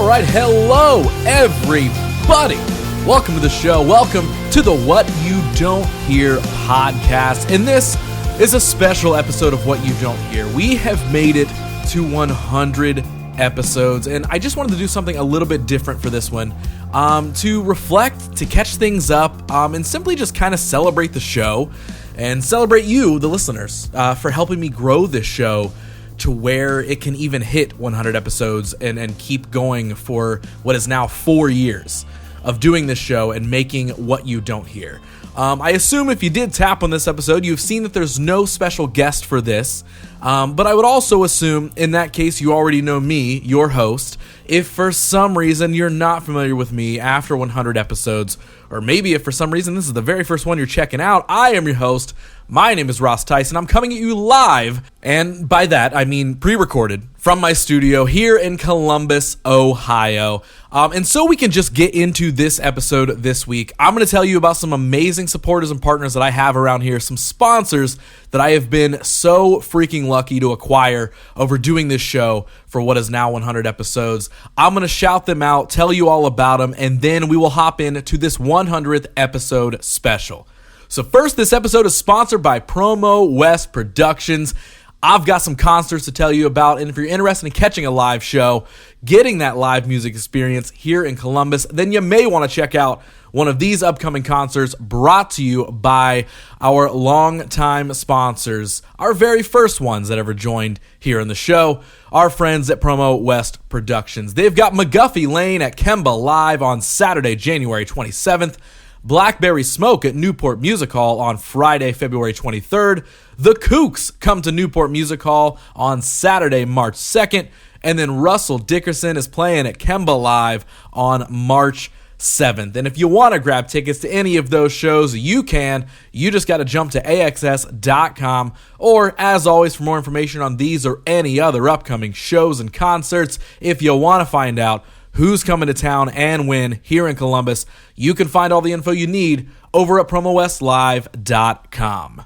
All right, hello, everybody. Welcome to the show. Welcome to the What You Don't Hear podcast. And this is a special episode of What You Don't Hear. We have made it to 100 episodes, and I just wanted to do something a little bit different for this one, to reflect, to catch things up, and simply just kind of celebrate the show and celebrate you, the listeners, for helping me grow this show to where it can even hit 100 episodes and keep going for what is now 4 years of doing this show and making What You Don't Hear. I assume if you did tap on this episode, you've seen that there's no special guest for this, but I would also assume in that case you already know me, your host. If for some reason you're not familiar with me after 100 episodes, or maybe if for some reason this is the very first one you're checking out, I am your host. My name is Ross Tyson. I'm coming at you live, and by that I mean pre-recorded, from my studio here in Columbus, Ohio. And so we can just get into this episode this week. I'm going to tell you about some amazing supporters and partners that I have around here, some sponsors that I have been so freaking lucky to acquire over doing this show for what is now 100 episodes. I'm going to shout them out, tell you all about them, and then we will hop into this 100th episode special. So first, this episode is sponsored by Promo West Productions. I've got some concerts to tell you about, and if you're interested in catching a live show, getting that live music experience here in Columbus, then you may want to check out one of these upcoming concerts brought to you by our longtime sponsors, our very first ones that ever joined here in the show, our friends at Promo West Productions. They've got McGuffey Lane at Kemba Live on Saturday, January 27th, Blackberry Smoke at Newport Music Hall on Friday, February 23rd. The Kooks come to Newport Music Hall on Saturday, March 2nd. And then Russell Dickerson is playing at Kemba Live on March 7th. And if you want to grab tickets to any of those shows, you can. You just got to jump to AXS.com. Or, as always, for more information on these or any other upcoming shows and concerts, if you want to find out who's coming to town and when here in Columbus, you can find all the info you need over at promowestlive.com.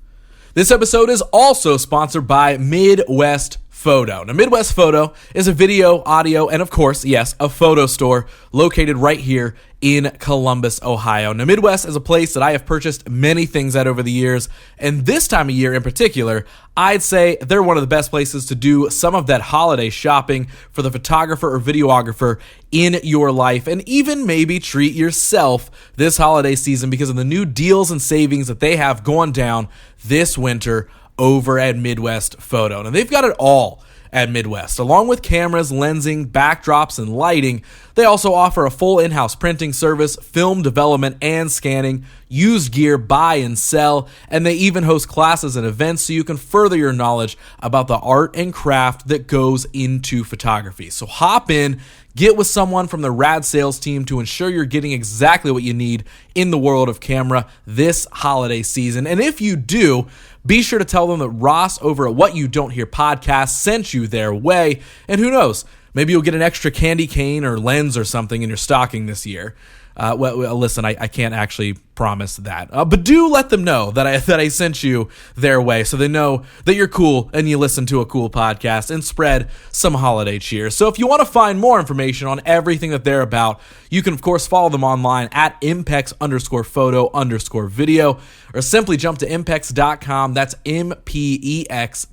This episode is also sponsored by Midwest Photo. Now, Midwest Photo is a video, audio, and of course, yes, a photo store located right here in Columbus, Ohio. Now, Midwest is a place that I have purchased many things at over the years, and this time of year in particular, I'd say they're one of the best places to do some of that holiday shopping for the photographer or videographer in your life, and even maybe treat yourself this holiday season because of the new deals and savings that they have going down this winter over at Midwest Photo. Now, they've got it all at Midwest. Along with cameras, lensing, backdrops, and lighting, they also offer a full in-house printing service, film development and scanning, used gear, buy and sell, and they even host classes and events so you can further your knowledge about the art and craft that goes into photography. So hop in, get with someone from the rad sales team to ensure you're getting exactly what you need in the world of camera this holiday season. And if you do, be sure to tell them that Ross over at What You Don't Hear podcast sent you their way. And who knows, maybe you'll get an extra candy cane or lens or something in your stocking this year. Well, listen, I can't actually promise that, but do let them know that I sent you their way, so they know that you're cool and you listen to a cool podcast and spread some holiday cheer. So if you want to find more information on everything that they're about, you can of course follow them online at impex_photo_video, or simply jump to impex.com. That's MPEX.com,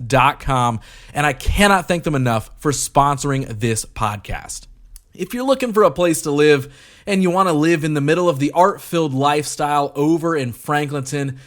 and I cannot thank them enough for sponsoring this podcast. If you're looking for a place to live and you want to live in the middle of the art-filled lifestyle over in Franklinton,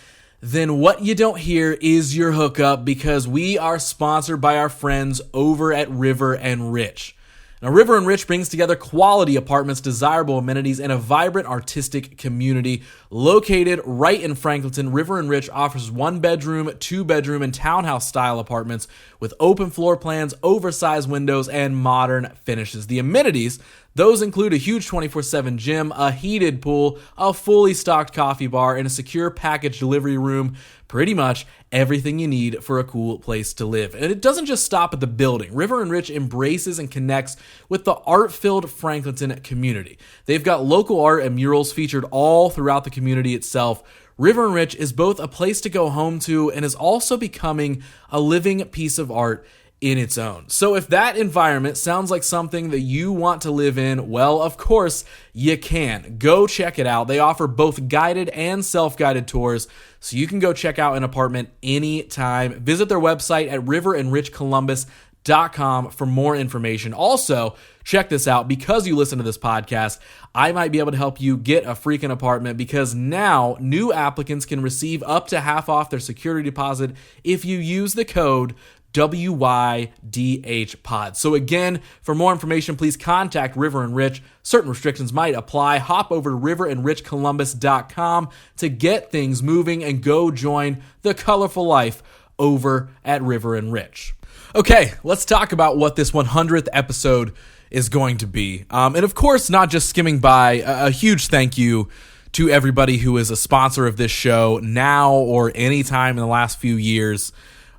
then What You Don't Hear is your hookup, because we are sponsored by our friends over at River and Rich. Now, River and Rich brings together quality apartments, desirable amenities, and a vibrant artistic community. Located right in Franklinton, River and Rich offers 1-bedroom, 2-bedroom, and townhouse-style apartments with open floor plans, oversized windows, and modern finishes. The amenities, those include a huge 24/7 gym, a heated pool, a fully stocked coffee bar, and a secure package delivery room. Pretty much everything you need for a cool place to live. And it doesn't just stop at the building. River and Rich embraces and connects with the art-filled Franklinton community. They've got local art and murals featured all throughout the community itself. River and Rich is both a place to go home to and is also becoming a living piece of art in its own. So if that environment sounds like something that you want to live in, well, of course you can. Go check it out. They offer both guided and self-guided tours, so you can go check out an apartment anytime. Visit their website at riverandrichcolumbus.com for more information. Also, check this out. Because you listen to this podcast, I might be able to help you get a freaking apartment, because now new applicants can receive up to half off their security deposit if you use the code WYDH pod. So again, for more information, please contact River and Rich. Certain restrictions might apply. Hop over to riverandrichcolumbus.com to get things moving and go join the colorful life over at River and Rich. Okay, let's talk about what this 100th episode is going to be. And of course, not just skimming by, a huge thank you to everybody who is a sponsor of this show now or any time in the last few years.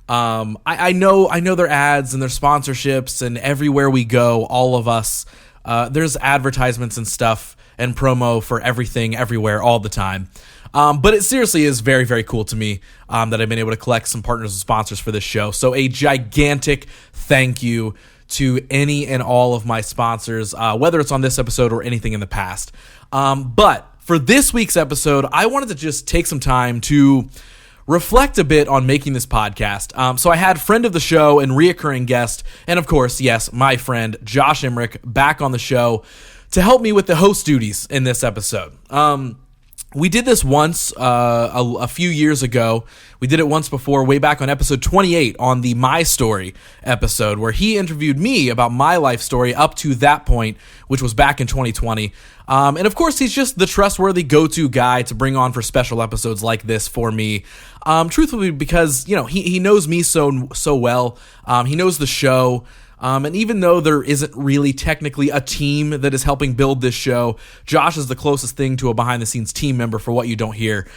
I know their ads and their sponsorships, and everywhere we go, all of us, there's advertisements and stuff and promo for everything, everywhere, all the time. But it seriously is very, very cool to me that I've been able to collect some partners and sponsors for this show. So a gigantic thank you to any and all of my sponsors, whether it's on this episode or anything in the past. But for this week's episode, I wanted to just take some time to reflect a bit on making this podcast. So I had friend of the show and reoccurring guest, and of course, yes, my friend Josh Emerick back on the show to help me with the host duties in this episode. We did this once a few years ago. We did it once before, way back on episode 28 on the My Story episode, where he interviewed me about my life story up to that point, which was back in 2020. And of course, he's just the trustworthy go-to guy to bring on for special episodes like this for me. Truthfully, because he knows me so well. He knows the show. And even though there isn't really technically a team that is helping build this show, Josh is the closest thing to a behind-the-scenes team member for What You Don't Hear.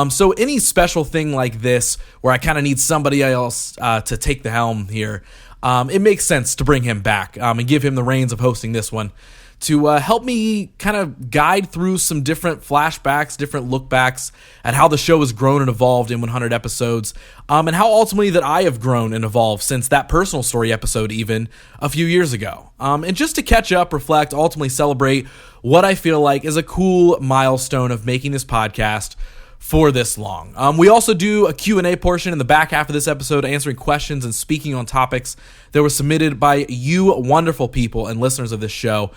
So any special thing like this, where I kind of need somebody else to take the helm here, it makes sense to bring him back and give him the reins of hosting this one, to help me kind of guide through some different flashbacks, different lookbacks at how the show has grown and evolved in 100 episodes, and how ultimately that I have grown and evolved since that personal story episode even a few years ago. And just to catch up, reflect, ultimately celebrate what I feel like is a cool milestone of making this podcast for this long. We also do a Q&A portion in the back half of this episode, answering questions and speaking on topics that were submitted by you wonderful people and listeners of this show.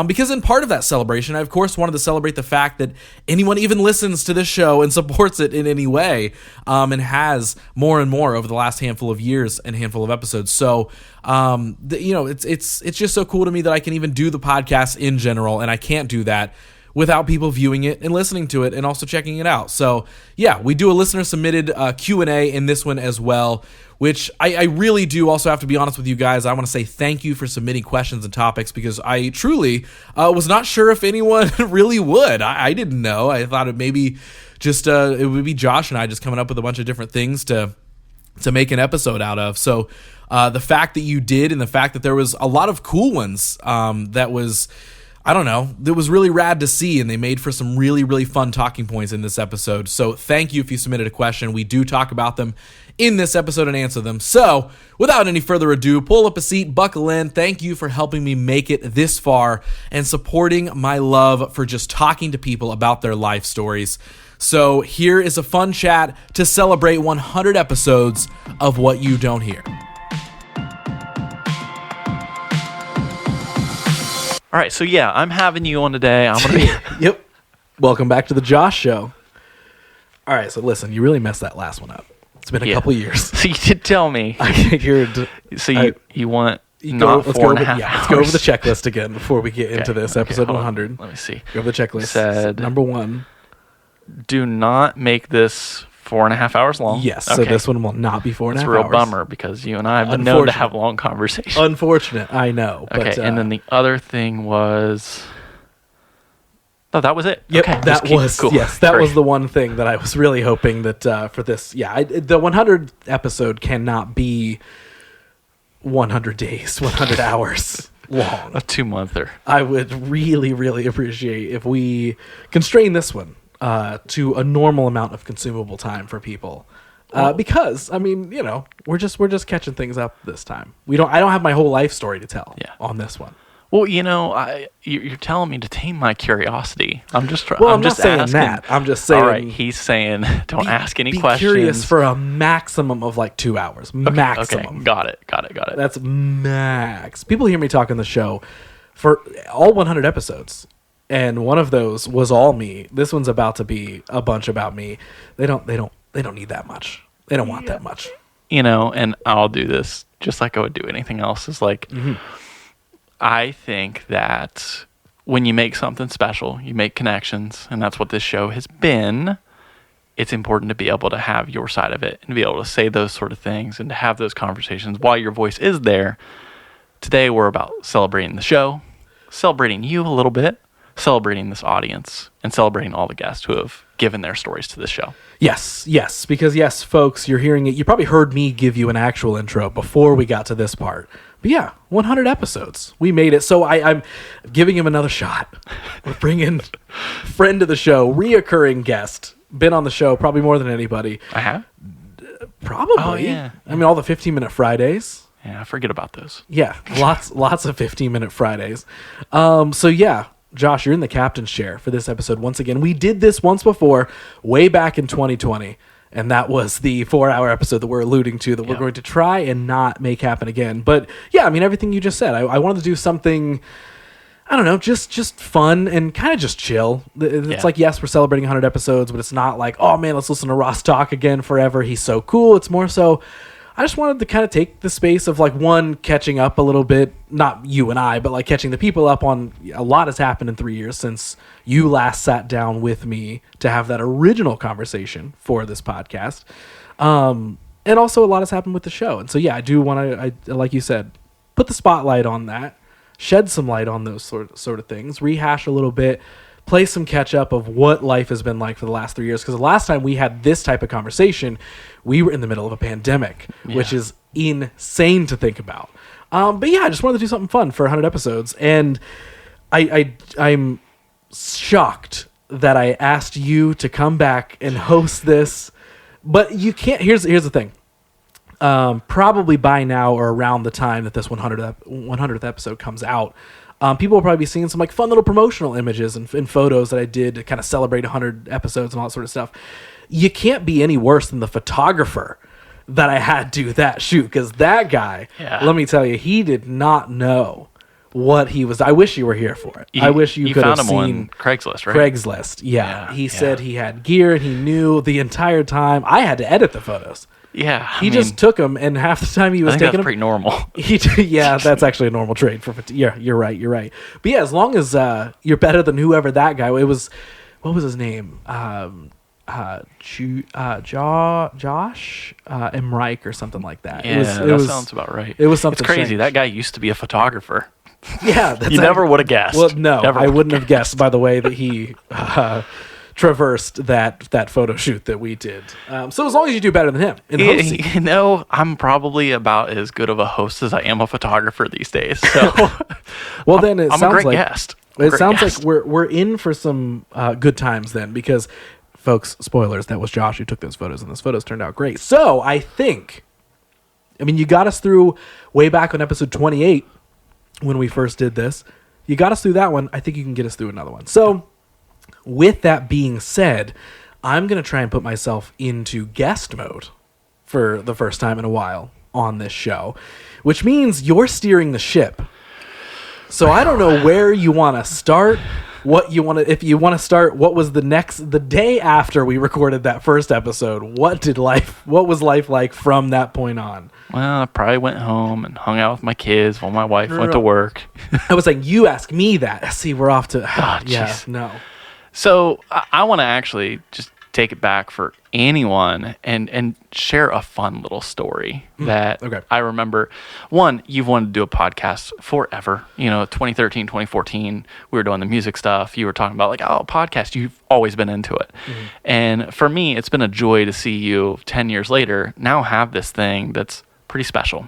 Because in part of that celebration, I of course wanted to celebrate the fact that anyone even listens to this show and supports it in any way, and has more and more over the last handful of years and handful of episodes. So, it's just so cool to me that I can even do the podcast in general, and I can't do that without people viewing it and listening to it and also checking it out. So yeah, we do a listener submitted Q&A in this one as well, which I really do also have to be honest with you guys. I want to say thank you for submitting questions and topics, because I truly was not sure if anyone really would. I didn't know. I thought it maybe just it would be Josh and I just coming up with a bunch of different things to make an episode out of. So the fact that you did, and the fact that there was a lot of cool ones that was, I don't know, it was really rad to see, and they made for some really, really fun talking points in this episode. So thank you if you submitted a question. We do talk about them in this episode and answer them. So without any further ado, pull up a seat, buckle in. Thank you for helping me make it this far and supporting my love for just talking to people about their life stories. So here is a fun chat to celebrate 100 episodes of What You Don't Hear. All right, so yeah, I'm having you on today. I'm gonna be. Yep. Welcome back to the Josh Show. All right, so listen, you really messed that last one up. It's been a couple years. So you did tell me. So you want not 4.5 hours. Let's go over the checklist again before we get into this episode 100. Let me see. Go over the checklist. Said number 1. Do not make this 4.5 hours long. Yes, okay. So this one will not be 4.5 hours. It's a real bummer, because you and I have been known to have long conversations. Unfortunate, I know. Okay, and then the other thing was... Oh, that was it? Yep, okay, that was cool. Yes, that was the one thing that I was really hoping that for this... Yeah, the 100th episode cannot be 100 days, 100 hours long. A 2-monther. I would really, really appreciate if we constrain this one to a normal amount of consumable time for people. Because I mean, we're just catching things up this time. I don't have my whole life story to tell on this one. Well, you're telling me to tame my curiosity. I'm just trying. Well, I'm just saying asking, that. I'm just saying. All right, he's saying don't ask any questions. Be curious for a maximum of like 2 hours. Okay, maximum. Okay. Got it. That's max. People hear me talk on the show for all 100 episodes, and one of those was all me. This one's about to be a bunch about me. They don't need that much. They don't want that much. And I'll do this just like I would do anything else. Is like. Mm-hmm. I think that when you make something special, you make connections, and that's what this show has been. It's important to be able to have your side of it and be able to say those sort of things and to have those conversations while your voice is there. Today, we're about celebrating the show, celebrating you a little bit, celebrating this audience, and celebrating all the guests who have given their stories to this show. Yes, because yes, folks, you're hearing it. You probably heard me give you an actual intro before we got to this part. But yeah, 100 episodes. We made it. So I'm giving him another shot. We're bringing friend of the show, reoccurring guest, been on the show probably more than anybody. I have? Probably. Oh, yeah. I mean, all the 15-minute Fridays. Yeah, I forget about those. Yeah, lots of 15-minute Fridays. So yeah, Josh, you're in the captain's chair for this episode once again. We did this once before, way back in 2020. And that was the 4-hour episode that we're alluding to that we're going to try and not make happen again. But yeah, I mean, everything you just said, I wanted to do something, I don't know, just fun and kind of just chill. It's like, yes, we're celebrating 100 episodes, but it's not like, oh man, let's listen to Ross talk again forever. He's so cool. It's more so, I just wanted to kind of take the space of like one, catching up a little bit, not you and I, but like catching the people up on a lot has happened in 3 years since you last sat down with me to have that original conversation for this podcast. And also a lot has happened with the show. And so, yeah, I do want to, like you said, put the spotlight on that, shed some light on those sort of things, rehash a little bit, play some catch up of what life has been like for the last 3 years. Because the last time we had this type of conversation, we were in the middle of a pandemic, which is insane to think about. But yeah, I just wanted to do something fun for 100 episodes. And I'm shocked that I asked you to come back and host this, but you can't. Here's the thing. Probably by now or around the time that this 100th episode comes out, people will probably be seeing some like fun little promotional images and photos that I did to kind of celebrate 100 episodes and all that sort of stuff. You can't be any worse than the photographer that I had do that shoot, because that guy, let me tell you, he did not know what he was. I wish you were here for it. I wish you could have seen on Craigslist, right? Craigslist, yeah. He said he had gear and he knew the entire time. I had to edit the photos. Yeah, he just took them, and half the time he was taking them. That's pretty normal. That's actually a normal trade for. Yeah, you're right. But yeah, as long as you're better than whoever that guy. It was, what was his name? Josh Emerick or something like that. Yeah, that sounds about right. It was something. It's crazy. strange. That guy used to be a photographer. Yeah, you never would have guessed. Well, no, I wouldn't have guessed by the way that he traversed that photo shoot that we did. So as long as you do better than him in hosting. I'm probably about as good of a host as I am a photographer these days. So, well, then I'm a great guest. It sounds like we're in for some good times then, because, folks, spoilers, that was Josh who took those photos, and those photos turned out great. So I mean, you got us through way back on episode 28 when we first did this. You got us through that one. I think you can get us through another one. So with that being said, I'm going to try and put myself into guest mode for the first time in a while on this show, which means you're steering the ship. So I don't know where you want to start, if you want to start, what was the day after we recorded that first episode? What was life like from that point on? Well, I probably went home and hung out with my kids while my wife went to work. I was like, you ask me that. See, we're off to, no. So I want to actually just take it back for anyone and share a fun little story that I remember. One, you've wanted to do a podcast forever. 2013, 2014, we were doing the music stuff. You were talking about podcast. You've always been into it. Mm-hmm. And for me, it's been a joy to see you 10 years later now have this thing that's pretty special.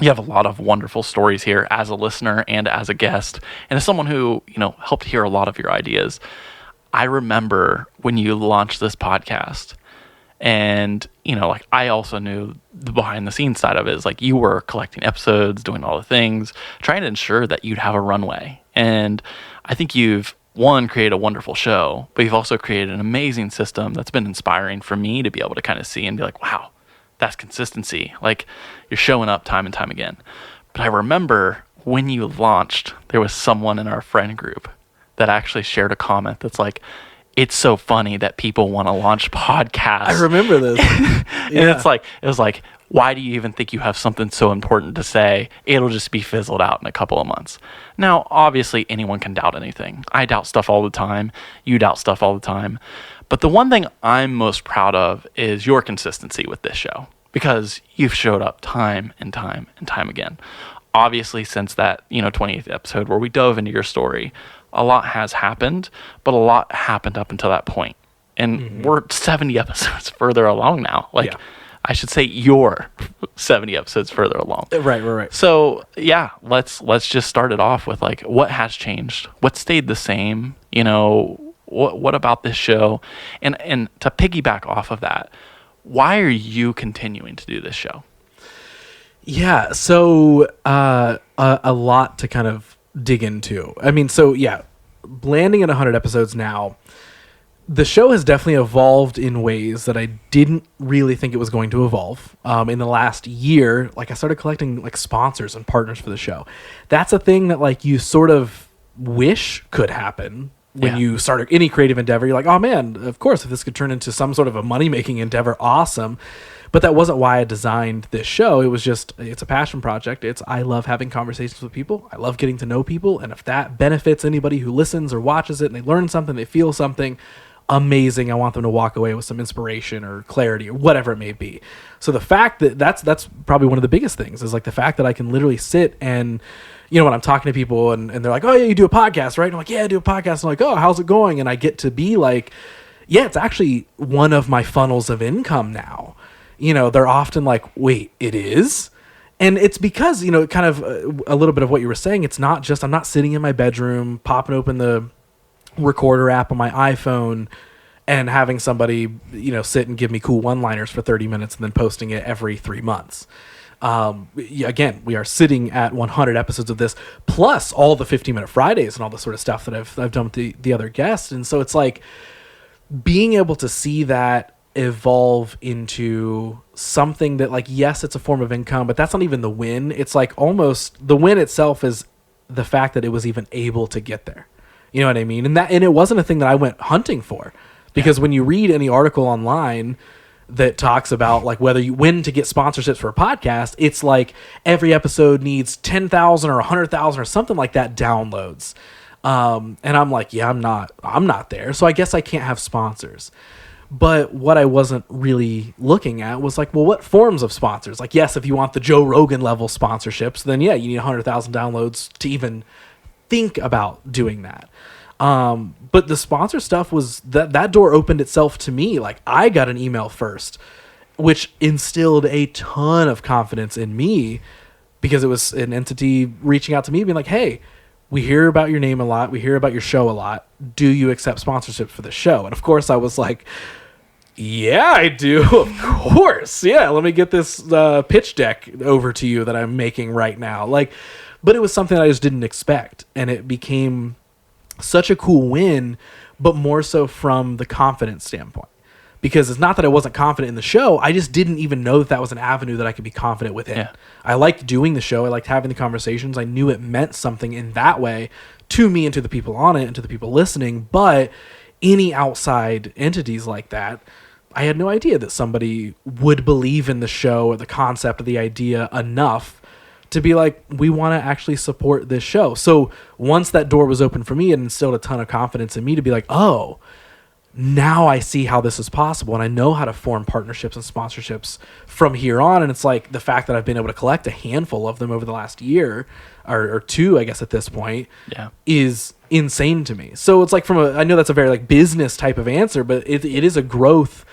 You have a lot of wonderful stories here as a listener and as a guest, and as someone who, helped hear a lot of your ideas. I remember when you launched this podcast, And, like I also knew the behind the scenes side of it is like you were collecting episodes, doing all the things, trying to ensure that you'd have a runway. And I think you've, one, created a wonderful show, but you've also created an amazing system that's been inspiring for me to be able to kind of see and be like, wow, that's consistency. Like you're showing up time and time again. But I remember when you launched, there was someone in our friend group that actually shared a comment that's like, it's so funny that people want to launch podcasts. I remember this. And it was like, why do you even think you have something so important to say? It'll just be fizzled out in a couple of months. Now, obviously, anyone can doubt anything. I doubt stuff all the time. You doubt stuff all the time. But the one thing I'm most proud of is your consistency with this show, because you've showed up time and time and time again. Obviously, since that 28th episode where we dove into your story, a lot has happened, but a lot happened up until that point. And we're 70 episodes further along now. I should say you're 70 episodes further along. Right. So, let's just start it off with like what has changed? What stayed the same? What about this show? And to piggyback off of that, why are you continuing to do this show? Yeah, so a lot to kind of dig into. I mean, landing at 100 episodes now, the show has definitely evolved in ways that I didn't really think it was going to evolve. In the last year, I started collecting sponsors and partners for the show. That's a thing that you sort of wish could happen when you start any creative endeavor. You're like, oh man, of course, if this could turn into some sort of a money-making endeavor, awesome. But that wasn't why I designed this show. It was just, it's a passion project. I love having conversations with people. I love getting to know people. And if that benefits anybody who listens or watches it and they learn something, they feel something, amazing. I want them to walk away with some inspiration or clarity or whatever it may be. So the fact that that's probably one of the biggest things is the fact that I can literally sit and, when I'm talking to people and they're like, oh yeah, you do a podcast, right? And I'm like, yeah, I do a podcast. And I'm like, oh, how's it going? And I get to be like, yeah, it's actually one of my funnels of income now. They're often like, wait, it is? And it's because, kind of a little bit of what you were saying. It's not just, I'm not sitting in my bedroom, popping open the recorder app on my iPhone and having somebody, sit and give me cool one-liners for 30 minutes and then posting it every 3 months. Again, we are sitting at 100 episodes of this, plus all the 15-minute Fridays and all the sort of stuff that I've done with the other guests. And so it's being able to see that evolve into something that yes, it's a form of income, but that's not even the win. It's almost the win itself is the fact that it was even able to get there. You know what I mean? And it wasn't a thing that I went hunting for, because when you read any article online that talks about whether you win to get sponsorships for a podcast, it's every episode needs 10,000 or 100,000 or something like that downloads. And I'm like, yeah, I'm not there. So I guess I can't have sponsors. But what I wasn't really looking at was well, what forms of sponsors? Yes, if you want the Joe Rogan level sponsorships, then yeah, you need 100,000 downloads to even think about doing that. But the sponsor stuff was that door opened itself to me. I got an email first, which instilled a ton of confidence in me, because it was an entity reaching out to me being like, hey, we hear about your name a lot. We hear about your show a lot. Do you accept sponsorship for the show? And of course I was like, yeah, I do. Of course. Yeah. Let me get this pitch deck over to you that I'm making right now. But it was something I just didn't expect. And it became such a cool win, but more so from the confidence standpoint. Because it's not that I wasn't confident in the show. I just didn't even know that was an avenue that I could be confident within. Yeah. I liked doing the show. I liked having the conversations. I knew it meant something in that way to me and to the people on it and to the people listening. But any outside entities like that, I had no idea that somebody would believe in the show or the concept of the idea enough to be like, we want to actually support this show. So once that door was open for me, it instilled a ton of confidence in me to be like, oh, now I see how this is possible, and I know how to form partnerships and sponsorships from here on. And it's the fact that I've been able to collect a handful of them over the last year or two, I guess at this point, is insane to me. So it's I know that's a very business type of answer, but it is a growth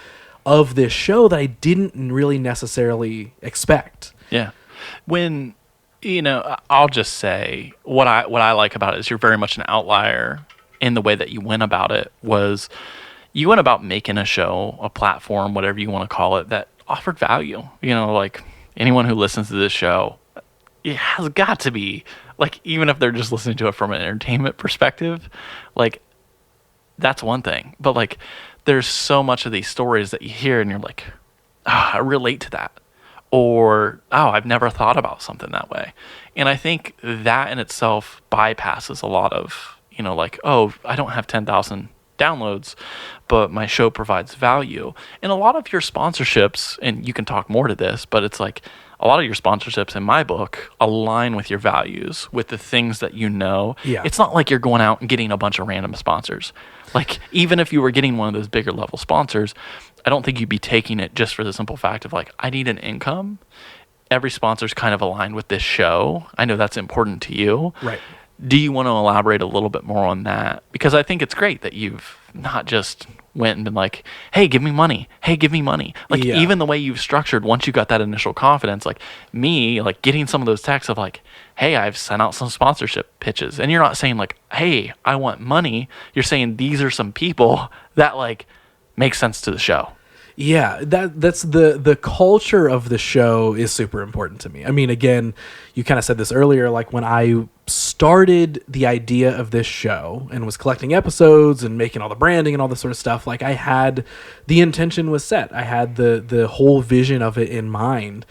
of this show that I didn't really necessarily expect. Yeah. When, I'll just say what I like about it is you're very much an outlier in the way that you went about it. Was you went about making a show, a platform, whatever you want to call it, that offered value. Like anyone who listens to this show, it has got to be, like, even if they're just listening to it from an entertainment perspective, like, that's one thing. But, like, there's so much of these stories that you hear and you're like, I relate to that. Or, I've never thought about something that way. And I think that in itself bypasses a lot of, like, I don't have 10,000 downloads, but my show provides value. And a lot of your sponsorships, and you can talk more to this, but it's like a lot of your sponsorships in my book align with your values, with the things that Yeah. It's not like you're going out and getting a bunch of random sponsors. Like, even if you were getting one of those bigger level sponsors, I don't think you'd be taking it just for the simple fact of, like, I need an income. Every sponsor's kind of aligned with this show. I know that's important to you. Right. Do you want to elaborate a little bit more on that? Because I think it's great that you've not just went and been like, hey, give me money. Hey, give me money. Like, even the way you've structured, once you got that initial confidence, like me, like getting some of those texts of like, hey, I've sent out some sponsorship pitches. And you're not saying like, hey, I want money. You're saying these are some people that like make sense to the show. Yeah, that's the culture of the show is super important to me. I mean, again, you kind of said this earlier, like when I started the idea of this show and was collecting episodes and making all the branding and all this sort of stuff, like I had the intention was set. I had the whole vision of it in mind.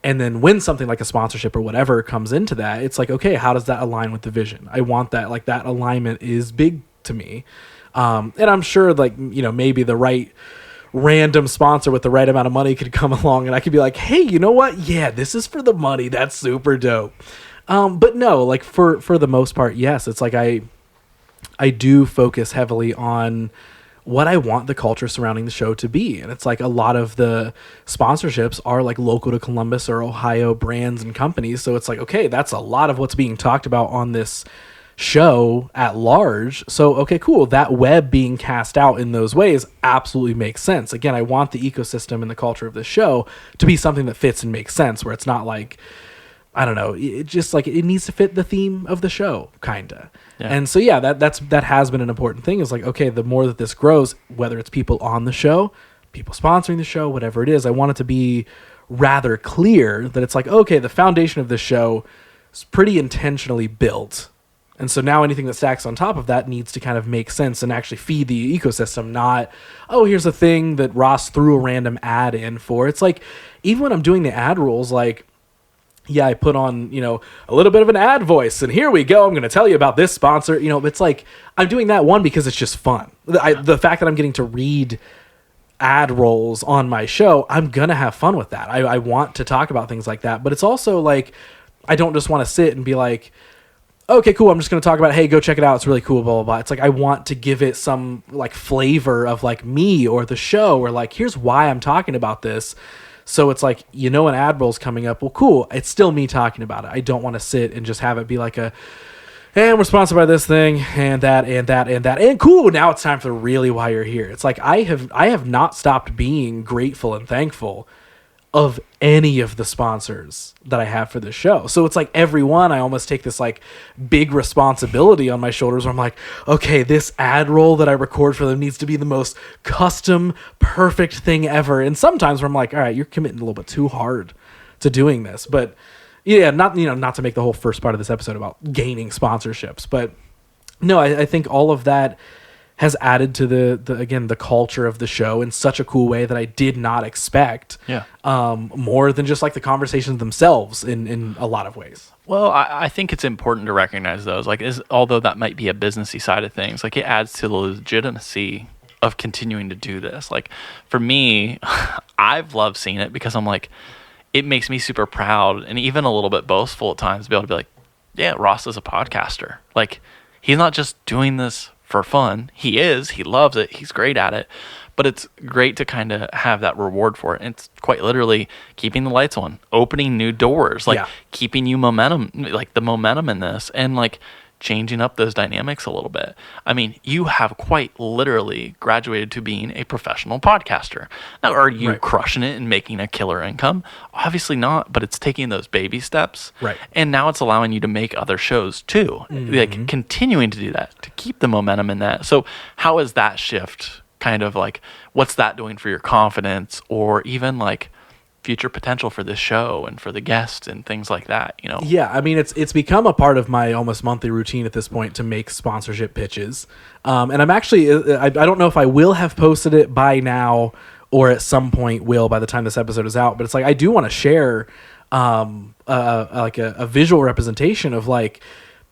And then when something like a sponsorship or whatever comes into that, it's like, okay, how does that align with the vision? I want that, like that alignment is big to me. And I'm sure like, maybe the right random sponsor with the right amount of money could come along and I could be like, hey, you know what? Yeah, this is for the money. That's super dope. But no, like for the most part, yes, it's like I do focus heavily on what I want the culture surrounding the show to be. And it's like a lot of the sponsorships are like local to Columbus or Ohio brands and companies. So it's like, okay, that's a lot of what's being talked about on this show at large. So, okay, cool. That web being cast out in those ways absolutely makes sense. Again, I want the ecosystem and the culture of the show to be something that fits and makes sense, where it's not like, I don't know, it just like it needs to fit the theme of the show, kinda. Yeah. And so, yeah, that has been an important thing is like, okay, the more that this grows, whether it's people on the show, people sponsoring the show, whatever it is, I want it to be rather clear that it's like, okay, the foundation of the show is pretty intentionally built. And so now anything that stacks on top of that needs to kind of make sense and actually feed the ecosystem, not, here's a thing that Ross threw a random ad in for. It's like, even when I'm doing the ad rules, like, yeah, I put on, a little bit of an ad voice, and here we go. I'm going to tell you about this sponsor. It's like, I'm doing that one because it's just fun. The fact that I'm getting to read ad rolls on my show, I'm going to have fun with that. I want to talk about things like that. But it's also like, I don't just want to sit and be like, okay, cool, I'm just going to talk about, hey, go check it out. It's really cool, blah, blah, blah. It's like I want to give it some like flavor of like me or the show, or like, here's why I'm talking about this. So it's like, an ad roll's coming up. Well, cool. It's still me talking about it. I don't want to sit and just have it be like and we're sponsored by this thing and that and that and that. And cool, now it's time for really why you're here. It's like I have not stopped being grateful and thankful of any of the sponsors that I have for this show. So it's like every one, I almost take this like big responsibility on my shoulders where I'm like, okay, this ad roll that I record for them needs to be the most custom, perfect thing ever. And sometimes where I'm like, all right, you're committing a little bit too hard to doing this. But yeah, not to make the whole first part of this episode about gaining sponsorships, but no, I think all of that has added to the culture of the show in such a cool way that I did not expect. Yeah. More than just like the conversations themselves in a lot of ways. Well, I think it's important to recognize those. Like, although that might be a businessy side of things, like it adds to the legitimacy of continuing to do this. Like for me, I've loved seeing it because I'm like, it makes me super proud and even a little bit boastful at times to be able to be like, yeah, Ross is a podcaster. Like he's not just doing this for fun. He loves it. He's great at it, but it's great to kind of have that reward for it. And it's quite literally keeping the lights on, opening new doors, like keeping you momentum, like the momentum in this, and like changing up those dynamics a little bit. I mean, you have quite literally graduated to being a professional podcaster. Now, are you crushing it and making a killer income? Obviously not, but it's taking those baby steps. Right. And now it's allowing you to make other shows too. Mm-hmm. Like continuing to do that, to keep the momentum in that. So how has that shift kind of like, what's that doing for your confidence, or even like future potential for this show and for the guests and things like that, you know? Yeah, I mean, it's become a part of my almost monthly routine at this point to make sponsorship pitches. And I'm actually, I don't know if I will have posted it by now or at some point will by the time this episode is out, but it's like I do want to share like a visual representation of like,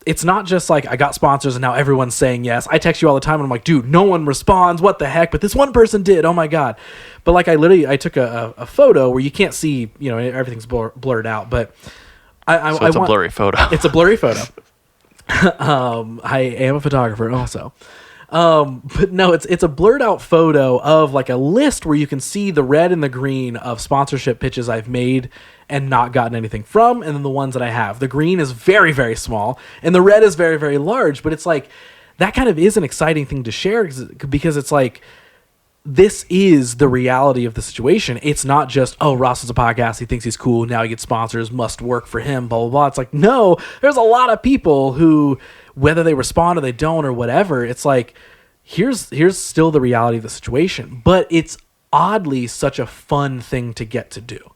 it's not just like I got sponsors and now everyone's saying yes. I text you all the time and I'm like, dude, no one responds. What the heck? But this one person did. Oh my God. But like I took a photo where you can't see, you know, everything's blurred out. But So it's a blurry photo. It's a blurry photo. I am a photographer also. But no, it's a blurred out photo of like a list where you can see the red and the green of sponsorship pitches I've made and not gotten anything from, and then the ones that I have. The green is very, very small, and the red is very, very large, but it's like, that kind of is an exciting thing to share because it's like, this is the reality of the situation. It's not just, oh, Ross is a podcast, he thinks he's cool, now he gets sponsors, must work for him, blah, blah, blah. It's like, no, there's a lot of people who, whether they respond or they don't or whatever, it's like, here's still the reality of the situation. But it's oddly such a fun thing to get to do.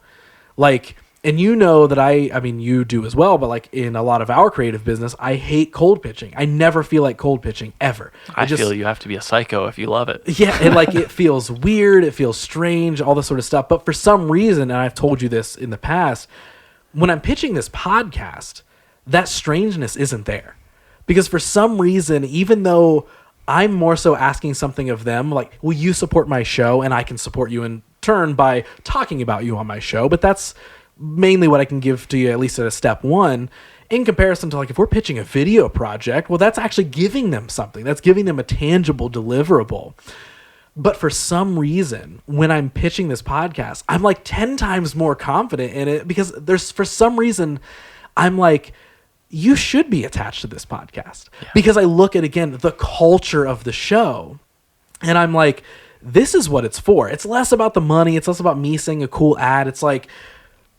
Like, and you know that I mean, you do as well, but like in a lot of our creative business, I hate cold pitching. I never feel like cold pitching ever. I feel you have to be a psycho if you love it. Yeah, and like it feels weird, it feels strange, all this sort of stuff. But for some reason, and I've told you this in the past, when I'm pitching this podcast, that strangeness isn't there. Because for some reason, even though I'm more so asking something of them, like, will you support my show? And I can support you in turn by talking about you on my show. But that's mainly what I can give to you, at least at a step one, in comparison to like, if we're pitching a video project, well, that's actually giving them something. That's giving them a tangible deliverable. But for some reason, when I'm pitching this podcast, I'm like 10 times more confident in it because for some reason, I'm like, you should be attached to this podcast. Yeah. Because I look at, again, the culture of the show and I'm like, this is what it's for. It's less about the money. It's less about me saying a cool ad. It's like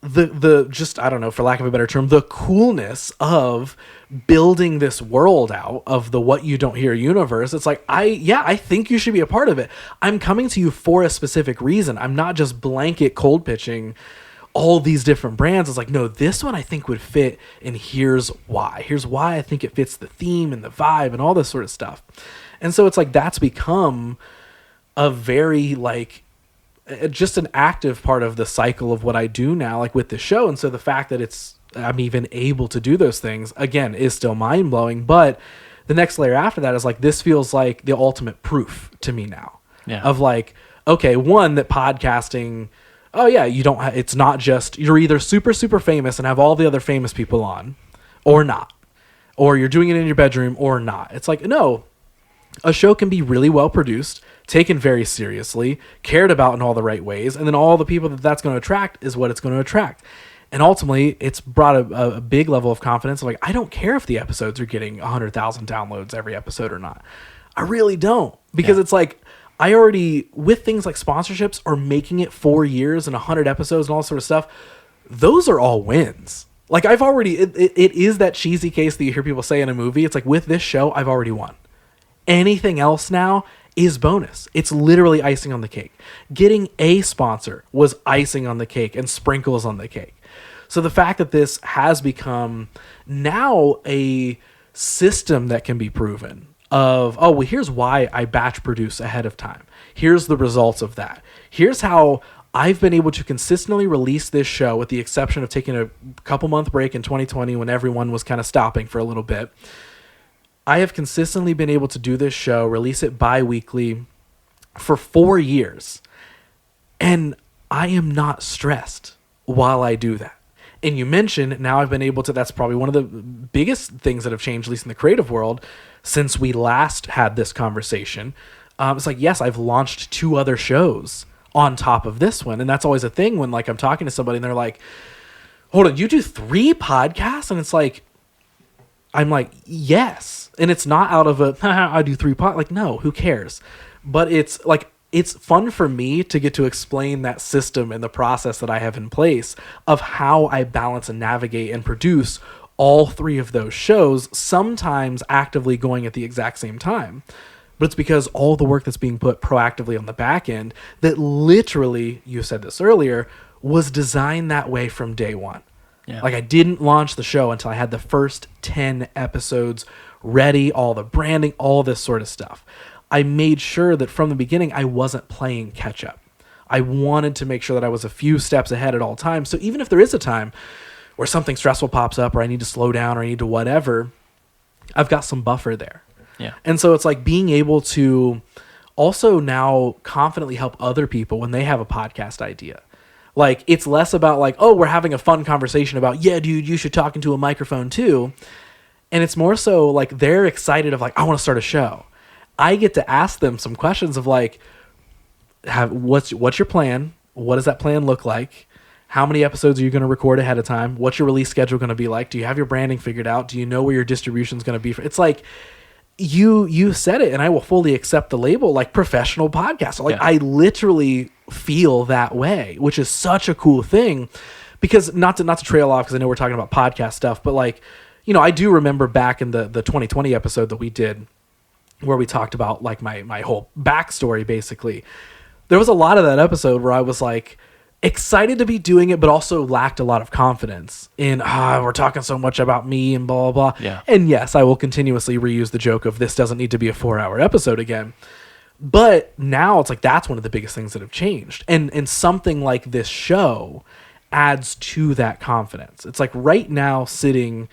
the just, I don't know, for lack of a better term, the coolness of building this world out of the What You Don't Hear universe. It's like, I think you should be a part of it. I'm coming to you for a specific reason. I'm not just blanket cold pitching all these different brands. It's like, no, this one I think would fit, and here's why. Here's why I think it fits the theme and the vibe and all this sort of stuff. And so it's like, that's become a very like just an active part of the cycle of what I do now, like with the show. And so the fact that I'm even able to do those things again is still mind blowing. But the next layer after that is like, this feels like the ultimate proof to me now. Yeah. Of like, okay, one, that podcasting, oh yeah, it's not just, you're either super, super famous and have all the other famous people on or not, or you're doing it in your bedroom or not. It's like, no, a show can be really well produced, taken very seriously, cared about in all the right ways, and then all the people that's going to attract is what it's going to attract. And ultimately, it's brought a big level of confidence of like, I don't care if the episodes are getting 100,000 downloads every episode or not. I really don't. Because it's like, I already, with things like sponsorships or making it 4 years and 100 episodes and all sort of stuff, those are all wins. Like I've already, it is that cheesy case that you hear people say in a movie. It's like, with this show, I've already won. Anything else now is bonus. It's literally icing on the cake. Getting a sponsor was icing on the cake and sprinkles on the cake. So the fact that this has become now a system that can be proven of, oh, well, here's why I batch produce ahead of time. Here's the results of that. Here's how I've been able to consistently release this show, with the exception of taking a couple month break in 2020 when everyone was kind of stopping for a little bit. I have consistently been able to do this show, release it bi-weekly for 4 years. And I am not stressed while I do that. And you mentioned, now I've been able to, that's probably one of the biggest things that have changed, at least in the creative world, since we last had this conversation. It's like, yes, I've launched 2 other shows on top of this one. And that's always a thing when like I'm talking to somebody and they're like, hold on, you do 3 podcasts? And it's like, I'm like, yes. And it's not out of I do 3 podcasts. Like, no, who cares? But it's like, it's fun for me to get to explain that system and the process that I have in place of how I balance and navigate and produce all 3 of those shows, sometimes actively going at the exact same time. but it's because all the work that's being put proactively on the back end that literally, you said this earlier, was designed that way from day one. Yeah. Like I didn't launch the show until I had the first 10 episodes ready, all the branding, all this sort of stuff. I made sure that from the beginning, I wasn't playing catch up. I wanted to make sure that I was a few steps ahead at all times. So even if there is a time where something stressful pops up or I need to slow down or I need to whatever, I've got some buffer there. Yeah. And so it's like being able to also now confidently help other people when they have a podcast idea. Like it's less about like, oh, we're having a fun conversation about, yeah, dude, you should talk into a microphone too. And it's more so like they're excited of like, I want to start a show. I get to ask them some questions of like, what's your plan? What does that plan look like? How many episodes are you going to record ahead of time? What's your release schedule going to be like? Do you have your branding figured out? Do you know where your distribution is going to be? It's like you said it, and I will fully accept the label, like professional podcast. Like I literally feel that way, which is such a cool thing. Because not to trail off, because I know we're talking about podcast stuff, but like, you know, I do remember back in the 2020 episode that we did, where we talked about like my whole backstory. Basically, there was a lot of that episode where I was like excited to be doing it, but also lacked a lot of confidence in, we're talking so much about me and blah, blah, blah. Yeah. And yes, I will continuously reuse the joke of this doesn't need to be a 4-hour episode again. But now it's like, that's one of the biggest things that have changed. And something like this show adds to that confidence. It's like right now sitting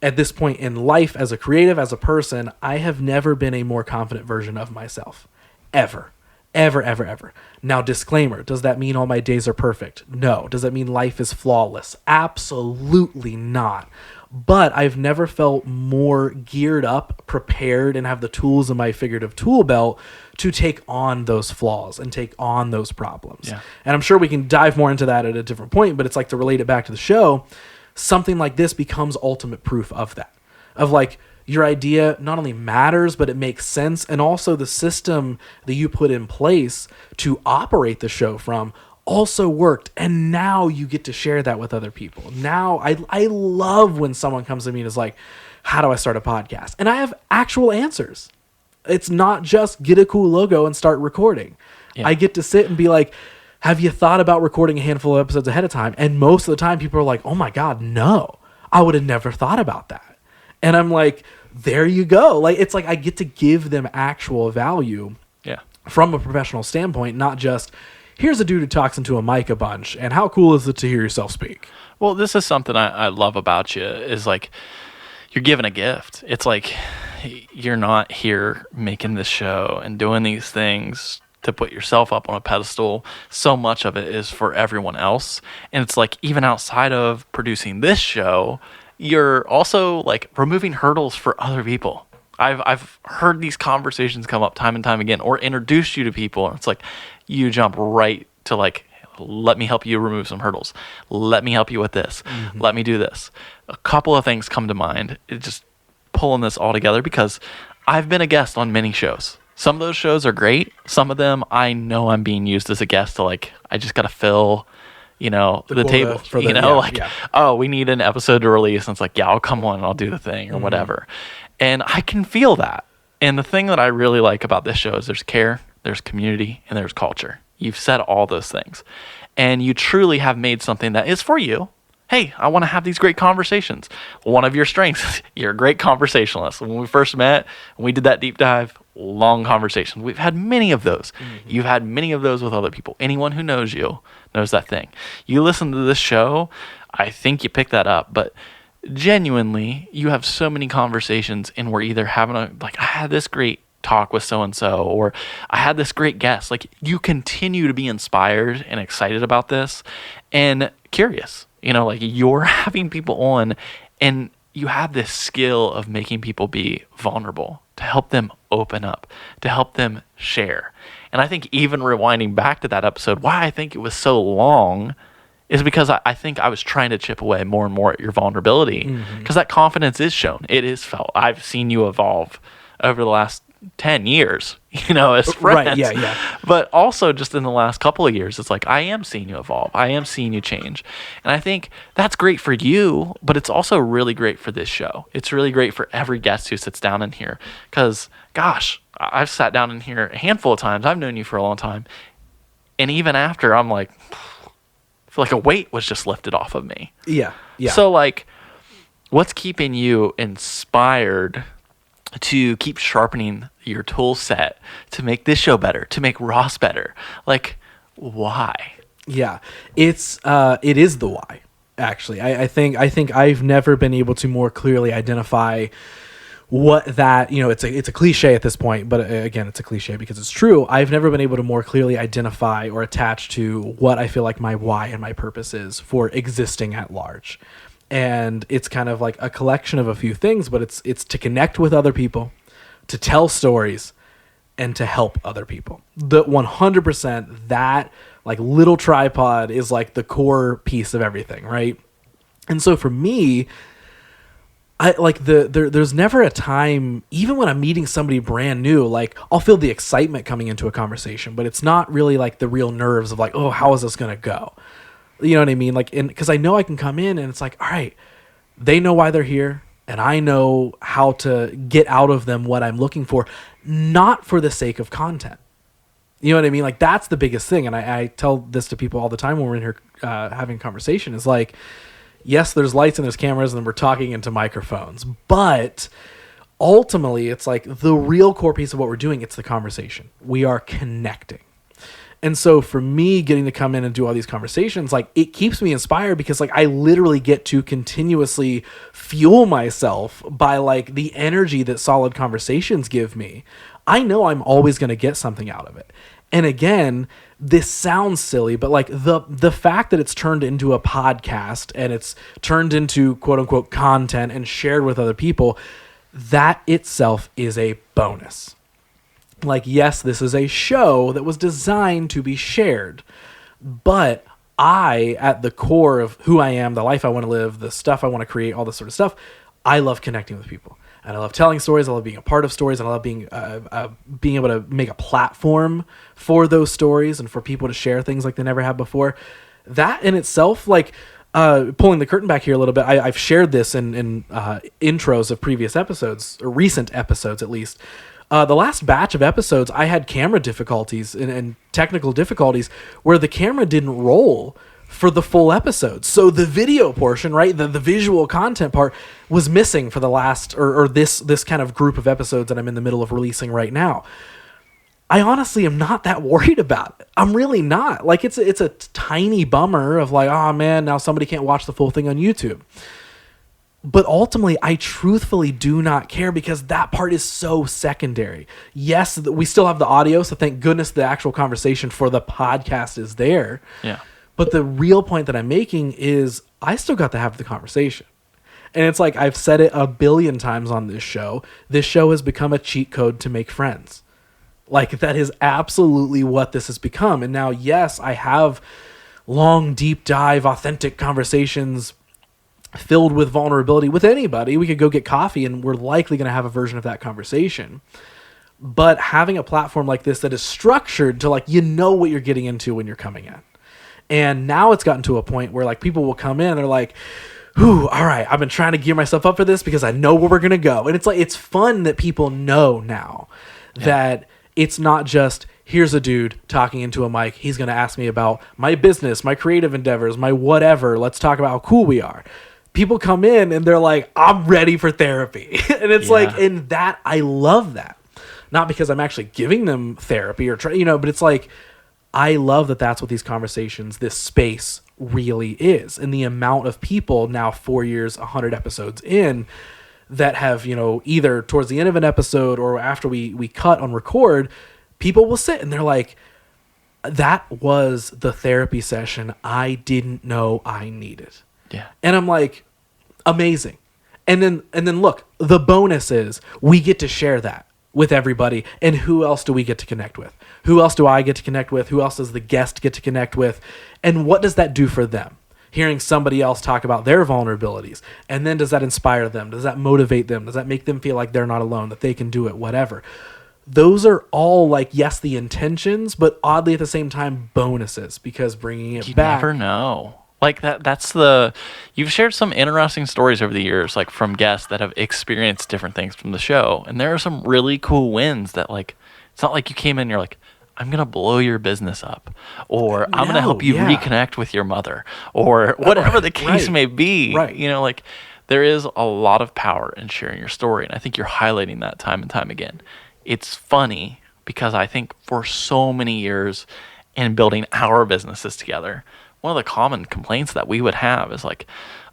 at this point in life as a creative, as a person, I have never been a more confident version of myself. Ever. Now, disclaimer, does that mean all my days are perfect? No. Does that mean life is flawless? Absolutely not. But I've never felt more geared up, prepared, and have the tools in my figurative tool belt to take on those flaws and take on those problems. Yeah. And I'm sure we can dive more into that at a different point, but it's like to relate it back to the show, something like this becomes ultimate proof of that. Of like, your idea not only matters, but it makes sense. And also the system that you put in place to operate the show from also worked. And now you get to share that with other people. Now I love when someone comes to me and is like, how do I start a podcast? And I have actual answers. It's not just get a cool logo and start recording. Yeah. I get to sit and be like, have you thought about recording a handful of episodes ahead of time? And most of the time people are like, oh my God, no, I would have never thought about that. And I'm like, there you go. Like, it's like I get to give them actual value from a professional standpoint, not just, here's a dude who talks into a mic a bunch, and how cool is it to hear yourself speak? Well, this is something I love about you, is like, you're giving a gift. It's like, you're not here making this show and doing these things to put yourself up on a pedestal. So much of it is for everyone else. And it's like, even outside of producing this show, you're also like removing hurdles for other people. I've heard these conversations come up time and time again, or introduced you to people, and it's like you jump right to like, let me help you remove some hurdles. Let me help you with this. Mm-hmm. Let me do this. A couple of things come to mind. It's just pulling this all together because I've been a guest on many shows. Some of those shows are great. Some of them I know I'm being used as a guest to like, I just got to fill the table, for the, oh, we need an episode to release. And it's like, yeah, I'll come on and I'll do the thing or whatever. And I can feel that. And the thing that I really like about this show is there's care, there's community, and there's culture. You've said all those things. And you truly have made something that is for you. Hey, I want to have these great conversations. One of your strengths, you're a great conversationalist. When we first met, and we did that deep dive, long conversations. We've had many of those. Mm-hmm. You've had many of those with other people. Anyone who knows you knows that thing. You listen to this show, I think you pick that up, but genuinely, you have so many conversations, and we're either having I had this great talk with so-and-so, or I had this great guest. Like, you continue to be inspired and excited about this and curious. Like, you're having people on, and you have this skill of making people be vulnerable, to help them open up, to help them share. And I think even rewinding back to that episode, why I think it was so long is because I think I was trying to chip away more and more at your vulnerability, because that confidence is shown. It is felt. I've seen you evolve over the last 10 years, as friends. Right, yeah. But also just in the last couple of years, it's like, I am seeing you evolve. I am seeing you change. And I think that's great for you, but it's also really great for this show. It's really great for every guest who sits down in here. Because, gosh, I've sat down in here a handful of times. I've known you for a long time. And even after, I'm like, I feel like a weight was just lifted off of me. Yeah. So, like, what's keeping you inspired to keep sharpening your tool set to make this show better, to make Ross better? Like, why? Yeah, it is the why. Actually, I think I've never been able to more clearly identify what that, it's a cliche at this point, but again, it's a cliche because it's true. I've never been able to more clearly identify or attach to what I feel like my why and my purpose is for existing at large. And it's kind of like a collection of a few things, but it's to connect with other people, to tell stories, and to help other people. The 100%, that like little tripod is like the core piece of everything, right? And so for me, I like there's never a time, even when I'm meeting somebody brand new, like I'll feel the excitement coming into a conversation, but it's not really like the real nerves of like, oh, how is this gonna go? You know what I mean? Like, because I know I can come in and it's like, all right, they know why they're here, and I know how to get out of them what I'm looking for, not for the sake of content. You know what I mean? Like, that's the biggest thing. And I tell this to people all the time when we're in here having a conversation, is like, yes, there's lights and there's cameras and we're talking into microphones, but ultimately it's like the real core piece of what we're doing. It's the conversation. We are connecting. And so for me, getting to come in and do all these conversations, like, it keeps me inspired because like I literally get to continuously fuel myself by like the energy that solid conversations give me. I know I'm always going to get something out of it. And again, this sounds silly, but like the fact that it's turned into a podcast and it's turned into quote unquote content and shared with other people, that itself is a bonus. Like, yes, this is a show that was designed to be shared, but I, at the core of who I am, the life I want to live, the stuff I want to create, all this sort of stuff, I love connecting with people. And I love telling stories. I love being a part of stories. And I love being able to make a platform for those stories and for people to share things like they never have before. That in itself, like, pulling the curtain back here a little bit, I've shared this in intros of previous episodes, or recent episodes at least. The last batch of episodes, I had camera difficulties and technical difficulties where the camera didn't roll for the full episode. So the video portion, right, the visual content part was missing for the last, or this kind of group of episodes that I'm in the middle of releasing right now. I honestly am not that worried about it. I'm really not. Like, it's a tiny bummer of like, oh man, now somebody can't watch the full thing on YouTube. But ultimately, I truthfully do not care because that part is so secondary. Yes, we still have the audio, so thank goodness the actual conversation for the podcast is there. Yeah. But the real point that I'm making is I still got to have the conversation. And it's like I've said it a billion times on this show. This show has become a cheat code to make friends. Like, that is absolutely what this has become. And now, yes, I have long, deep dive, authentic conversations filled with vulnerability with anybody. We could go get coffee and we're likely going to have a version of that conversation. But having a platform like this that is structured to, like, you know what you're getting into when you're coming in. And now it's gotten to a point where like people will come in and they're like, whew, all right, I've been trying to gear myself up for this because I know where we're going to go. And it's like, it's fun that people know now that it's not just, here's a dude talking into a mic. He's going to ask me about my business, my creative endeavors, my whatever. Let's talk about how cool we are. People come in and they're like, I'm ready for therapy. And it's like, and that, I love that. Not because I'm actually giving them therapy or, but it's like, I love that that's what these conversations, this space really is. And the amount of people now 4 years, 100 episodes in that have, either towards the end of an episode or after we cut on record, people will sit and they're like, that was the therapy session I didn't know I needed. Yeah. And I'm like, amazing. And then look, the bonus is we get to share that with everybody. And who else do we get to connect with? Who else do I get to connect with? Who else does the guest get to connect with? And what does that do for them? Hearing somebody else talk about their vulnerabilities. And then does that inspire them? Does that motivate them? Does that make them feel like they're not alone, that they can do it, whatever? those are all like, yes, the intentions, but oddly at the same time bonuses, because bringing it back. You never know. Like you've shared some interesting stories over the years, like from guests that have experienced different things from the show. And there are some really cool wins that, like, it's not like you came in and you're like, I'm going to blow your business up, or I'm going to help you reconnect with your mother, or whatever the case may be. Right. You know, like, there is a lot of power in sharing your story. And I think you're highlighting that time and time again. It's funny because I think for so many years in building our businesses together, one of the common complaints that we would have is like,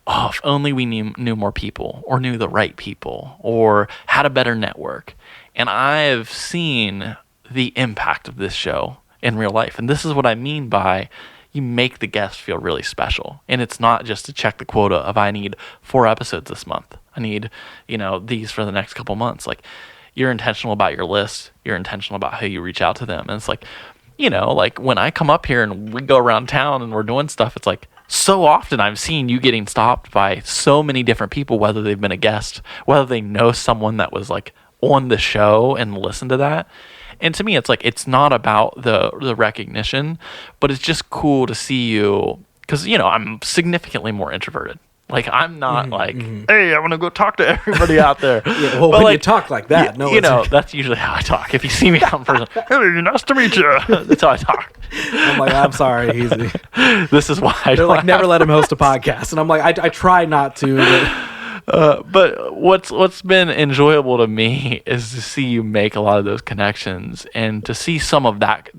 oh, if only we knew more people, or knew the right people, or had a better network. And I've seen the impact of this show in real life. And this is what I mean by you make the guest feel really special. And it's not just to check the quota of, I need 4 episodes this month. I need, these for the next couple months. Like, you're intentional about your list. You're intentional about how you reach out to them. And it's like, like when I come up here and we go around town and we're doing stuff, it's like, so often I've seen you getting stopped by so many different people, whether they've been a guest, whether they know someone that was like on the show and listen to that. And to me, it's like, it's not about the recognition, but it's just cool to see you, because, I'm significantly more introverted. Like, I'm not hey, I want to go talk to everybody out there. Well, but when you talk like that, that's usually how I talk. If you see me out in person, hey, nice to meet you. That's how I talk. I'm like, I'm sorry. This is why I They're like, never let him host a podcast. And I'm like, I try not to. But what's been enjoyable to me is to see you make a lot of those connections, and to see some of that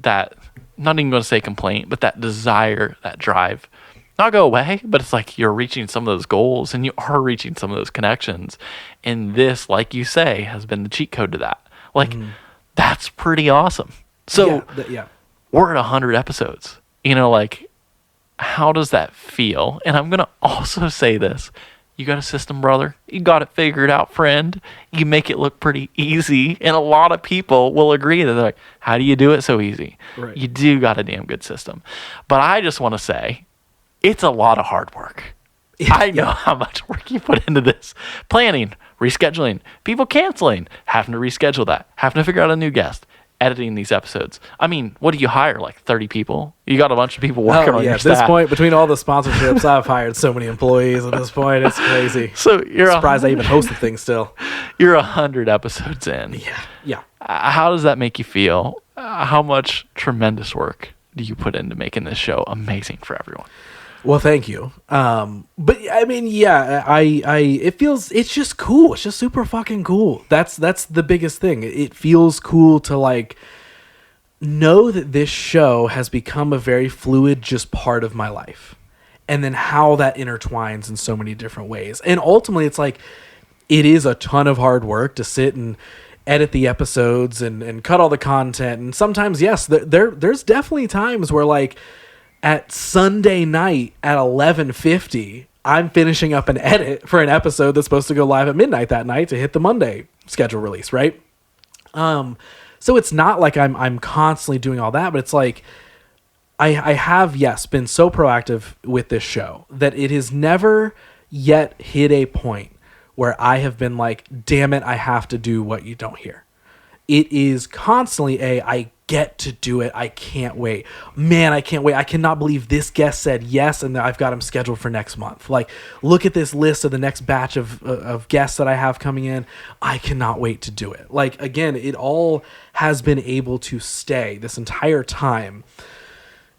not even going to say complaint, but that desire, that drive, not go away, but it's like you're reaching some of those goals, and you are reaching some of those connections. And this, like you say, has been the cheat code to that. Like, that's pretty awesome. So we're at 100 episodes. Like, how does that feel? And I'm going to also say this. You got a system, brother. You got it figured out, friend. You make it look pretty easy. And a lot of people will agree that they're like, how do you do it so easy? Right. You do got a damn good system. But I just want to say, it's a lot of hard work. I know how much work you put into this. Planning, rescheduling, people canceling, having to reschedule that, having to figure out a new guest, editing these episodes. I mean, what do you hire? Like 30 people? You got a bunch of people working on your staff. At this point, between all the sponsorships, I've hired so many employees at this point. It's crazy. So you're surprised I even host the thing still. You're 100 episodes in. Yeah. How does that make you feel? How much tremendous work do you put into making this show amazing for everyone? Well, thank you. But I mean, it's just cool. It's just super fucking cool. That's the biggest thing. It feels cool to like know that this show has become a very fluid, just part of my life. And then how that intertwines in so many different ways. And ultimately it's like, it is a ton of hard work to sit and edit the episodes and cut all the content. And sometimes, yes, there's definitely times where like, at Sunday night at 11:50, I'm finishing up an edit for an episode that's supposed to go live at midnight that night to hit the Monday schedule release, right? So it's not like I'm constantly doing all that, but it's like I have, yes, been so proactive with this show that it has never yet hit a point where I have been like, damn it, I have to do what you don't hear. It is constantly I get to do it. I can't wait. Man, I can't wait. I cannot believe this guest said yes, and I've got him scheduled for next month. Like, look at this list of the next batch of guests that I have coming in. I cannot wait to do it. Like, again, it all has been able to stay this entire time.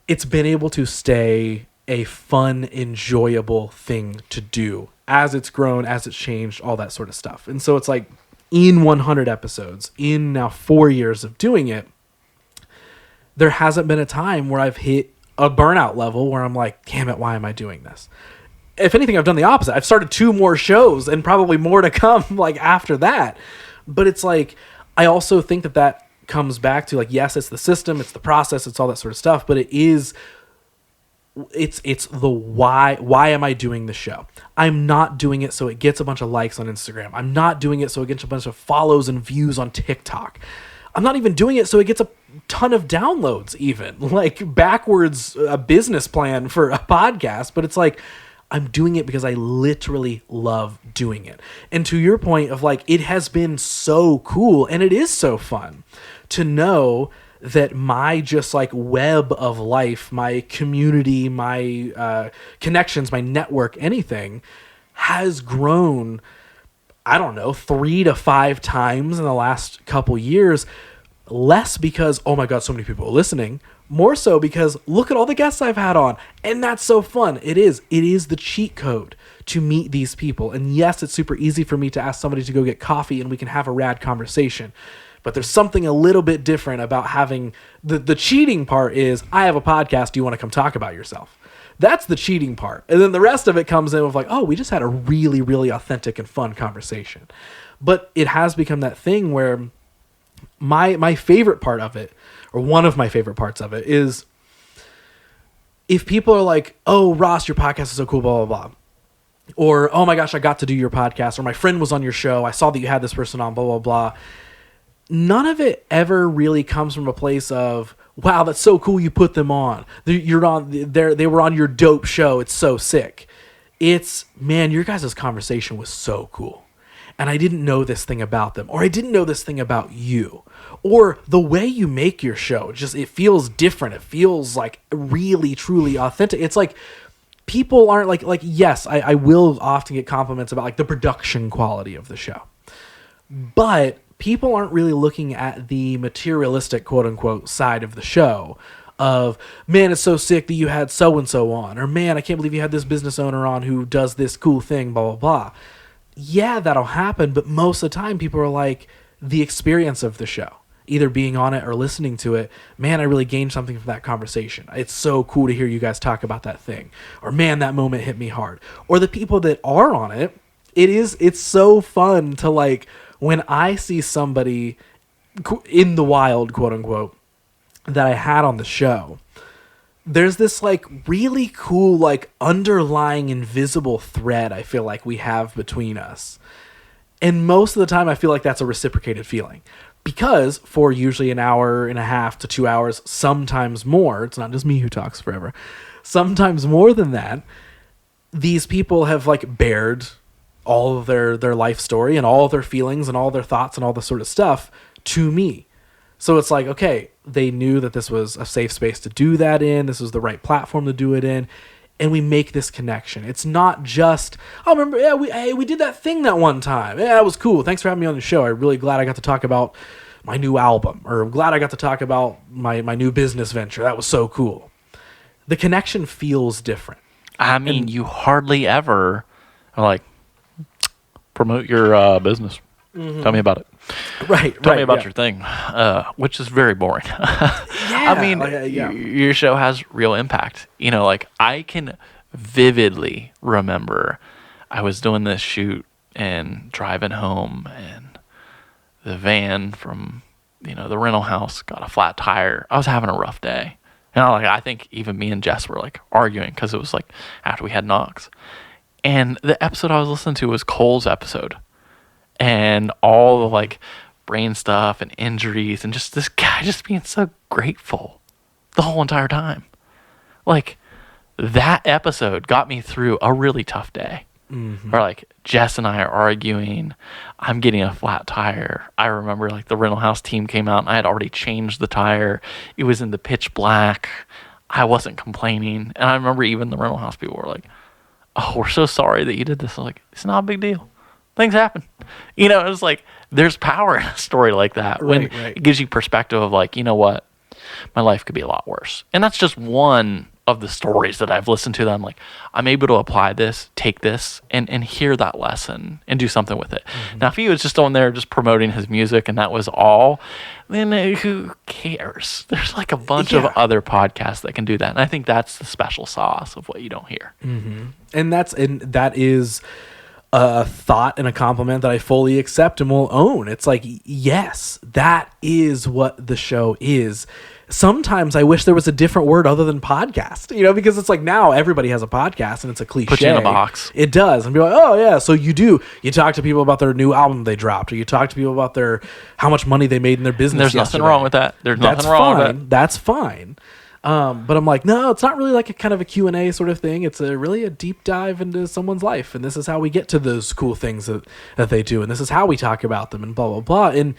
It's been able to stay a fun, enjoyable thing to do as it's grown, as it's changed, all that sort of stuff. And so it's like, in 100 episodes, in now 4 years of doing it, there hasn't been a time where I've hit a burnout level where I'm like, damn it, why am I doing this? If anything, I've done the opposite. I've started 2 more shows and probably more to come like after that. But it's like, I also think that comes back to like, yes, it's the system, it's the process, it's all that sort of stuff, but it's the why am I doing the show? I'm not doing it so it gets a bunch of likes on Instagram. I'm not doing it so it gets a bunch of follows and views on TikTok. I'm not even doing it so it gets a ton of downloads even. Like backwards a business plan for a podcast, but it's like I'm doing it because I literally love doing it. And to your point of like, it has been so cool and it is so fun to know that my just like web of life, my community, my connections, my network, anything has grown, I don't know, 3 to 5 times in the last couple years. Less because, oh my God, so many people are listening. More so because look at all the guests I've had on. And that's so fun. It is the cheat code to meet these people. And yes, it's super easy for me to ask somebody to go get coffee and we can have a rad conversation. But there's something a little bit different about having the cheating part is, I have a podcast. Do you want to come talk about yourself? That's the cheating part. And then the rest of it comes in with like, oh, we just had a really, really authentic and fun conversation. But it has become that thing where my favorite part of it, or one of my favorite parts of it, is if people are like, oh, Ross, your podcast is so cool, blah, blah, blah. Or, oh my gosh, I got to do your podcast. Or my friend was on your show. I saw that you had this person on, blah, blah, blah. None of it ever really comes from a place of, wow, that's so cool you put them on. They were on your dope show. It's so sick. It's, man, your guys' conversation was so cool. And I didn't know this thing about them. Or I didn't know this thing about you. Or the way you make your show, just it feels different. It feels like really, truly authentic. It's like people aren't like yes, I will often get compliments about like the production quality of the show. But people aren't really looking at the materialistic, quote unquote, side of the show of, man, it's so sick that you had so-and-so on. Or, man, I can't believe you had this business owner on who does this cool thing, blah, blah, blah. Yeah, that'll happen. But most of the time people are like, the experience of the show, either being on it or listening to it, man, I really gained something from that conversation. It's so cool to hear you guys talk about that thing. Or, man, that moment hit me hard. Or the people that are on it, it's so fun to like, when I see somebody in the wild, quote unquote, that I had on the show, there's this like really cool, like underlying invisible thread I feel like we have between us. And most of the time I feel like that's a reciprocated feeling, because for usually an hour and a half to 2 hours, sometimes more, it's not just me who talks forever, sometimes more than that, these people have like bared all of their life story and all of their feelings and all their thoughts and all this sort of stuff to me. So it's like, okay, they knew that this was a safe space to do that in. This was the right platform to do it in. And we make this connection. It's not just, oh, remember, yeah, we did that thing that one time. Yeah, that was cool. Thanks for having me on the show. I'm really glad I got to talk about my new album, or I'm glad I got to talk about my new business venture. That was so cool. The connection feels different. I mean, you hardly ever are like, promote your business. Mm-hmm. Tell me about it. Tell me about your thing, which is very boring. I mean, your show has real impact. You know, like I can vividly remember I was doing this shoot and driving home, and the van from, the rental house got a flat tire. I was having a rough day. And I think even me and Jess were like arguing because it was like after we had knocks. And the episode I was listening to was Cole's episode. And all the like brain stuff and injuries and just this guy just being so grateful the whole entire time. Like that episode got me through a really tough day. Mm-hmm. Or like Jess and I are arguing, I'm getting a flat tire. I remember like the rental house team came out and I had already changed the tire. It was in the pitch black. I wasn't complaining. And I remember even the rental house people were like, oh, we're so sorry that you did this. I was like, it's not a big deal. Things happen. It's like there's power in a story like that when it gives you perspective of like, you know what, my life could be a lot worse. And that's just one of the stories that I've listened to that I'm like, I'm able to apply this, take this, and hear that lesson and do something with it. Mm-hmm. Now, if he was just on there just promoting his music and that was all, then who cares? There's like a bunch of other podcasts that can do that. And I think that's the special sauce of what you don't hear. Mm-hmm. And that is a thought and a compliment that I fully accept and will own. It's like, yes, that is what the show is. Sometimes I wish there was a different word other than podcast, because it's like now everybody has a podcast and it's a cliche. Put you in a box. It does. And be like, oh yeah, so you talk to people about their new album they dropped, or you talk to people about how much money they made in their business. There's nothing wrong with that. There's nothing wrong with that. That's fine. But I'm like, no, it's not really like a kind of a Q&A sort of thing. It's really a deep dive into someone's life. And this is how we get to those cool things that they do. And this is how we talk about them and blah, blah, blah. And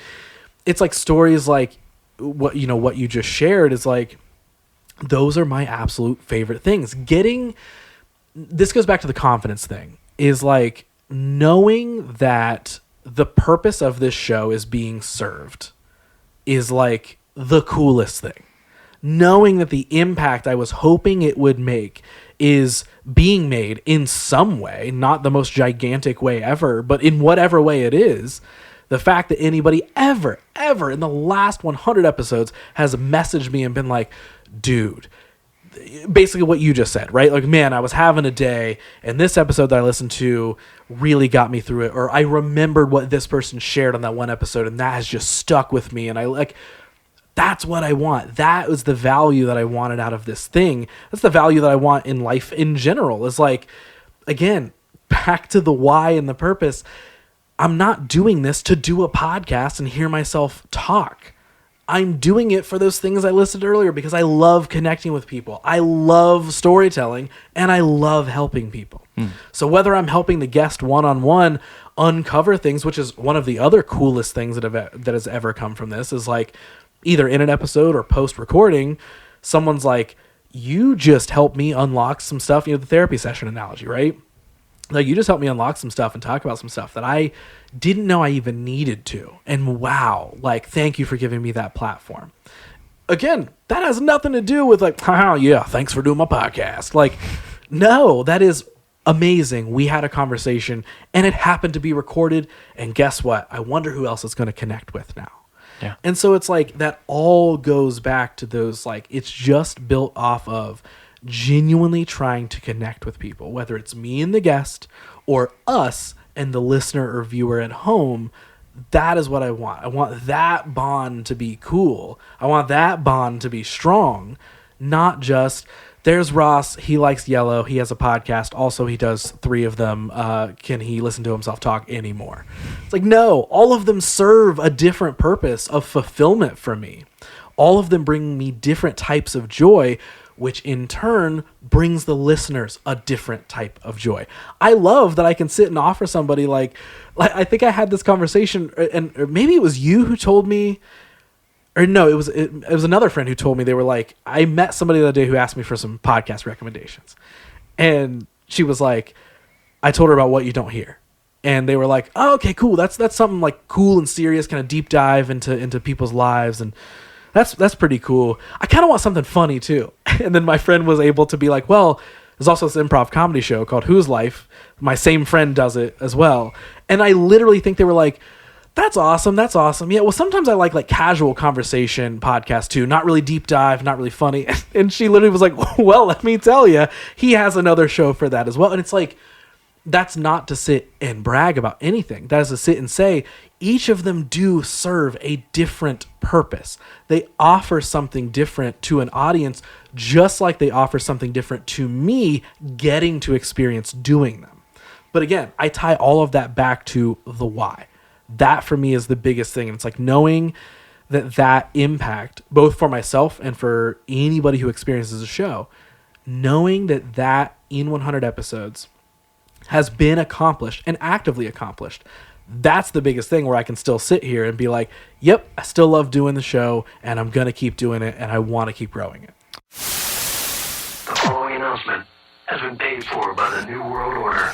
it's like stories like what you just shared is like, those are my absolute favorite things. This goes back to the confidence thing, is like knowing that the purpose of this show is being served is like the coolest thing. Knowing that the impact I was hoping it would make is being made in some way, not the most gigantic way ever, but in whatever way it is, the fact that anybody ever in the last 100 episodes has messaged me and been like, dude, basically what you just said, right? Like, man, I was having a day and this episode that I listened to really got me through it. Or I remembered what this person shared on that one episode and that has just stuck with me. And I like, that's what I want. That was the value that I wanted out of this thing. That's the value that I want in life in general. Is like, again, back to the why and the purpose. I'm not doing this to do a podcast and hear myself talk. I'm doing it for those things I listed earlier because I love connecting with people. I love storytelling and I love helping people. So whether I'm helping the guest one-on-one uncover things, which is one of the other coolest things that has ever come from this, is like either in an episode or post-recording, someone's like, you just helped me unlock some stuff, the therapy session analogy, right? Like, you just helped me unlock some stuff and talk about some stuff that I didn't know I even needed to. And wow, like, thank you for giving me that platform. Again, that has nothing to do with like, yeah, thanks for doing my podcast. Like, no, that is amazing. We had a conversation and it happened to be recorded. And guess what? I wonder who else it's going to connect with now. Yeah. And so it's like that all goes back to those, like, it's just built off of genuinely trying to connect with people, whether it's me and the guest or us and the listener or viewer at home. That is what I want. I want that bond to be cool. I want that bond to be strong, not just there's Ross, he likes yellow, he has a podcast, also he does 3 of them, can he listen to himself talk anymore? It's like, no, all of them serve a different purpose of fulfillment for me. All of them bring me different types of joy, which in turn brings the listeners a different type of joy. I love that I can sit and offer somebody like I think I had this conversation, and maybe it was you who told me, or no, it was another friend who told me. They were like, I met somebody the other day who asked me for some podcast recommendations, and she was like, I told her about What You Don't Hear, and they were like, oh, okay, cool. That's something like cool and serious, kind of deep dive into people's lives, and that's pretty cool. I kind of want something funny too. And then my friend was able to be like, well, there's also this improv comedy show called Whose Life. My same friend does it as well. And I literally think they were like, that's awesome. That's awesome. Yeah. Well, sometimes I like casual conversation podcasts too. Not really deep dive, not really funny. And she literally was like, well, let me tell you, he has another show for that as well. And it's like, that's not to sit and brag about anything. That is to sit and say, each of them do serve a different purpose. They offer something different to an audience, just like they offer something different to me getting to experience doing them. But again, I tie all of that back to the why. That for me is the biggest thing. And it's like knowing that impact, both for myself and for anybody who experiences a show, knowing that in 100 episodes has been accomplished and actively accomplished. That's the biggest thing, where I can still sit here and be like, yep, I still love doing the show and I'm going to keep doing it and I want to keep growing it. The following announcement has been paid for by the New World Order.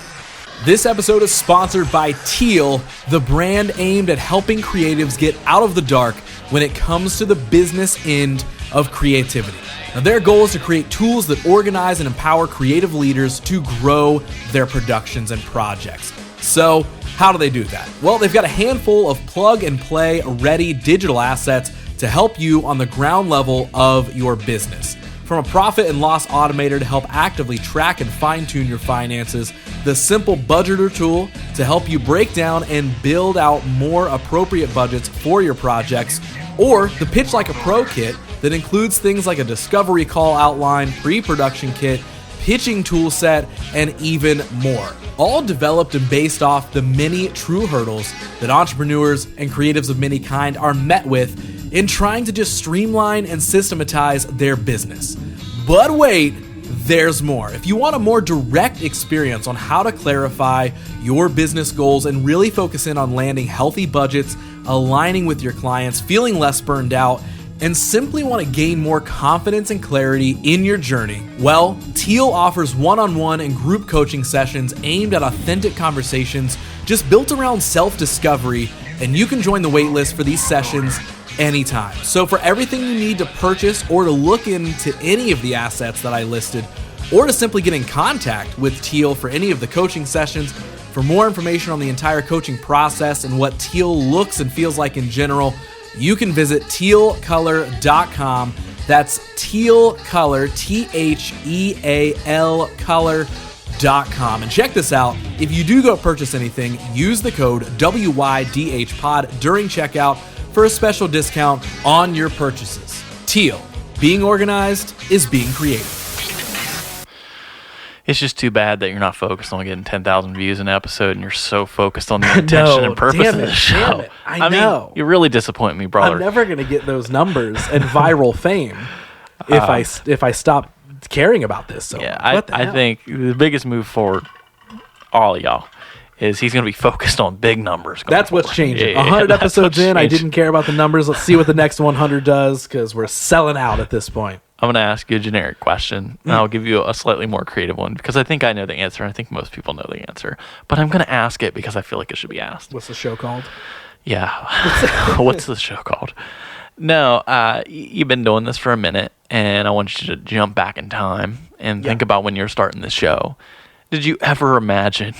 This episode is sponsored by Teal, the brand aimed at helping creatives get out of the dark when it comes to the business end of creativity. Now, their goal is to create tools that organize and empower creative leaders to grow their productions and projects. So, how do they do that? Well, they've got a handful of plug-and-play ready digital assets to help you on the ground level of your business. From a profit and loss automator to help actively track and fine-tune your finances, the simple budgeter tool to help you break down and build out more appropriate budgets for your projects, or the Pitch Like a Pro kit that includes things like a discovery call outline, pre-production kit, pitching tool set, and even more. All developed and based off the many true hurdles that entrepreneurs and creatives of many kind are met with in trying to just streamline and systematize their business. But wait, there's more. If you want a more direct experience on how to clarify your business goals and really focus in on landing healthy budgets, aligning with your clients, feeling less burned out, and simply want to gain more confidence and clarity in your journey, well, Teal offers one-on-one and group coaching sessions aimed at authentic conversations just built around self-discovery, and you can join the waitlist for these sessions anytime. So for everything you need to purchase or to look into any of the assets that I listed, or to simply get in contact with Teal for any of the coaching sessions, for more information on the entire coaching process and what Teal looks and feels like in general, you can visit tealcolor.com. That's Teal Color, T-H-E-A-L color.com. And check this out. If you do go purchase anything, use the code WYDHPOD during checkout for a special discount on your purchases. Teal, being organized is being creative. It's just too bad that you're not focused on getting 10,000 views an episode and you're so focused on the intention and purpose of the show. I know. Mean, you really disappoint me, brother. I'm never going to get those numbers and viral fame if I stop caring about this. So yeah, I think the biggest move for all of y'all is he's going to be focused on big numbers. That's forward. what's changing. Yeah, 100 episodes in, I didn't care about the numbers. Let's see what the next 100 does, because we're selling out at this point. I'm going to ask you a generic question, and I'll give you a slightly more creative one, because I think I know the answer, and I think most people know the answer. But I'm going to ask it because I feel like it should be asked. What's the show called? Yeah. What's the show called? No, you've been doing this for a minute, and I want you to jump back in time and think about when you're starting the show. Did you ever imagine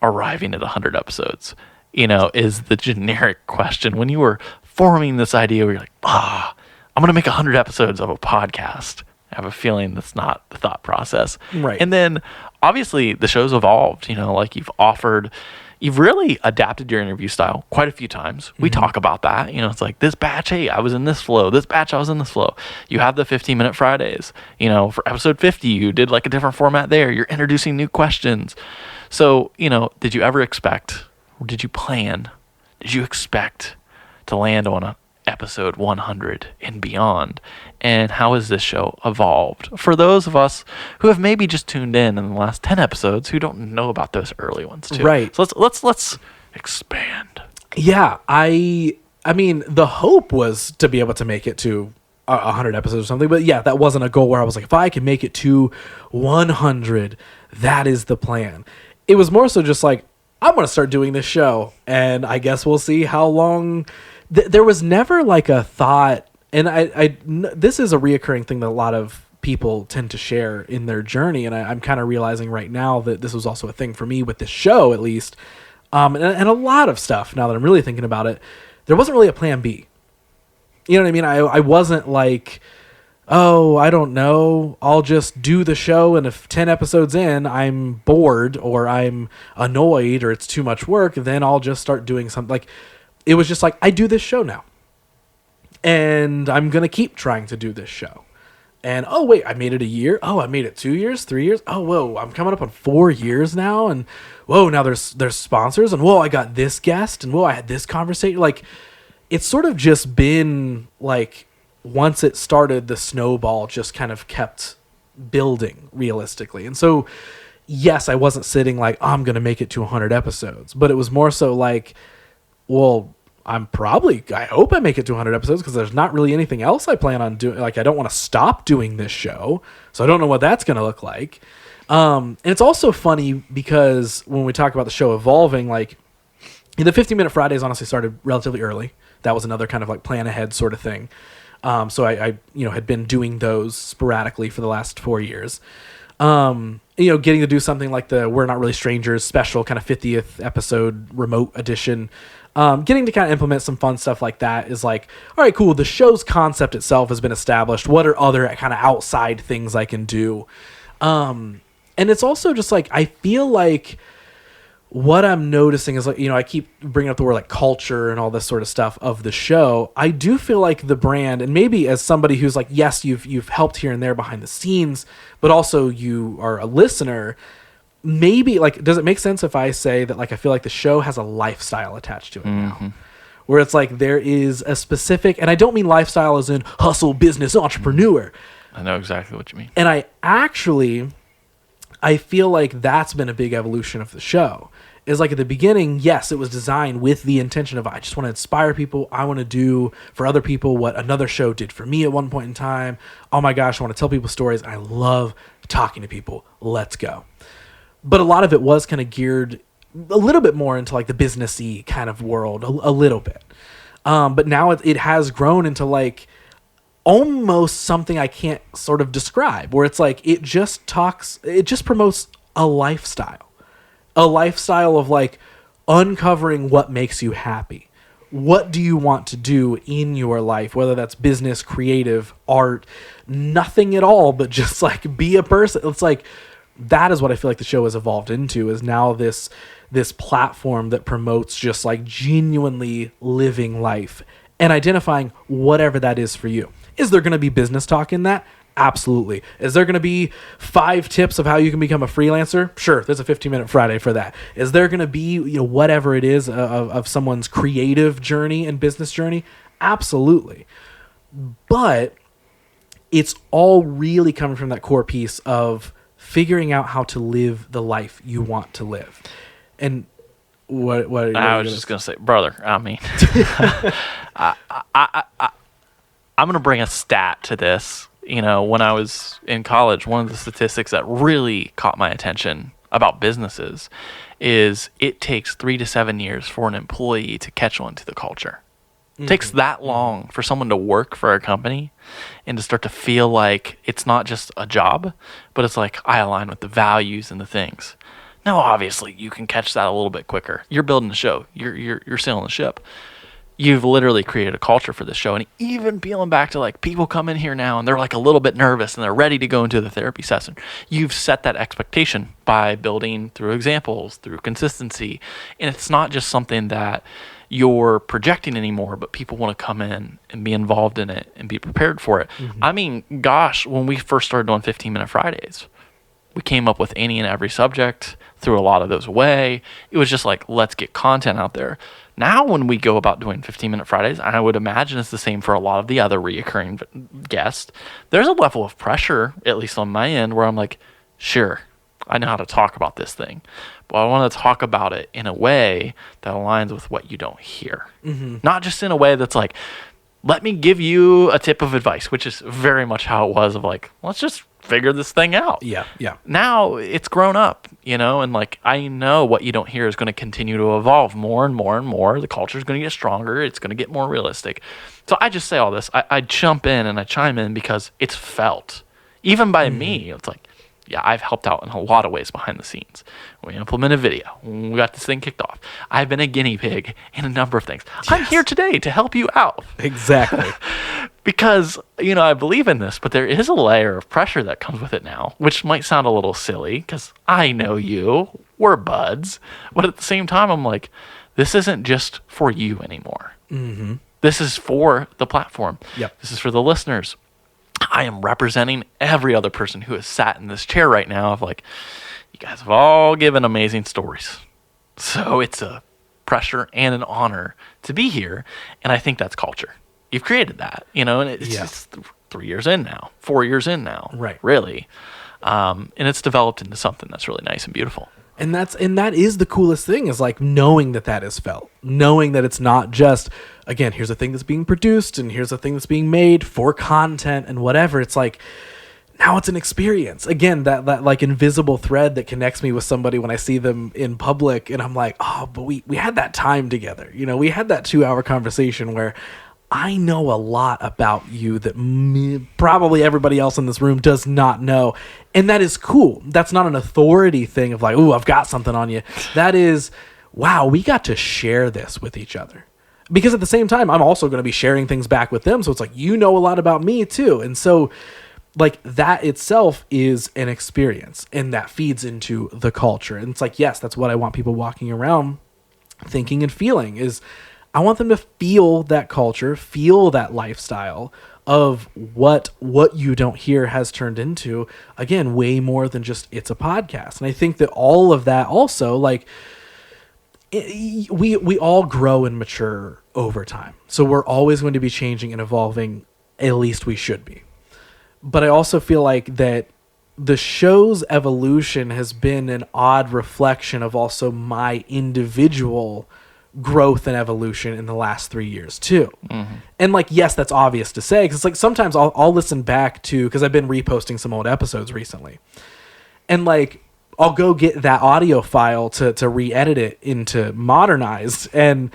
arriving at 100 episodes? You know, is the generic question. When you were forming this idea where you're like, I'm going to make 100 episodes of a podcast. I have a feeling that's not the thought process. Right. And then obviously the show's evolved, like you've really adapted your interview style quite a few times. We talk about that. It's like this batch, hey, I was in this flow. This batch, I was in this flow. You have the 15-minute Fridays. For episode 50, you did like a different format there. You're introducing new questions. So, did you ever expect, or did you plan, did you expect to land on a episode 100 and beyond? And how has this show evolved for those of us who have maybe just tuned in the last 10 episodes who don't know about those early ones too? Right. So let's expand. Yeah, I mean, the hope was to be able to make it to 100 episodes or something, but yeah, that wasn't a goal where I was like, if I can make it to 100, that is the plan. It was more so just like, I'm going to start doing this show, and I guess we'll see how long. There was never like a thought, and this is a reoccurring thing that a lot of people tend to share in their journey, and I'm kind of realizing right now that this was also a thing for me with this show, at least, and a lot of stuff, now that I'm really thinking about it, there wasn't really a plan B. You know what I mean? I wasn't like, I don't know, I'll just do the show, and if 10 episodes in, I'm bored, or I'm annoyed, or it's too much work, then I'll just start doing something. Like, it was just like, I do this show now, and I'm going to keep trying to do this show. And, wait, I made it a year. I made it 2 years, 3 years. Whoa, I'm coming up on 4 years now. And, whoa, now there's sponsors. And, whoa, I got this guest. And, whoa, I had this conversation. Like, it's sort of just been, like, once it started, the snowball just kind of kept building realistically. And so, yes, I wasn't sitting like, I'm going to make it to 100 episodes. But it was more so like, well, I hope I make it to 100 episodes, because there's not really anything else I plan on doing. Like, I don't want to stop doing this show, so I don't know what that's going to look like. And it's also funny because when we talk about the show evolving, like, the 15-minute Fridays honestly started relatively early. That was another kind of like plan ahead sort of thing. So I had been doing those sporadically for the last 4 years. Getting to do something like the We're Not Really Strangers special kind of 50th episode remote edition. Getting to kind of implement some fun stuff like that is like, all right, cool. The show's concept itself has been established. What are other kind of outside things I can do? And it's also just like, I feel like what I'm noticing is like, I keep bringing up the word like culture and all this sort of stuff of the show. I do feel like the brand, and maybe as somebody who's like, yes, you've helped here and there behind the scenes, but also you are a listener. Maybe like, does it make sense if I say that like I feel like the show has a lifestyle attached to it now, where it's like there is a specific, and I don't mean lifestyle as in hustle, business, entrepreneur. I know exactly what you mean. And I feel like that's been a big evolution of the show. Is like at the beginning, yes, it was designed with the intention of I just want to inspire people. I want to do for other people what another show did for me at one point in time. Oh my gosh, I want to tell people stories. I love talking to people. Let's go. But a lot of it was kind of geared a little bit more into like the businessy kind of world, a little bit. But now it has grown into like almost something I can't sort of describe, where it's like it just promotes a lifestyle of like uncovering what makes you happy. What do you want to do in your life, whether that's business, creative, art, nothing at all, but just like be a person. It's like that is what I feel like the show has evolved into, is now this platform that promotes just like genuinely living life and identifying whatever that is for you. Is there going to be business talk in that? Absolutely. Is there going to be 5 tips of how you can become a freelancer? Sure, there's a 15-minute Friday for that. Is there going to be, whatever it is of someone's creative journey and business journey? Absolutely. But it's all really coming from that core piece of figuring out how to live the life you want to live. And what I was just going to say, brother, I mean, I'm going to bring a stat to this. When I was in college, one of the statistics that really caught my attention about businesses is it takes 3 to 7 years for an employee to catch on to the culture. It takes that long for someone to work for a company and to start to feel like it's not just a job, but it's like I align with the values and the things. Now, obviously, you can catch that a little bit quicker. You're building a show. You're sailing the ship. You've literally created a culture for this show. And even peeling back to like people come in here now and they're like a little bit nervous and they're ready to go into the therapy session. You've set that expectation by building through examples, through consistency. And it's not just something that you're projecting anymore, but people want to come in and be involved in it and be prepared for it. Mm-hmm. I mean, gosh, when we first started doing 15-minute Fridays, we came up with any and every subject, threw a lot of those away. It was just like, let's get content out there. Now when we go about doing 15-minute Fridays, I would imagine it's the same for a lot of the other reoccurring guests, there's a level of pressure, at least on my end, where I'm like, sure, I know how to talk about this thing, but I want to talk about it in a way that aligns with what you don't hear. Mm-hmm. Not just in a way that's like, let me give you a tip of advice, which is very much how it was of like, let's just figure this thing out. Yeah. Now it's grown up, and like I know what you don't hear is going to continue to evolve more and more and more. The culture is going to get stronger. It's going to get more realistic. So I just say all this. I jump in and I chime in because it's felt, even by me. It's like, yeah, I've helped out in a lot of ways behind the scenes. We implemented video. We got this thing kicked off. I've been a guinea pig in a number of things. Yes. I'm here today to help you out. Exactly. Because, I believe in this, but there is a layer of pressure that comes with it now, which might sound a little silly because I know you. We're buds. But at the same time, I'm like, this isn't just for you anymore. Mm-hmm. This is for the platform. Yep. This is for the listeners. I am representing every other person who has sat in this chair right now of like, you guys have all given amazing stories. So it's a pressure and an honor to be here. And I think that's culture. You've created that, and it's just 3 years in now, 4 years in now, right? Really. And it's developed into something that's really nice and beautiful. And that is the coolest thing, is like knowing that is felt, knowing that it's not just, again, here's a thing that's being produced and here's a thing that's being made for content and whatever. It's like, now it's an experience. Again, that like invisible thread that connects me with somebody when I see them in public, and I'm like, oh, but we had that time together. We had that 2-hour conversation where I know a lot about you that probably everybody else in this room does not know. And that is cool. That's not an authority thing of like, ooh, I've got something on you. That is, wow, we got to share this with each other. Because at the same time, I'm also going to be sharing things back with them. So it's like, you know a lot about me too. And so like that itself is an experience, and that feeds into the culture. And it's like, yes, that's what I want people walking around thinking and feeling is, I want them to feel that culture, feel that lifestyle of what you don't hear has turned into, again, way more than just it's a podcast. And I think that all of that also, like, we all grow and mature over time. So we're always going to be changing and evolving, at least we should be. But I also feel like that the show's evolution has been an odd reflection of also my individual growth and evolution in the last 3 years too. Mm-hmm. And like, yes, that's obvious to say, because like sometimes I'll listen back to, because I've been reposting some old episodes recently, and like I'll go get that audio file to re-edit it into modernized, and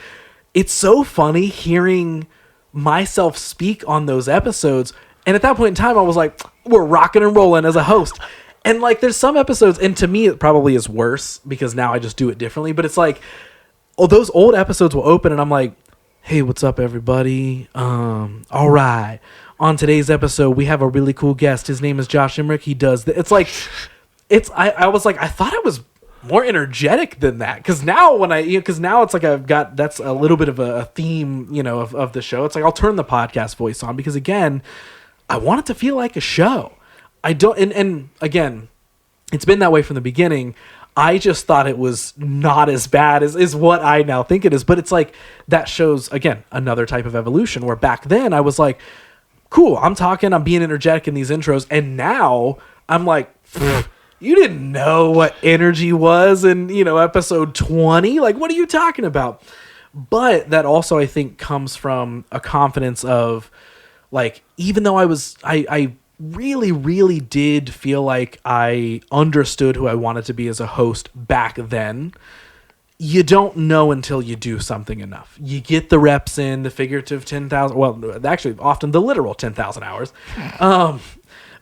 it's so funny hearing myself speak on those episodes. And at that point in time, I was like, we're rocking and rolling as a host. And like, there's some episodes, and to me, it probably is worse because now I just do it differently. But it's like, those old episodes will open and I'm like, hey, what's up, everybody? All right. On today's episode, we have a really cool guest. His name is Josh Emerick. He does it's like, I was like, I thought I was more energetic than that. Because now now it's like that's a little bit of a theme, of the show. It's like, I'll turn the podcast voice on because again, I want it to feel like a show. I don't, and again, it's been that way from the beginning. I just thought it was not as bad as what I now think it is. But it's like, that shows, again, another type of evolution where back then I was like, cool, I'm being energetic in these intros. And now I'm like, you didn't know what energy was in, episode 20. Like, what are you talking about? But that also, I think, comes from a confidence of, like, even though I really, really did feel like I understood who I wanted to be as a host back then, you don't know until you do something enough. You get the reps in, the figurative 10,000, well, actually, often the literal 10,000 hours.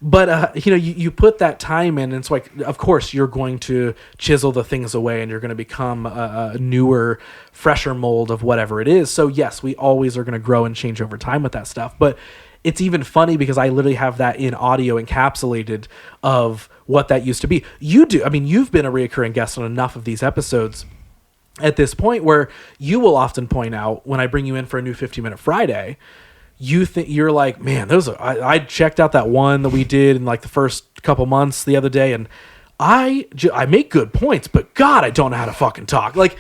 But you put that time in, and it's like, of course, you're going to chisel the things away, and you're going to become a newer, fresher mold of whatever it is. So, yes, we always are going to grow and change over time with that stuff. But it's even funny because I literally have that in audio encapsulated of what that used to be. You've been a reoccurring guest on enough of these episodes at this point where you will often point out when I bring you in for a new 15-minute Friday, you're like, man, I checked out that one that we did in like the first couple months the other day, and I make good points, but God, I don't know how to fucking talk. Like,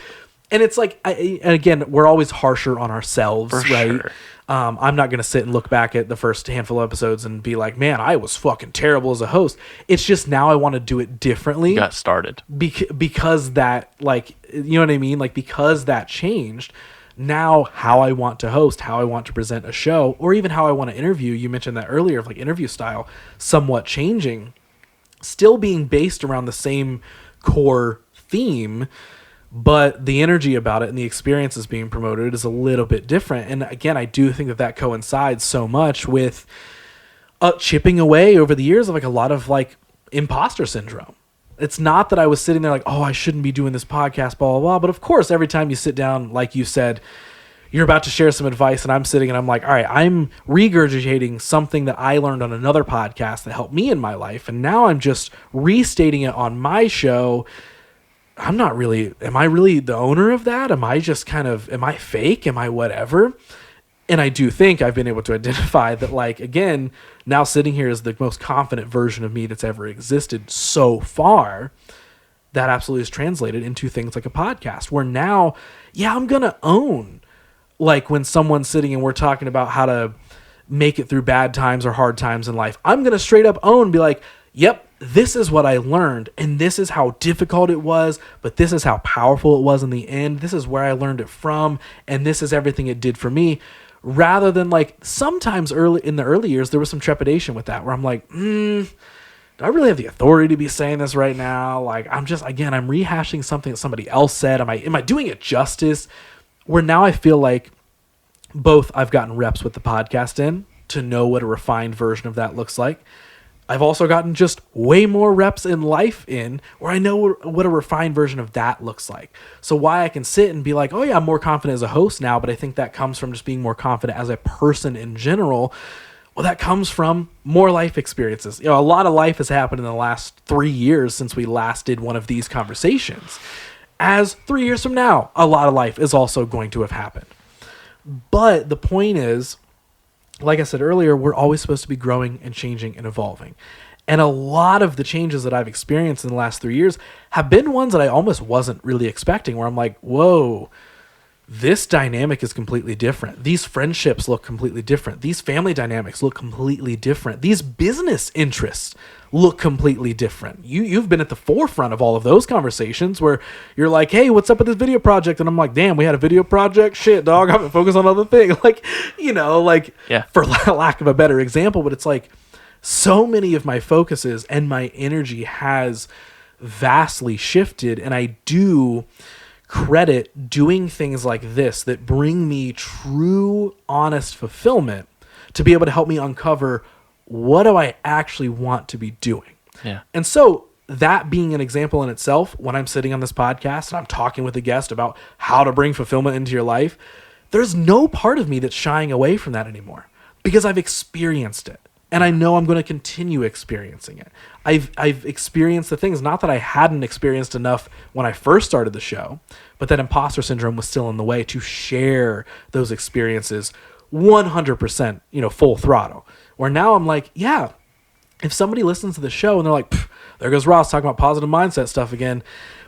and it's like, and again, we're always harsher on ourselves, for right? Sure. I'm not going to sit and look back at the first handful of episodes and be like, man, I was fucking terrible as a host. It's just now I want to do it differently. Got started. Because that, like, you know what I mean? Like, because that changed. Now how I want to host, how I want to present a show, or even how I want to interview, you mentioned that earlier, of like interview style, somewhat changing, still being based around the same core theme, but the energy about it and the experiences being promoted is a little bit different. And again, I do think that coincides so much with chipping away over the years of like a lot of like imposter syndrome. It's not that I was sitting there like, oh, I shouldn't be doing this podcast, blah, blah, blah. But of course, every time you sit down, like you said, you're about to share some advice, and I'm sitting and I'm like, all right, I'm regurgitating something that I learned on another podcast that helped me in my life. And now I'm just restating it on my show. Am I really the owner of that? Am I fake? Am I whatever? And I do think I've been able to identify that, like, again, now sitting here is the most confident version of me that's ever existed so far. That absolutely is translated into things like a podcast where now, yeah, I'm going to own, like, when someone's sitting and we're talking about how to make it through bad times or hard times in life, I'm going to straight up own, be like, yep, this is what I learned, and this is how difficult it was, but this is how powerful it was in the end. This is where I learned it from, and this is everything it did for me. Rather than, like, sometimes in the early years, there was some trepidation with that, where I'm like, do I really have the authority to be saying this right now? Like, I'm rehashing something that somebody else said. Am I doing it justice? Where now I feel like both I've gotten reps with the podcast in to know what a refined version of that looks like. I've also gotten just way more reps in life in where I know what a refined version of that looks like. So why I can sit and be like, oh yeah, I'm more confident as a host now, but I think that comes from just being more confident as a person in general. Well, that comes from more life experiences. A lot of life has happened in the last 3 years since we last did one of these conversations. As 3 years from now, a lot of life is also going to have happened. But the point is, like I said earlier, we're always supposed to be growing and changing and evolving. And a lot of the changes that I've experienced in the last 3 years have been ones that I almost wasn't really expecting, where I'm like, whoa, this dynamic is completely different. These friendships look completely different. These family dynamics look completely different. These business interests look completely different. You've been at the forefront of all of those conversations where you're like, hey, what's up with this video project? And I'm like, damn, we had a video project? Shit, dog, I've been focused on other things. Like, for lack of a better example, but it's like so many of my focuses and my energy has vastly shifted, and I do credit doing things like this that bring me true, honest fulfillment to be able to help me uncover what do I actually want to be doing. Yeah. And so that being an example in itself, when I'm sitting on this podcast and I'm talking with a guest about how to bring fulfillment into your life, there's no part of me that's shying away from that anymore because I've experienced it. And I know I'm going to continue experiencing it. I've experienced the things, not that I hadn't experienced enough when I first started the show, but that imposter syndrome was still in the way to share those experiences 100%, full throttle. Where now I'm like, yeah, if somebody listens to the show and they're like, there goes Ross talking about positive mindset stuff again.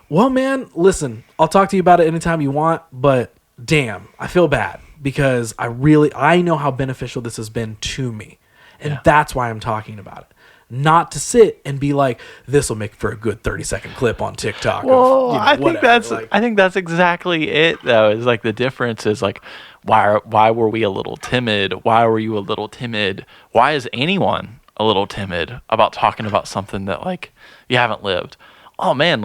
Well, man, listen, I'll talk to you about it anytime you want, but damn, I feel bad because I know how beneficial this has been to me. And that's why I'm talking about it. Not to sit and be like, this will make for a good 30-second clip on TikTok. Well, I think that's exactly it, though. Is like the difference is like, why were we a little timid? Why were you a little timid? Why is anyone a little timid about talking about something that like you haven't lived? Oh man,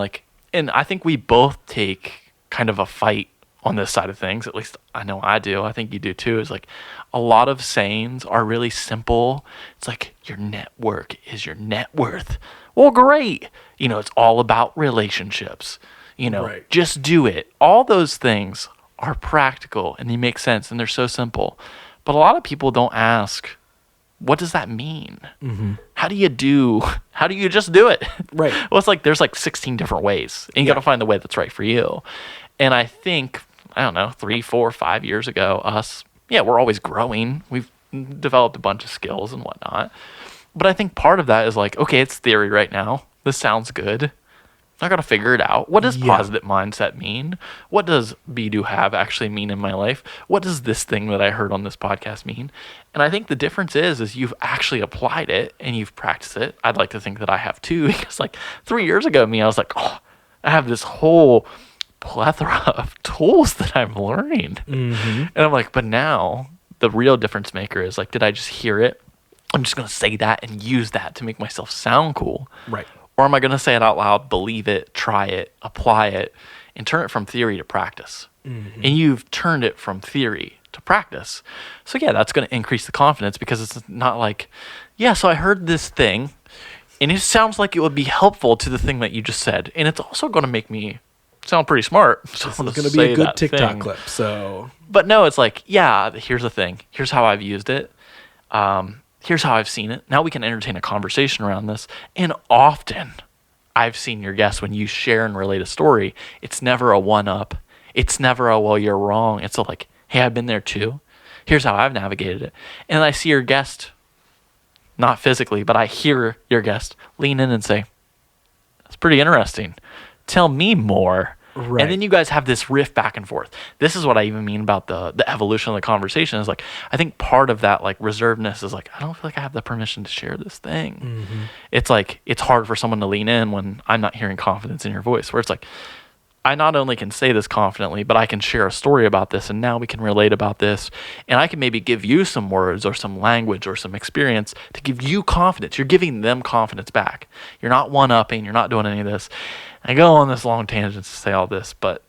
and I think we both take kind of a fight on this side of things. At least I know I do. I think you do too. Is like a lot of sayings are really simple. It's like your network is your net worth. Well, great. It's all about relationships. Right. Just do it. All those things are practical and they make sense and they're so simple. But a lot of people don't ask, what does that mean? Mm-hmm. How do you just do it? Right. Well, it's like there's like 16 different ways and you got to find the way that's right for you. And I think, I don't know, 3, 4, 5 years ago, we're always growing. We've developed a bunch of skills and whatnot. But I think part of that is like, okay, it's theory right now. This sounds good. I got to figure it out. What does positive mindset mean? What does be do have actually mean in my life? What does this thing that I heard on this podcast mean? And I think the difference is you've actually applied it and you've practiced it. I'd like to think that I have too, because like 3 years ago, I was like, oh, I have this whole plethora of tools that I'm learning. Mm-hmm. And I'm like, but now the real difference maker is like, did I just hear it? I'm just going to say that and use that to make myself sound cool. Right. Or am I going to say it out loud, believe it, try it, apply it, and turn it from theory to practice? Mm-hmm. And you've turned it from theory to practice. So yeah, that's going to increase the confidence because it's not like, so I heard this thing and it sounds like it would be helpful to the thing that you just said. And it's also going to make me sound pretty smart. So it's going to be a good TikTok clip. So, but no, it's like, here's the thing. Here's how I've used it. Here's how I've seen it. Now we can entertain a conversation around this. And often I've seen your guests when you share and relate a story, it's never a one-up. It's never a, well, you're wrong. It's like, hey, I've been there too. Here's how I've navigated it. And I see your guest, not physically, but I hear your guest lean in and say, that's pretty interesting. Tell me more. Right. And then you guys have this riff back and forth. This is what I even mean about the evolution of the conversation is like, I think part of that like reservedness is like, I don't feel like I have the permission to share this thing. Mm-hmm. It's like, it's hard for someone to lean in when I'm not hearing confidence in your voice, where it's like, I not only can say this confidently, but I can share a story about this and now we can relate about this. And I can maybe give you some words or some language or some experience to give you confidence. You're giving them confidence back. You're not one-upping. You're not doing any of this. I go on this long tangent to say all this, but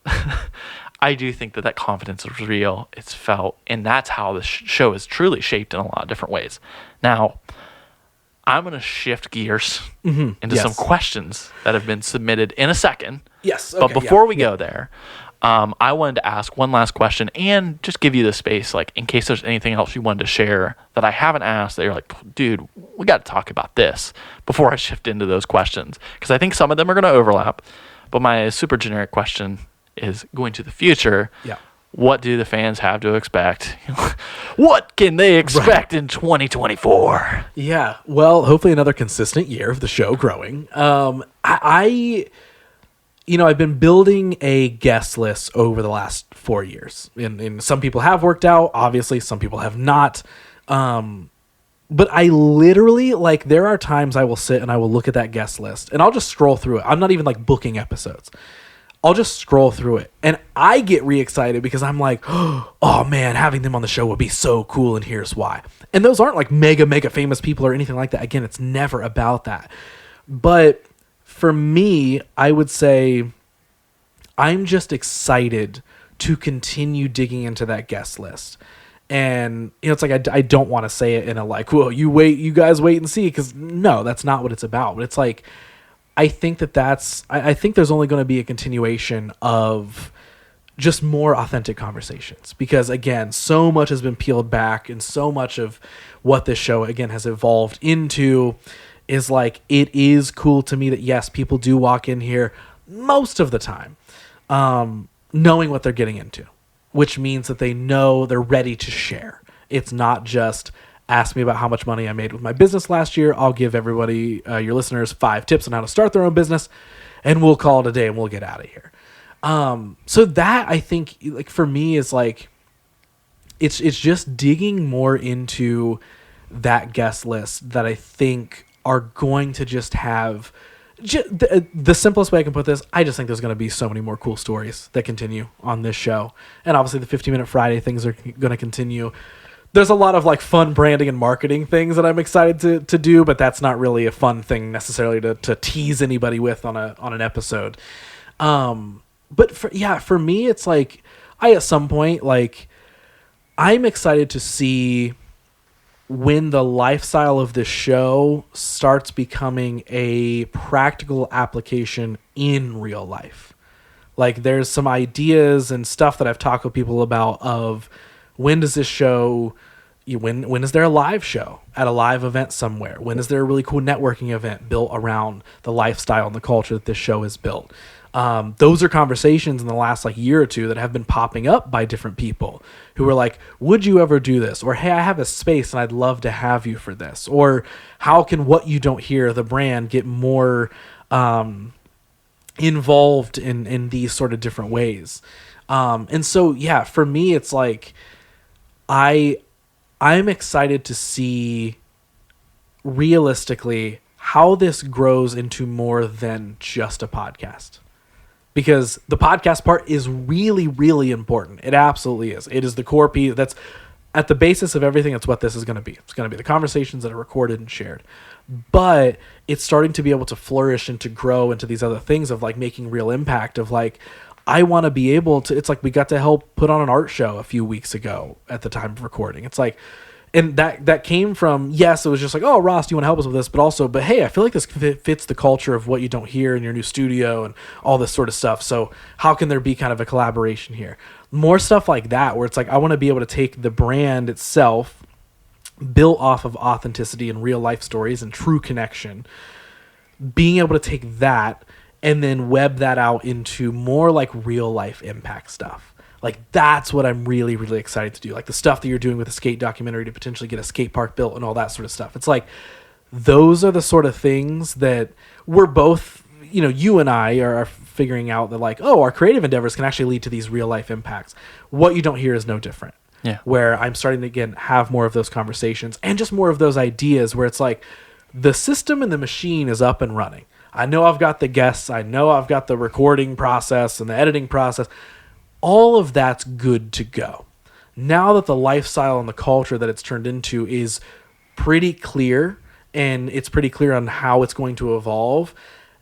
I do think that confidence is real. It's felt. And that's how the show is truly shaped in a lot of different ways. Now, I'm going to shift gears into some questions that have been submitted in a second. Yes. Okay, but before we go there, I wanted to ask one last question and just give you the space, like in case there's anything else you wanted to share that I haven't asked that you're like, dude, we got to talk about this before I shift into those questions. Because I think some of them are going to overlap. But my super generic question is going to the future. Yeah. what do the fans have to expect? What can they expect in 2024? Yeah, well, hopefully another consistent year of the show growing. I've been building a guest list over the last 4 years. And some people have worked out, obviously, some people have not. But I literally, like, there are times I will sit and I will look at that guest list and I'll just scroll through it. I'm not even like booking episodes. I'll just scroll through it and I get re-excited because I'm like, oh man, having them on the show would be so cool, and here's why. And those aren't like mega famous people or anything like that. Again, it's never about that. But for me, I would say I'm just excited to continue digging into that guest list. And, it's like I don't want to say it in a like, well, you guys wait and see, because no, that's not what it's about. But it's like, I think I think there's only going to be a continuation of just more authentic conversations, because again, so much has been peeled back, and so much of what this show again has evolved into is like, it is cool to me that yes, people do walk in here most of the time, knowing what they're getting into, which means that they know they're ready to share. It's not just, ask me about how much money I made with my business last year. I'll give everybody, your listeners, 5 tips on how to start their own business, and we'll call it a day and we'll get out of here. So that, I think, like, for me is like, it's just digging more into that guest list that I think are going to just have the simplest way I can put this. I just think there's going to be so many more cool stories that continue on this show. And obviously the 15-minute Friday things are going to continue. There's a lot of like fun branding and marketing things that I'm excited to do, but that's not really a fun thing necessarily to tease anybody with on an episode. But for me, it's like, at some point, like, I'm excited to see when the lifestyle of this show starts becoming a practical application in real life. Like, there's some ideas and stuff that I've talked with people about of, when does this show, when is there a live show at a live event somewhere? When is there a really cool networking event built around the lifestyle and the culture that this show has built? Those are conversations in the last like year or two that have been popping up by different people who are like, would you ever do this? Or, hey, I have a space and I'd love to have you for this. Or, how can What You Don't Hear, the brand, get more involved in these sort of different ways? And so, yeah, for me, it's like, I'm excited to see realistically how this grows into more than just a podcast. Because the podcast part is really, really important. It absolutely is. It is the core piece. That's at the basis of everything. It's what this is going to be. It's going to be the conversations that are recorded and shared. But it's starting to be able to flourish and to grow into these other things of like making real impact, of like, I want to be able to, it's like we got to help put on an art show a few weeks ago at the time of recording. It's like, and that came from, yes, it was just like, oh, Ross, do you want to help us with this? But hey, I feel like this fits the culture of What You Don't Hear in your new studio and all this sort of stuff. So how can there be kind of a collaboration here? More stuff like that, where it's like, I want to be able to take the brand itself, built off of authenticity and real life stories and true connection, being able to take that and then web that out into more like real life impact stuff. Like, that's what I'm really, really excited to do. Like the stuff that you're doing with the skate documentary to potentially get a skate park built and all that sort of stuff. It's like, those are the sort of things that we're both, you and I are figuring out that like, oh, our creative endeavors can actually lead to these real life impacts. What You Don't Hear is no different. Yeah. Where I'm starting to, again, have more of those conversations and just more of those ideas where it's like, the system and the machine is up and running. I know I've got the guests. I know I've got the recording process and the editing process. All of that's good to go. Now that the lifestyle and the culture that it's turned into is pretty clear, and it's pretty clear on how it's going to evolve,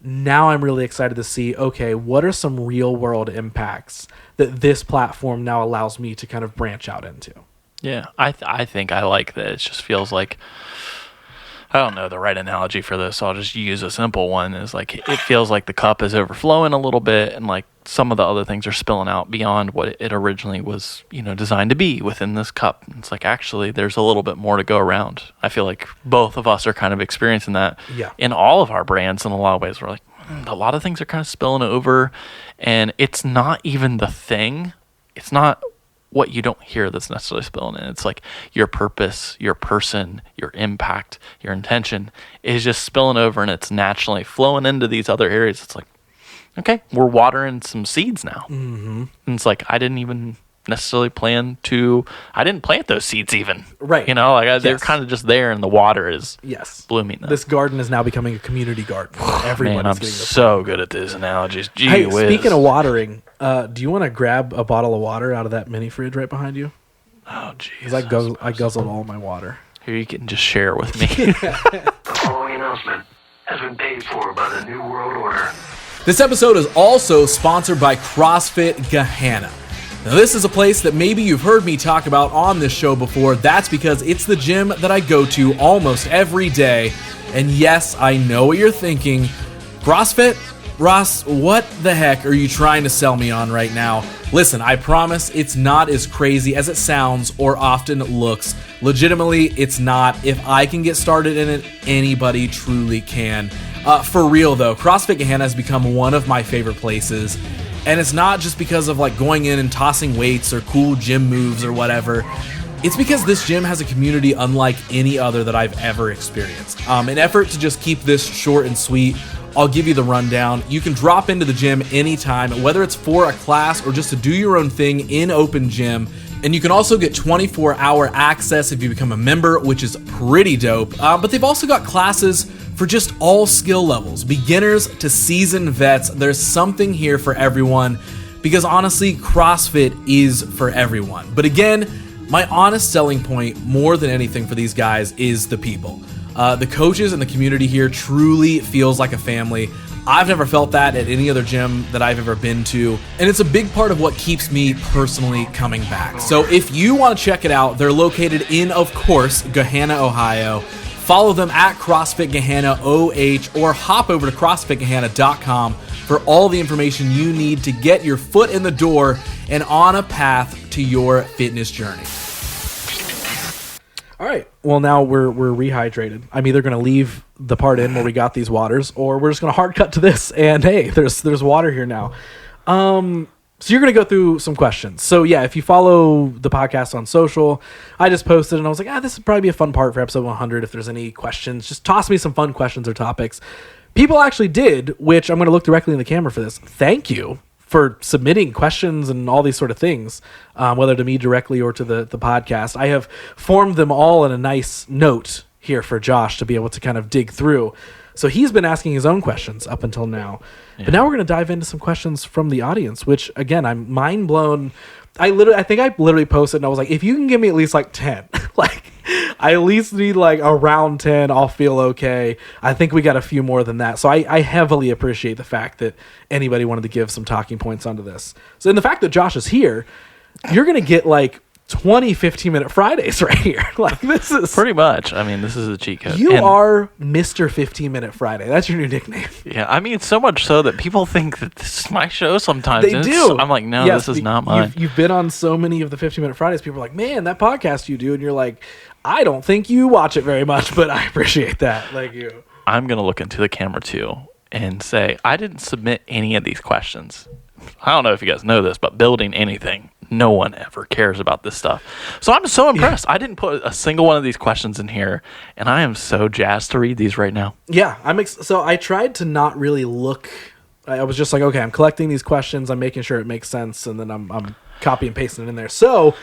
now I'm really excited to see, okay, what are some real world impacts that this platform now allows me to kind of branch out into? Yeah, I think I like that. It just feels like, I don't know the right analogy for this, so I'll just use a simple one. Is like, it feels like the cup is overflowing a little bit, and like some of the other things are spilling out beyond what it originally was, designed to be within this cup. It's like, actually, there's a little bit more to go around. I feel like both of us are kind of experiencing that in all of our brands in a lot of ways. We're like, a lot of things are kind of spilling over, and it's not even the thing. It's not what you don't hear that's necessarily spilling in. It's like your purpose, your person, your impact, your intention is just spilling over, and it's naturally flowing into these other areas. It's like, okay, we're watering some seeds now. Mm-hmm. And it's like, I didn't even necessarily I didn't plant those seeds even. Right. You know, like they're kind of just there, and the water is blooming them. This garden is now becoming a community garden. Everybody's Man, I'm getting so good at these analogies. Gee Hey, whiz. speaking of watering, do you want to grab a bottle of water out of that mini fridge right behind you? Oh, jeez. Because I guzzled all my water. Here, you can just share it with me. The following announcement has been paid for by the New World Order. This episode is also sponsored by CrossFit Gehenna. Now, this is a place that maybe you've heard me talk about on this show before. That's because it's the gym that I go to almost every day. And yes, I know what you're thinking. CrossFit? Ross, what the heck are you trying to sell me on right now? Listen, I promise it's not as crazy as it sounds or often looks. Legitimately, it's not. If I can get started in it, anybody truly can. For real though, CrossFit Gehenna has become one of my favorite places. And it's not just because of like going in and tossing weights or cool gym moves or whatever. It's because this gym has a community unlike any other that I've ever experienced. In effort to just keep this short and sweet, I'll give you the rundown. You can drop into the gym anytime, whether it's for a class or just to do your own thing in open gym. And you can also get 24-hour access if you become a member, which is pretty dope. But they've also got classes for just all skill levels, beginners to seasoned vets. There's something here for everyone because honestly, CrossFit is for everyone. But again, my honest selling point more than anything for these guys is the people. The coaches and the community here truly feels like a family. I've never felt that at any other gym that I've ever been to, and it's a big part of what keeps me personally coming back. So if you want to check it out, they're located in, of course, Gehenna, Ohio. Follow them at CrossFit Gehenna OH or hop over to CrossFitGehenna.com for all the information you need to get your foot in the door and on a path to your fitness journey. All right. Well, now we're rehydrated. I'm either going to leave the part in where we got these waters, or we're just going to hard cut to this. And hey, there's water here now. So you're going to go through some questions. So yeah, if you follow the podcast on social, I just posted and I was like, this would probably be a fun part for episode 100. If there's any questions, just toss me some fun questions or topics. People actually did, which I'm going to look directly in the camera for this. Thank you for submitting questions and all these sort of things, whether to me directly or to the podcast. I have formed them all in a nice note here for Josh to be able to kind of dig through. So he's been asking his own questions up until now. Yeah. But now we're going to dive into some questions from the audience, which, again, I'm mind blown. I think I literally posted and I was like, if you can give me at least like 10, like I at least need like around 10, I'll feel okay. I think we got a few more than that. So I heavily appreciate the fact that anybody wanted to give some talking points onto this. So in the fact that Josh is here, you're going to get like 20 15-minute Fridays right here. Like this is pretty much. I mean, this is a cheat code. You are Mr. 15-minute Friday. That's your new nickname. Yeah, I mean, so much so that people think that this is my show sometimes. They do. I'm like, no, yes, this is not mine. You've been on so many of the 15-minute Fridays. People are like, man, that podcast you do, and you're like, I don't think you watch it very much, but I appreciate that. Thank you. I'm gonna look into the camera too and say I didn't submit any of these questions. I don't know if you guys know this, but building anything, no one ever cares about this stuff. So I'm so impressed. Yeah. I didn't put a single one of these questions in here, and I am so jazzed to read these right now. Yeah, so I tried to not really look. I was just like, okay, I'm collecting these questions. I'm making sure it makes sense, and then I'm copy and pasting it in there. So,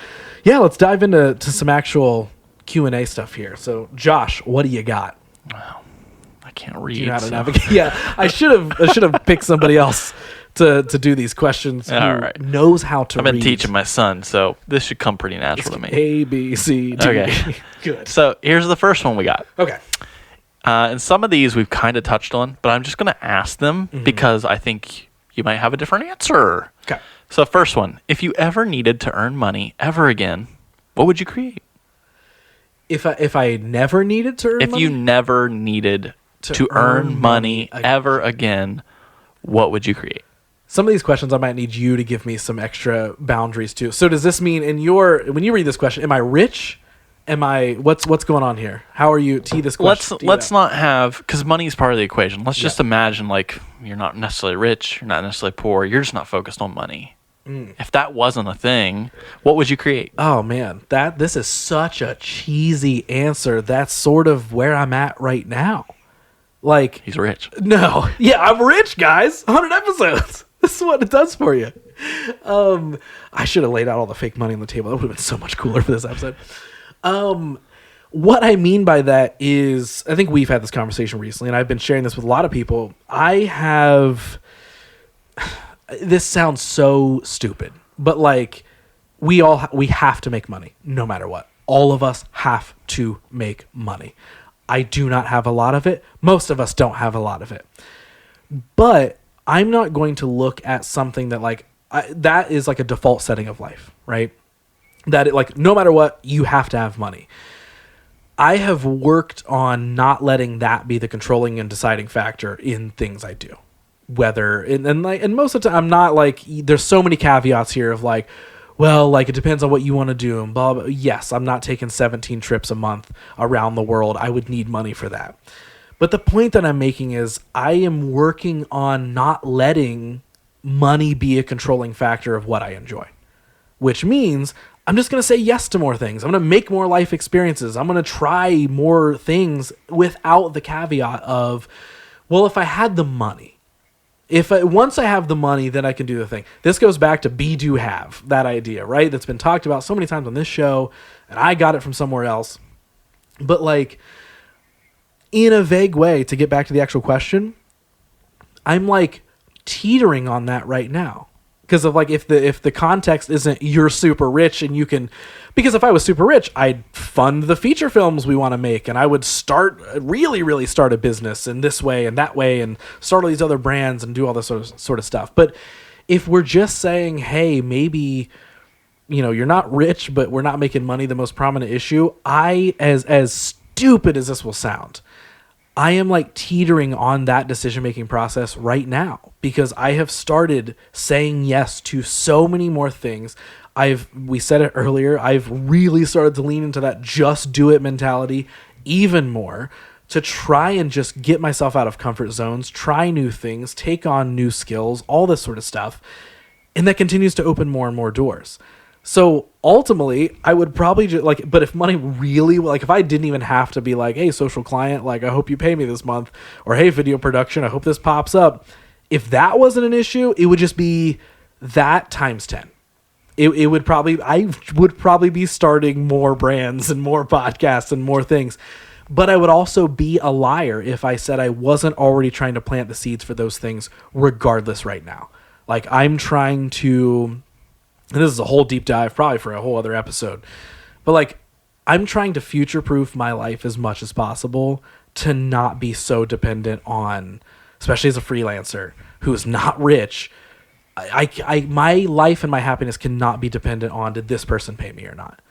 yeah, let's dive into some actual Q&A stuff here. So, Josh, what do you got? Wow, I can't read. Do you know how to navigate? Yeah, I should have picked somebody else to do these questions who knows how to read. I've been teaching my son, so this should come pretty natural to me. A, B, C, D. Okay. Good. So here's the first one we got. Okay. And some of these we've kind of touched on, but I'm just going to ask them because I think you might have a different answer. Okay. So first one, if you ever needed to earn money ever again, what would you create? If I never needed to earn money? If you never needed to earn money ever again, what would you create? Some of these questions I might need you to give me some extra boundaries to. So does this mean when you read this question, am I rich? What's going on here? How are you this question? Let's not have, because money is part of the equation. Let's just imagine like you're not necessarily rich, you're not necessarily poor, you're just not focused on money. If that wasn't a thing, what would you create? Oh man, this is such a cheesy answer. That's sort of where I'm at right now. Like, he's rich. No. Yeah, I'm rich, guys. 100 episodes. This is what it does for you. I should have laid out all the fake money on the table. That would have been so much cooler for this episode. What I mean by that is, I think we've had this conversation recently, and I've been sharing this with a lot of people. This sounds so stupid, but like, we have to make money no matter what. All of us have to make money. I do not have a lot of it. Most of us don't have a lot of it. But I'm not going to look at something that that is like a default setting of life, right? That no matter what, you have to have money. I have worked on not letting that be the controlling and deciding factor in things I do. And most of the time, I'm not like, there's so many caveats here of like, well, like, it depends on what you want to do and blah, blah. Yes, I'm not taking 17 trips a month around the world. I would need money for that. But the point that I'm making is I am working on not letting money be a controlling factor of what I enjoy, which means I'm just going to say yes to more things. I'm going to make more life experiences. I'm going to try more things without the caveat of, well, if I had the money, once I have the money, then I can do the thing. This goes back to be, do, have, that idea, right? That's been talked about so many times on this show, and I got it from somewhere else. But like, in a vague way, to get back to the actual question, I'm like teetering on that right now. Because of like, if the context isn't you're super rich and you can, because if I was super rich, I'd fund the feature films we want to make, and I would really start a business in this way and that way, and start all these other brands and do all this sort of stuff. But if we're just saying, hey, maybe, you're not rich, but we're not making money, the most prominent issue, as stupid as this will sound, I am like teetering on that decision-making process right now, because I have started saying yes to so many more things. We said it earlier, I've really started to lean into that just do it mentality even more, to try and just get myself out of comfort zones, try new things, take on new skills, all this sort of stuff. And that continues to open more and more doors. So ultimately, I would probably just but if money really, if I didn't even have to be like, hey, social client, I hope you pay me this month, or hey, video production, I hope this pops up. If that wasn't an issue, it would just be that times 10. I would probably be starting more brands and more podcasts and more things. But I would also be a liar if I said I wasn't already trying to plant the seeds for those things regardless right now. Like, I'm trying to, and this is a whole deep dive probably for a whole other episode, but I'm trying to future-proof my life as much as possible to not be so dependent on, especially as a freelancer who's not rich, my life and my happiness cannot be dependent on, did this person pay me or not?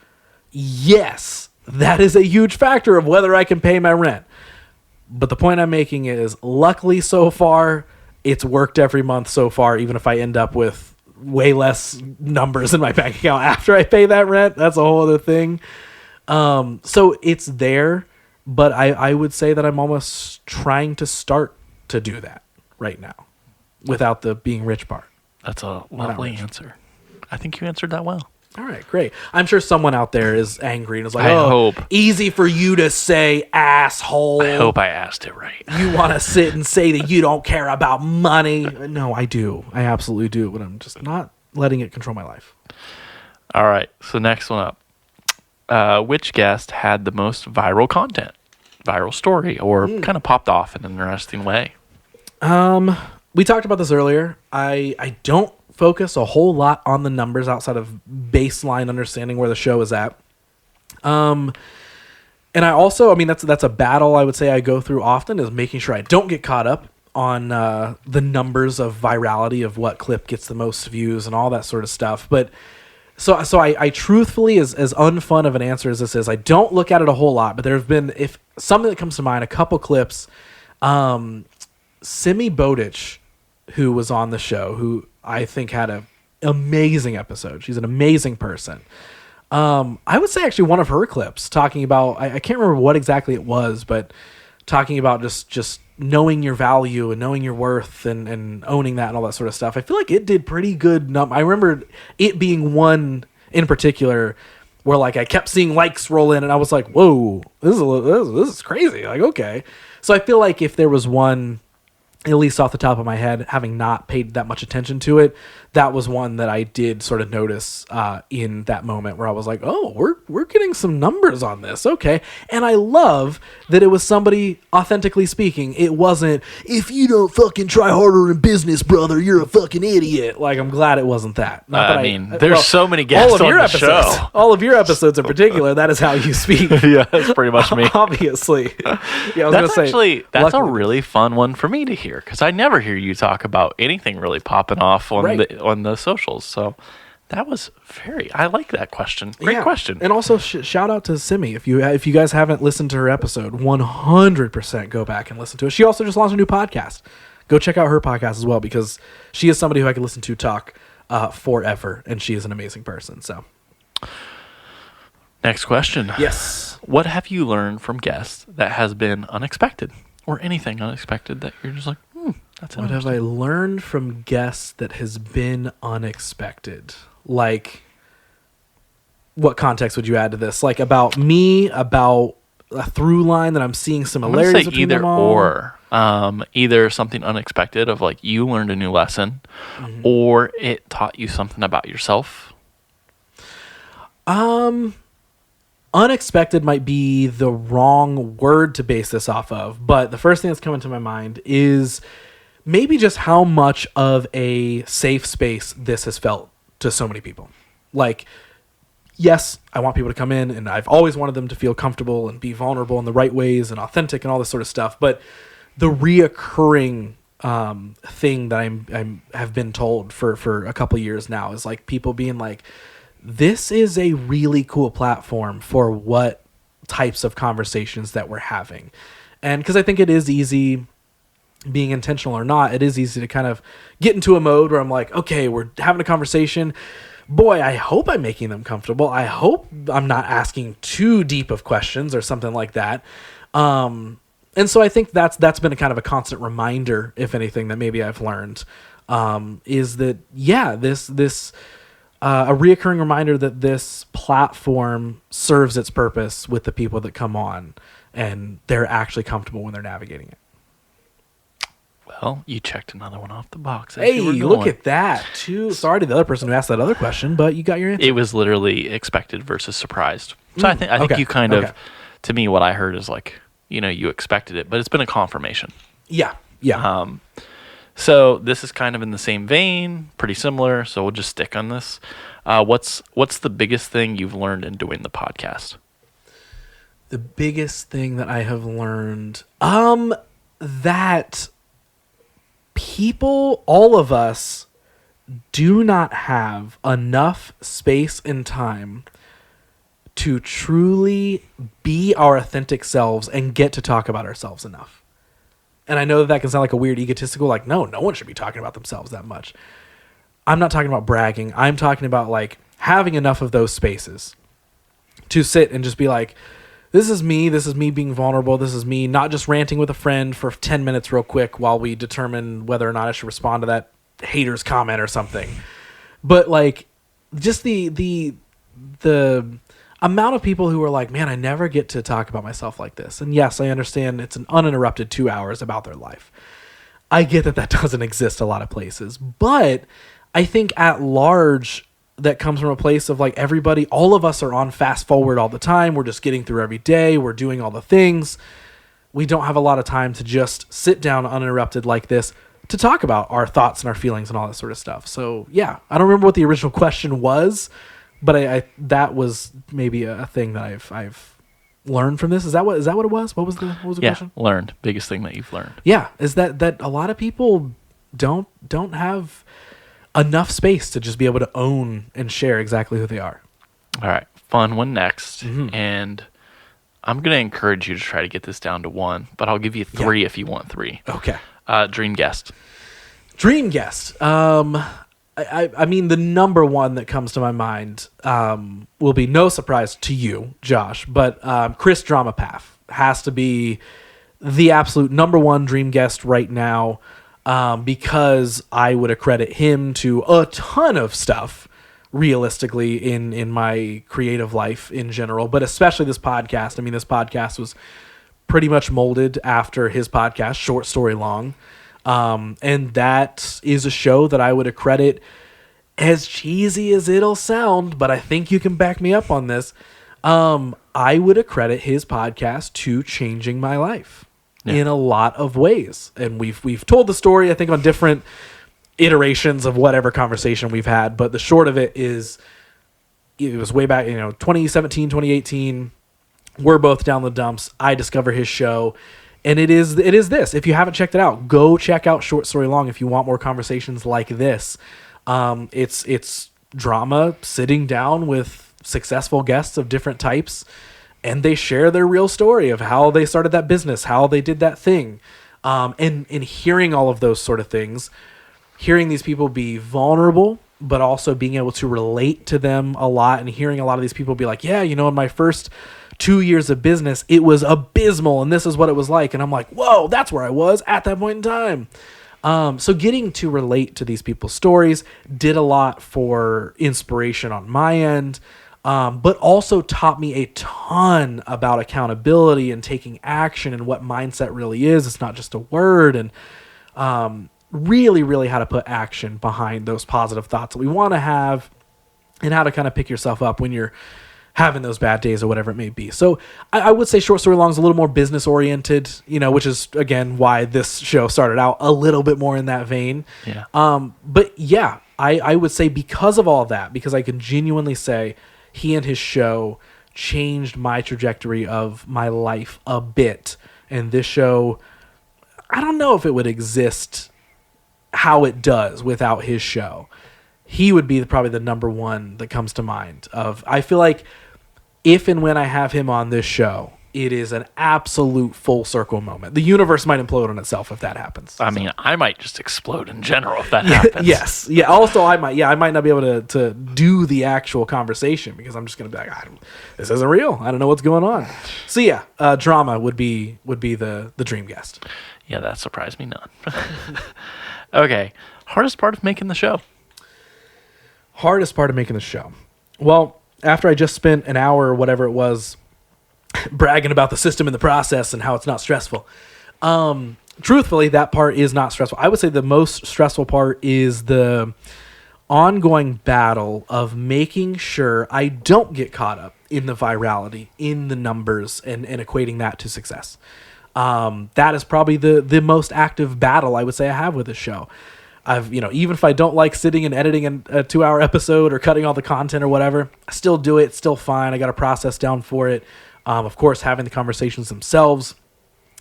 Yes, that is a huge factor of whether I can pay my rent. But the point I'm making is, luckily so far, it's worked every month so far, even if I end up with way less numbers in my bank account after I pay that rent. That's a whole other thing. So it's there, but I would say that I'm almost trying to start to do that right now without the being rich part. That's a lovely answer. I think you answered that well. All right, great. I'm sure someone out there is angry and is like, I hope. Easy for you to say, asshole. I hope I asked it right. You want to sit and say that you don't care about money. No, I do. I absolutely do, but I'm just not letting it control my life. All right, so next one up. Which guest had the most viral content, viral story, or kind of popped off in an interesting way? We talked about this earlier. I don't focus a whole lot on the numbers outside of baseline understanding where the show is at. And I also, that's a battle I would say I go through often, is making sure I don't get caught up on the numbers of virality of what clip gets the most views and all that sort of stuff. But so I truthfully, as unfun of an answer as this is, I don't look at it a whole lot, but there have been, if something that comes to mind, a couple clips. Simi Bowditch, who was on the show, who I think had an amazing episode. She's an amazing person. I would say actually one of her clips talking about, I can't remember what exactly it was, but talking about just knowing your value and knowing your worth and owning that and all that sort of stuff. I feel like it did pretty good. I remember it being one in particular where like I kept seeing likes roll in and I was like, whoa, this is crazy. Like, okay. So I feel like if there was one, at least off the top of my head, having not paid that much attention to it, that was one that I did sort of notice in that moment where I was like, oh, we're getting some numbers on this. Okay. And I love that it was somebody authentically speaking. It wasn't, if you don't fucking try harder in business, brother, you're a fucking idiot. Like, I'm glad it wasn't that. There's so many guests on the show. All of your episodes in particular, that is how you speak. Yeah, that's pretty much me. Obviously. Yeah, that's a really fun one for me to hear because I never hear you talk about anything really popping off on the socials. So that was I like that question. Great question. And also shout out to Simi. If you guys haven't listened to her episode, 100% go back and listen to it. She also just launched a new podcast. Go check out her podcast as well because she is somebody who I could listen to talk forever, and she is an amazing person. So next question. Yes. What have you learned from guests that has been unexpected or anything unexpected that you're just like, that's what have I learned from guests that has been unexpected? Like, what context would you add to this? Like about me, about a through line that I'm seeing similarities between them all? Either something unexpected of like you learned a new lesson, or it taught you something about yourself. Unexpected might be the wrong word to base this off of, but the first thing that's coming to my mind is maybe just how much of a safe space this has felt to so many people. Like, yes, I want people to come in, and I've always wanted them to feel comfortable and be vulnerable in the right ways and authentic and all this sort of stuff. But the reoccurring thing that I have been told for a couple years now is like people being like, this is a really cool platform for what types of conversations that we're having. And because I think it is easy, being intentional or not, it is easy to kind of get into a mode where I'm like, okay, we're having a conversation. Boy, I hope I'm making them comfortable. I hope I'm not asking too deep of questions or something like that. And so I think that's been a kind of a constant reminder, if anything, that maybe I've learned, is that, this a reoccurring reminder that this platform serves its purpose with the people that come on and they're actually comfortable when they're navigating it. Well, you checked another one off the box. Hey, look at that. Sorry to the other person who asked that other question, but you got your answer. It was literally expected versus surprised. So I think you kind of, to me, what I heard is like, you expected it, but it's been a confirmation. Yeah. So this is kind of in the same vein, pretty similar. So we'll just stick on this. What's the biggest thing you've learned in doing the podcast? The biggest thing that I have learned, that people, all of us, do not have enough space and time to truly be our authentic selves and get to talk about ourselves enough. And I know that can sound like a weird egotistical, like, no one should be talking about themselves that much. I'm not talking about bragging. I'm talking about like having enough of those spaces to sit and just be like, this is me being vulnerable. This is me not just ranting with a friend for 10 minutes real quick while we determine whether or not I should respond to that hater's comment or something. But like just the amount of people who are like, man, I never get to talk about myself like this. And yes, I understand it's an uninterrupted 2 hours about their life. I get that doesn't exist a lot of places, but I think at large, that comes from a place of like everybody, all of us are on fast forward all the time. We're just getting through every day. We're doing all the things. We don't have a lot of time to just sit down uninterrupted like this to talk about our thoughts and our feelings and all that sort of stuff. So yeah, I don't remember what the original question was, but I that was maybe a thing that I've learned from this. Is that what it was? What was the question? Yeah, learned. Biggest thing that you've learned. Yeah, is that a lot of people don't have enough space to just be able to own and share exactly who they are. All right. Fun one next. Mm-hmm. And I'm going to encourage you to try to get this down to one, but I'll give you three if you want three. Okay. Dream guest. Dream guest. I mean, the number one that comes to my mind will be no surprise to you, Josh, but Chris Dramapath has to be the absolute number one dream guest right now, because I would accredit him to a ton of stuff, realistically, in my creative life in general, but especially this podcast. I mean, this podcast was pretty much molded after his podcast, Short Story Long. And that is a show that I would accredit, as cheesy as it'll sound, but I think you can back me up on this. I would accredit his podcast to changing my life in a lot of ways. And we've told the story, I think, on different iterations of whatever conversation we've had. But the short of it is, it was way back, 2017, 2018. We're both down the dumps. I discover his show. And it is this. If you haven't checked it out, go check out Short Story Long if you want more conversations like this. It's drama, sitting down with successful guests of different types, and they share their real story of how they started that business, how they did that thing. And hearing all of those sort of things, hearing these people be vulnerable, but also being able to relate to them a lot, and hearing a lot of these people be like, yeah, in my first 2 years of business, it was abysmal, and this is what it was like. And I'm like, whoa, that's where I was at that point in time. So getting to relate to these people's stories did a lot for inspiration on my end, but also taught me a ton about accountability and taking action and what mindset really is. It's not just a word, and really, really how to put action behind those positive thoughts that we want to have, and how to kind of pick yourself up when you're having those bad days or whatever it may be. So I would say Short Story Long is a little more business oriented, which is, again, why this show started out a little bit more in that vein. Yeah. But yeah, I would say because of all that, because I can genuinely say he and his show changed my trajectory of my life a bit. And this show, I don't know if it would exist how it does without his show. He would be probably the number one that comes to mind. I feel like if and when I have him on this show, it is an absolute full circle moment. The universe might implode on itself if that happens. I mean, I might just explode in general if that happens. Yes. Yeah. Also, I might not be able to do the actual conversation because I'm just going to be like, this isn't real. I don't know what's going on. So yeah, drama would be the dream guest. Yeah, that surprised me none. Okay. Hardest part of making the show? Hardest part of making the show. Well, after I just spent an hour or whatever it was bragging about the system and the process and how it's not stressful, truthfully, that part is not stressful. I would say the most stressful part is the ongoing battle of making sure I don't get caught up in the virality, in the numbers, and equating that to success. That is probably the most active battle I would say I have with this show. Even if I don't like sitting and editing a 2-hour episode or cutting all the content or whatever, I still do it. It's still fine. I got a process down for it. Of course, having the conversations themselves,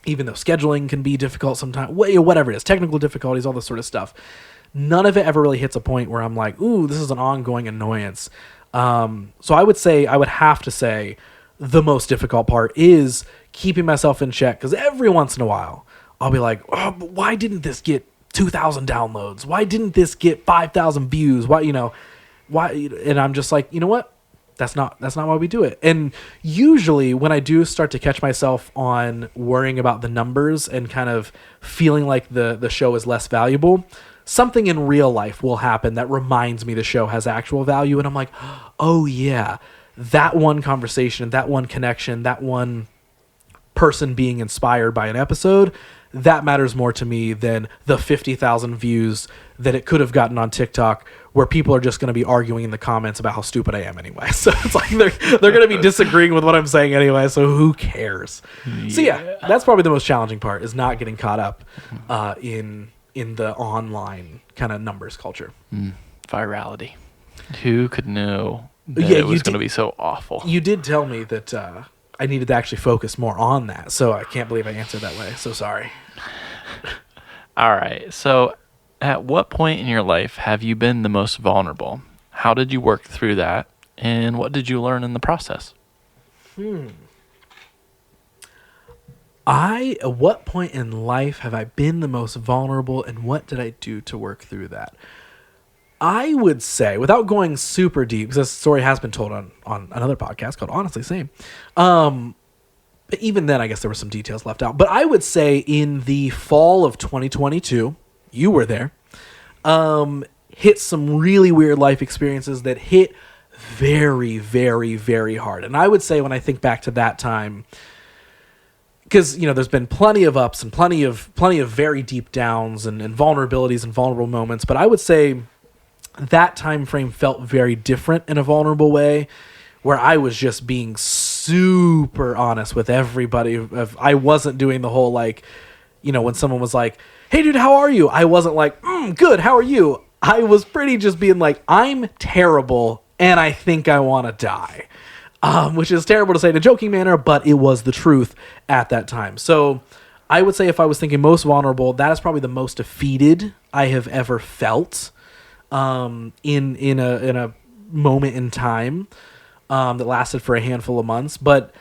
even though scheduling can be difficult sometimes, whatever it is, technical difficulties, all this sort of stuff. None of it ever really hits a point where I'm like, ooh, this is an ongoing annoyance. So I would have to say the most difficult part is keeping myself in check, because every once in a while I'll be like, oh, but why didn't this get 2,000 downloads? Why didn't this get 5,000 views? Why? And I'm just like, you know what? That's not why we do it. And usually when I do start to catch myself on worrying about the numbers and kind of feeling like the show is less valuable, something in real life will happen that reminds me the show has actual value. And I'm like, oh yeah, that one conversation, that one connection, that one person being inspired by an episode, that matters more to me than the 50,000 views that it could have gotten on TikTok, where people are just going to be arguing in the comments about how stupid I am anyway. So it's like they're going to be disagreeing with what I'm saying anyway, so who cares? Yeah. So yeah, that's probably the most challenging part, is not getting caught up in the online kind of numbers culture. Virality. Who could know that it was going to be so awful? You did tell me that I needed to actually focus more on that, so I can't believe I answered that way. So sorry. All right. So at what point in your life have you been the most vulnerable? How did you work through that? And what did you learn in the process? At what point in life have I been the most vulnerable, and what did I do to work through that? I would say, without going super deep, because this story has been told on another podcast called Honestly Same, But even then, I guess there were some details left out. But I would say in the fall of 2022, you were there, hit some really weird life experiences that hit very, very, very hard. And I would say when I think back to that time, because, there's been plenty of ups and plenty of very deep downs and vulnerabilities and vulnerable moments. But I would say that time frame felt very different in a vulnerable way, where I was just being super honest with everybody. I wasn't doing the whole, when someone was like, hey, dude, how are you? I wasn't like, good, how are you? I was pretty just being like, I'm terrible, and I think I want to die. Which is terrible to say in a joking manner, but it was the truth at that time. So I would say if I was thinking most vulnerable, that is probably the most defeated I have ever felt in a moment in time that lasted for a handful of months. But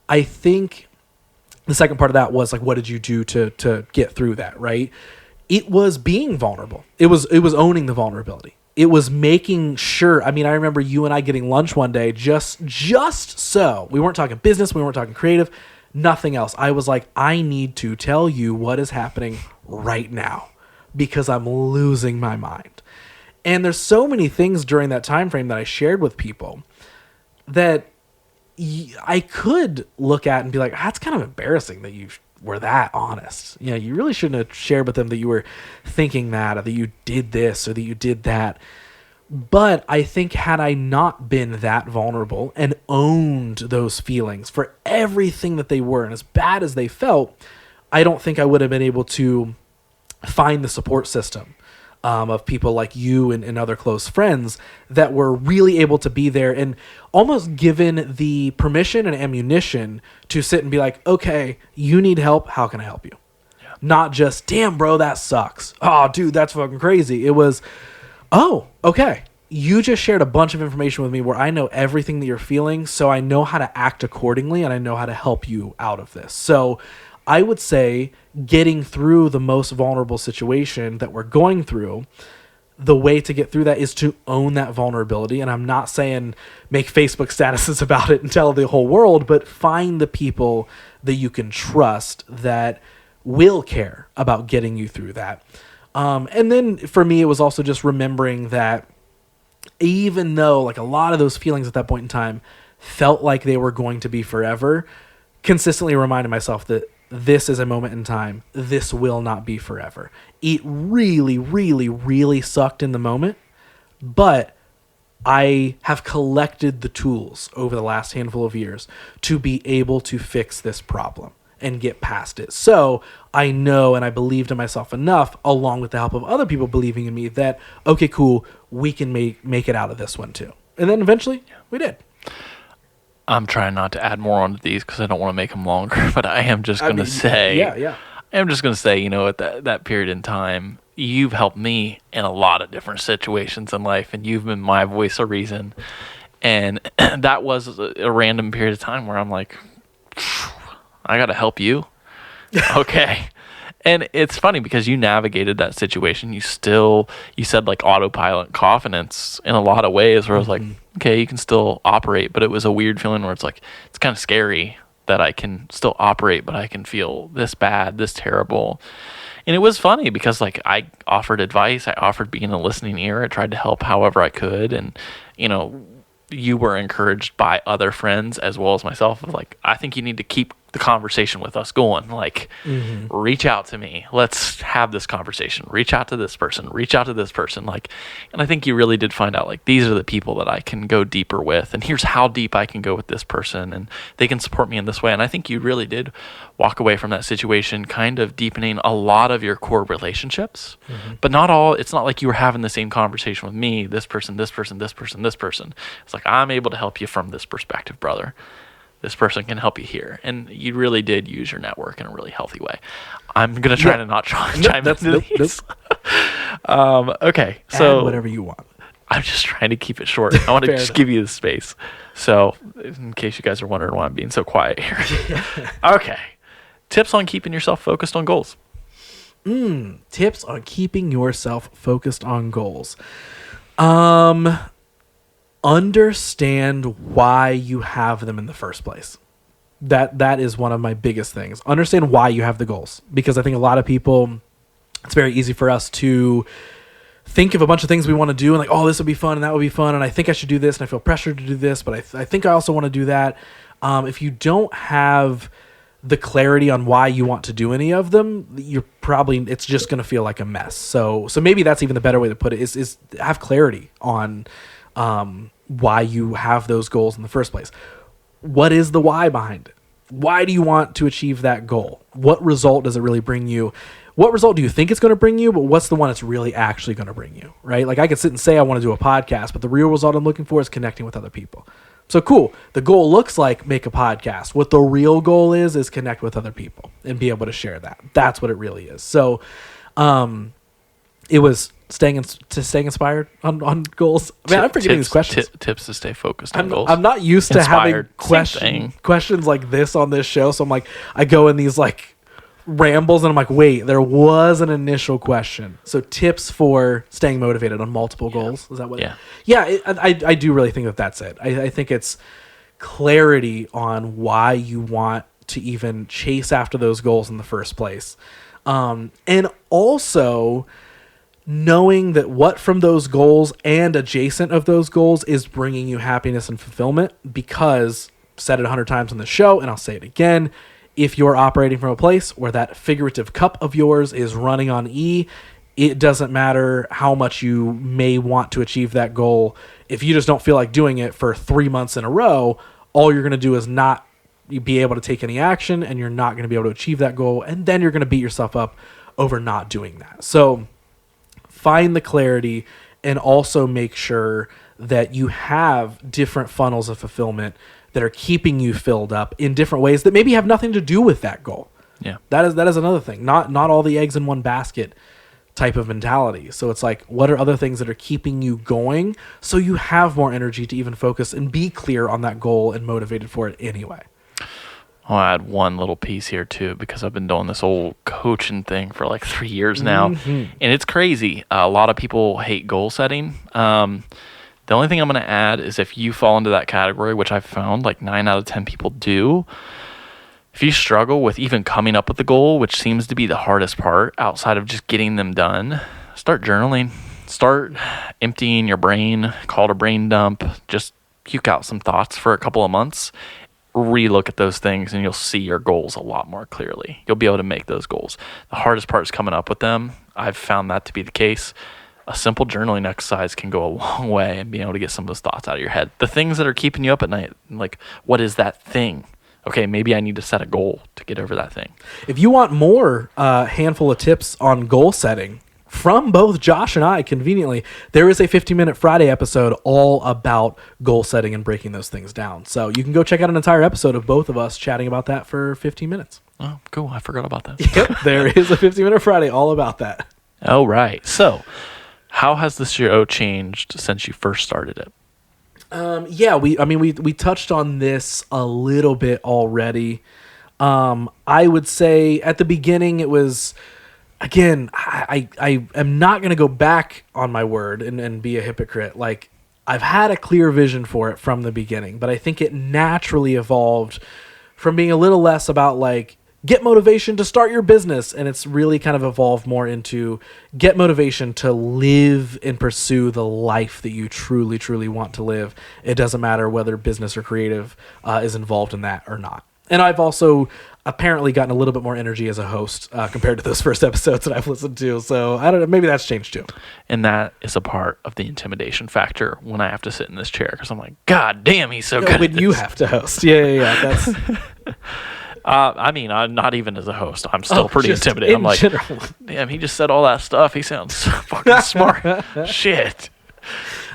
I think the second part of that was what did you do to get through that, right? It was being vulnerable. It was owning the vulnerability. It was making sure. I mean, I remember you and I getting lunch one day, just so we weren't talking business, we weren't talking creative, nothing else. I was like, I need to tell you what is happening right now because I'm losing my mind. And there's so many things during that time frame that I shared with people that I could look at and be like, that's kind of embarrassing that you were that honest. You really shouldn't have shared with them that you were thinking that, or that you did this, or that you did that. But I think had I not been that vulnerable and owned those feelings for everything that they were, and as bad as they felt, I don't think I would have been able to find the support system of people like you and other close friends that were really able to be there and almost given the permission and ammunition to sit and be like, okay, you need help. How can I help you? Yeah. Not just, damn, bro, that sucks. Oh, dude, that's fucking crazy. It was, oh, okay. You just shared a bunch of information with me where I know everything that you're feeling, so I know how to act accordingly and I know how to help you out of this. So I would say getting through the most vulnerable situation that we're going through, the way to get through that is to own that vulnerability. And I'm not saying make Facebook statuses about it and tell the whole world, but find the people that you can trust that will care about getting you through that. And then for me, it was also just remembering that even though a lot of those feelings at that point in time felt like they were going to be forever, consistently reminding myself that this is a moment in time. This will not be forever. It really, really, really sucked in the moment, but I have collected the tools over the last handful of years to be able to fix this problem and get past it. So I know and I believed in myself enough, along with the help of other people believing in me, that, okay, cool, we can make it out of this one too. And then eventually we did. I'm trying not to add more onto these because I don't want to make them longer, but I am just going to say, I'm just going to say, at that period in time, you've helped me in a lot of different situations in life, and you've been my voice of reason. And that was a random period of time where I'm like, I got to help you. Okay. And it's funny because you navigated that situation. You said autopilot confidence in a lot of ways where I was like, okay, you can still operate, but it was a weird feeling where it's kind of scary that I can still operate, but I can feel this bad, this terrible. And it was funny because I offered advice. I offered being a listening ear. I tried to help however I could. And, you were encouraged by other friends as well as myself of I think you need to keep the conversation with us going. Reach out to me. Let's have this conversation. Reach out to this person. Reach out to this person. And I think you really did find out these are the people that I can go deeper with, and here's how deep I can go with this person, and they can support me in this way. And I think you really did walk away from that situation kind of deepening a lot of your core relationships, but not all. It's not like you were having the same conversation with me, this person, this person, this person, this person. It's I'm able to help you from this perspective, brother. This person can help you here. And you really did use your network in a really healthy way. I'm going to try to not chime into these. Okay. So add whatever you want. I'm just trying to keep it short. I want to just give you the space. So in case you guys are wondering why I'm being so quiet here. Okay. Tips on keeping yourself focused on goals. Tips on keeping yourself focused on goals. Understand why you have them in the first place. That is one of my biggest things. Understand why you have the goals, because I think a lot of people, it's very easy for us to think of a bunch of things we want to do and like, oh, this would be fun and that would be fun, and I think I should do this and I feel pressured to do this, but I think I also want to do that. If you don't have the clarity on why you want to do any of them, it's just going to feel like a mess. So maybe that's even the better way to put it is have clarity on why you have those goals in the first place. What is the why behind it? Why do you want to achieve that goal? What result does it really bring you? What result do you think it's going to bring you, but what's the one it's really actually going to bring you, right? Like I could sit and say I want to do a podcast, but the real result I'm looking for is connecting with other people. So cool. The goal looks like make a podcast. What the real goal is connect with other people and be able to share that. That's what it really is. So it was staying inspired on goals. Man, I'm forgetting these questions. Tips to stay focused on goals. I'm not used to Inspired. having questions like this on this show. So I'm like, I go in these like rambles and I'm like, wait, there was an initial question. So tips for staying motivated on multiple goals. Is that what? Yeah. I do really think that's it. I think it's clarity on why you want to even chase after those goals in the first place. And also knowing that what from those goals and adjacent of those goals is bringing you happiness and fulfillment, because said it 100 times on the show and I'll say it again, if you're operating from a place where that figurative cup of yours is running on E, it doesn't matter how much you may want to achieve that goal. If you just don't feel like doing it for 3 months in a row, all you're going to do is not be able to take any action, and you're not going to be able to achieve that goal. And then you're going to beat yourself up over not doing that. So find the clarity and also make sure that you have different funnels of fulfillment that are keeping you filled up in different ways that maybe have nothing to do with that goal. Yeah. That is another thing. Not all the eggs in one basket type of mentality. So it's like, what are other things that are keeping you going so you have more energy to even focus and be clear on that goal and motivated for it anyway? I'll add one little piece here too, because I've been doing this old coaching thing for like 3 years now, and it's crazy. A lot of people hate goal setting. The only thing I'm going to add is if you fall into that category, which I've found like 9 out of 10 people do, if you struggle with even coming up with the goal, which seems to be the hardest part outside of just getting them done, start journaling. Start emptying your brain, call it a brain dump. Just puke out some thoughts for a couple of months. Relook at those things and you'll see your goals a lot more clearly. You'll be able to make those goals. The hardest part is coming up with them. I've found that to be the case. A simple journaling exercise can go a long way in being able to get some of those thoughts out of your head. The things that are keeping you up at night, like, what is that thing? Okay, maybe I need to set a goal to get over that thing. If you want more handful of tips on goal setting from both Josh and I, conveniently, there is a 15-minute Friday episode all about goal setting and breaking those things down. So you can go check out an entire episode of both of us chatting about that for 15 minutes. Oh, cool. I forgot about that. Yep, there is a 15-minute Friday all about that. Oh, right. So how has the show changed since you first started it? We touched on this a little bit already. I would say at the beginning it was, again, I am not going to go back on my word and be a hypocrite. Like, I've had a clear vision for it from the beginning, but I think it naturally evolved from being a little less about like, get motivation to start your business, and it's really kind of evolved more into get motivation to live and pursue the life that you truly, truly want to live. It doesn't matter whether business or creative is involved in that or not. And I've also apparently gotten a little bit more energy as a host compared to those first episodes that I've listened to. So I don't know, maybe that's changed too. And that is a part of the intimidation factor when I have to sit in this chair, because I'm like, God damn, he's so good. When you have to host. Yeah. That's... I'm not even as a host. I'm still pretty intimidated. I'm like, general. Damn, he just said all that stuff. He sounds so fucking smart. Shit.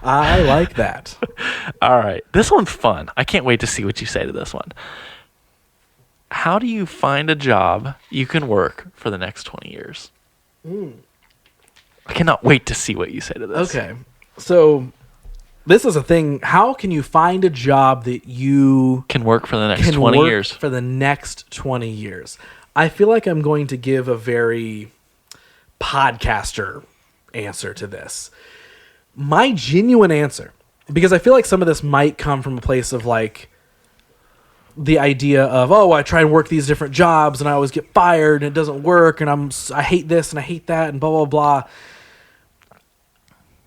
I like that. All right. This one's fun. I can't wait to see what you say to this one. How do you find a job you can work for the next 20 years? I cannot wait to see what you say to this. Okay. So this is a thing. How can you find a job that you can work for the next 20 years? For the next 20 years. I feel like I'm going to give a very podcaster answer to this. My genuine answer, because I feel like some of this might come from a place of like the idea of, oh, I try and work these different jobs and I always get fired and it doesn't work and I hate this and I hate that and blah, blah, blah.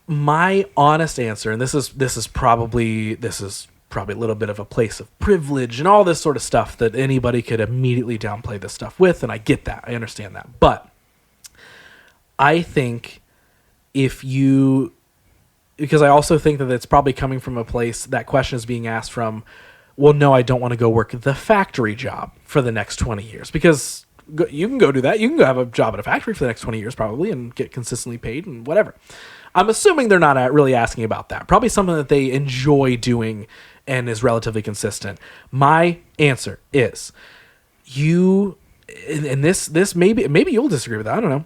My honest answer, and this is probably a little bit of a place of privilege and all this sort of stuff that anybody could immediately downplay this stuff with, and I get that. I understand that. But I think because I also think that it's probably coming from a place, that question is being asked from, well, no, I don't want to go work the factory job for the next 20 years. Because you can go do that. You can go have a job at a factory for the next 20 years probably and get consistently paid and whatever. I'm assuming they're not really asking about that. Probably something that they enjoy doing and is relatively consistent. My answer is, and this maybe you'll disagree with that. I don't know.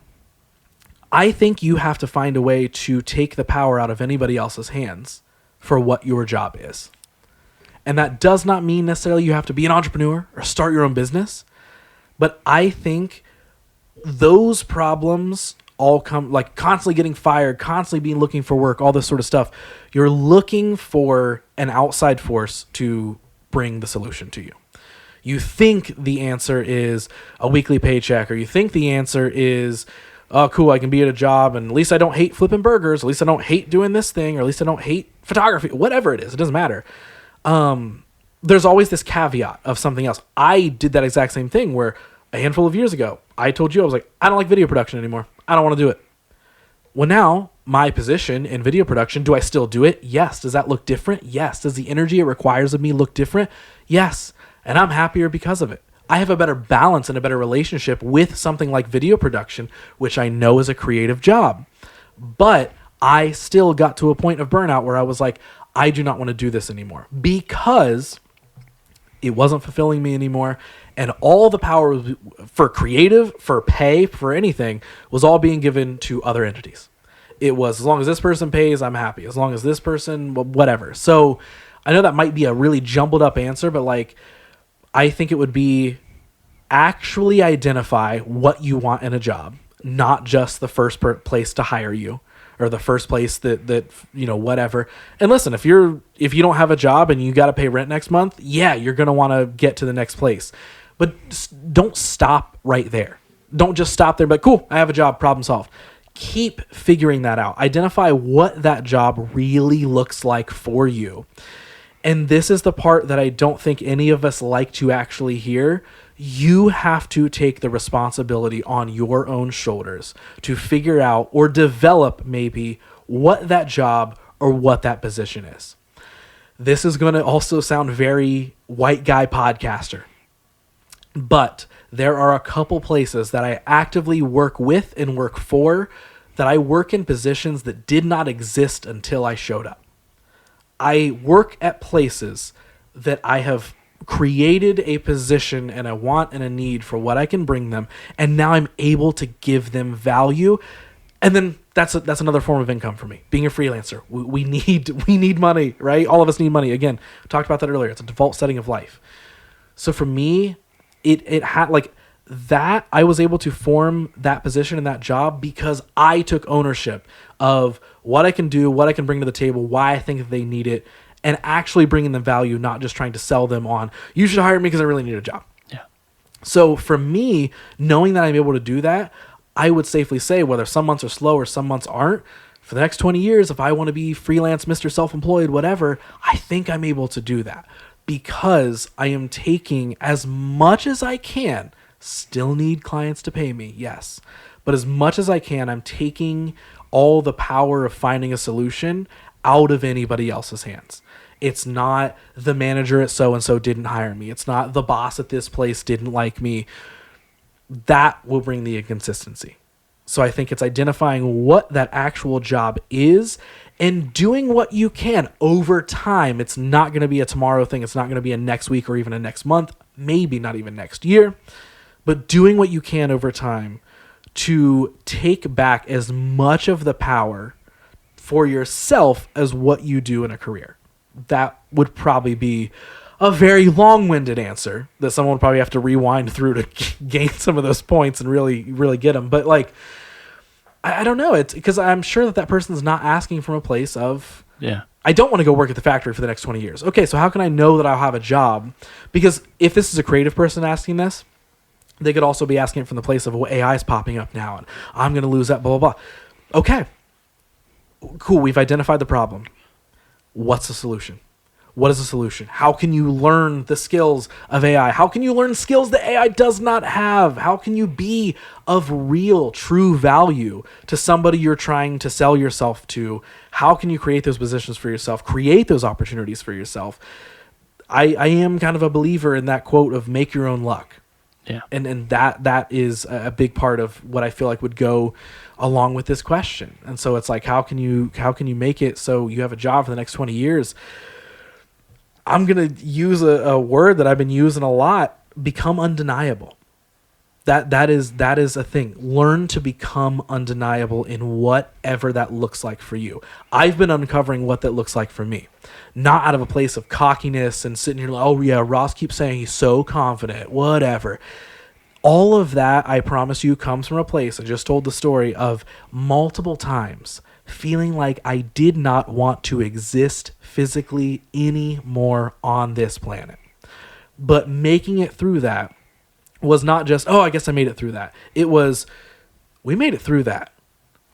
I think you have to find a way to take the power out of anybody else's hands for what your job is. And that does not mean necessarily you have to be an entrepreneur or start your own business. But I think those problems all come, like constantly getting fired, constantly looking for work, all this sort of stuff. You're looking for an outside force to bring the solution to you. You think the answer is a weekly paycheck, or you think the answer is, oh, cool, I can be at a job and at least I don't hate flipping burgers, at least I don't hate doing this thing, or at least I don't hate photography, whatever it is, it doesn't matter. There's always this caveat of something else. I did that exact same thing where a handful of years ago, I told you, I was like, I don't like video production anymore. I don't want to do it. Well, now my position in video production, do I still do it? Yes. Does that look different? Yes. Does the energy it requires of me look different? Yes. And I'm happier because of it. I have a better balance and a better relationship with something like video production, which I know is a creative job. But I still got to a point of burnout where I was like, I do not want to do this anymore because it wasn't fulfilling me anymore. And all the power for creative, for pay, for anything was all being given to other entities. It was, as long as this person pays, I'm happy. As long as this person, whatever. So I know that might be a really jumbled up answer, but like, I think it would be actually identify what you want in a job, not just the first place to hire you or the first place that whatever. And listen, if you don't have a job and you got to pay rent next month, yeah, you're going to want to get to the next place. But don't stop right there. Don't just stop there, but cool, I have a job, problem solved. Keep figuring that out. Identify what that job really looks like for you. And this is the part that I don't think any of us like to actually hear. You have to take the responsibility on your own shoulders to figure out or develop maybe what that job or what that position is. This is going to also sound very white guy podcaster. But there are a couple places that I actively work with and work for that I work in positions that did not exist until I showed up. I work at places that I have created a position and a want and a need for what I can bring them, and now I'm able to give them value. And then that's another form of income for me. Being a freelancer, we need money, right? All of us need money. Again, I talked about that earlier. It's a default setting of life. So for me, it had like that. I was able to form that position and that job because I took ownership of what I can do, what I can bring to the table, why I think they need it, and actually bringing them value, not just trying to sell them on, you should hire me because I really need a job. Yeah. So for me, knowing that I'm able to do that, I would safely say whether some months are slow or some months aren't, for the next 20 years, if I want to be freelance, Mr. Self-Employed, whatever, I think I'm able to do that because I am taking as much as I can. Still need clients to pay me, yes. But as much as I can, I'm taking all the power of finding a solution out of anybody else's hands. It's not the manager at so-and-so didn't hire me. It's not the boss at this place didn't like me. That will bring the inconsistency. So I think it's identifying what that actual job is and doing what you can over time. It's not going to be a tomorrow thing. It's not going to be a next week or even a next month, maybe not even next year. But doing what you can over time to take back as much of the power for yourself as what you do in a career. That would probably be a very long-winded answer that someone would probably have to rewind through to gain some of those points and really get them. But like, I don't know. It's because I'm sure that person's not asking from a place of Yeah. I don't want to go work at the factory for the next 20 years. Okay, so how can I know that I'll have a job? Because if this is a creative person asking this, they could also be asking it from the place of, well, AI is popping up now, and I'm going to lose that, blah, blah, blah. Okay, cool. We've identified the problem. What's the solution? What is the solution? How can you learn the skills of AI? How can you learn skills that AI does not have? How can you be of real, true value to somebody you're trying to sell yourself to? How can you create those positions for yourself, create those opportunities for yourself? I am kind of a believer in that quote of make your own luck. Yeah. And that is a big part of what I feel like would go along with this question. And so it's like, how can you make it so you have a job for the next 20 years? I'm going to use a word that I've been using a lot, become undeniable. That is a thing. Learn to become undeniable in whatever that looks like for you. I've been uncovering what that looks like for me. Not out of a place of cockiness and sitting here like, oh yeah, Ross keeps saying he's so confident, whatever. All of that, I promise you, comes from a place, I just told the story, of multiple times feeling like I did not want to exist physically anymore on this planet. But making it through that was not just, oh, I guess I made it through that. It was, we made it through that.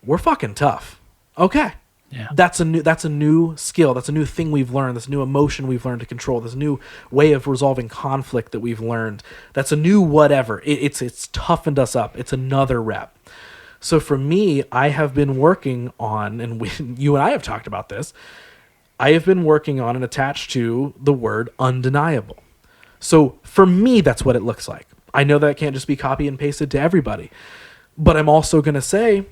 We're fucking tough. Okay. Yeah. That's a new skill. That's a new thing we've learned. That's a new emotion we've learned to control. This new way of resolving conflict that we've learned. That's a new whatever. It's toughened us up. It's another rep. So for me, I have been working on, and you and I have talked about this, I have been working on and attached to the word undeniable. So for me, that's what it looks like. I know that can't just be copy and pasted to everybody, but I'm also going to say,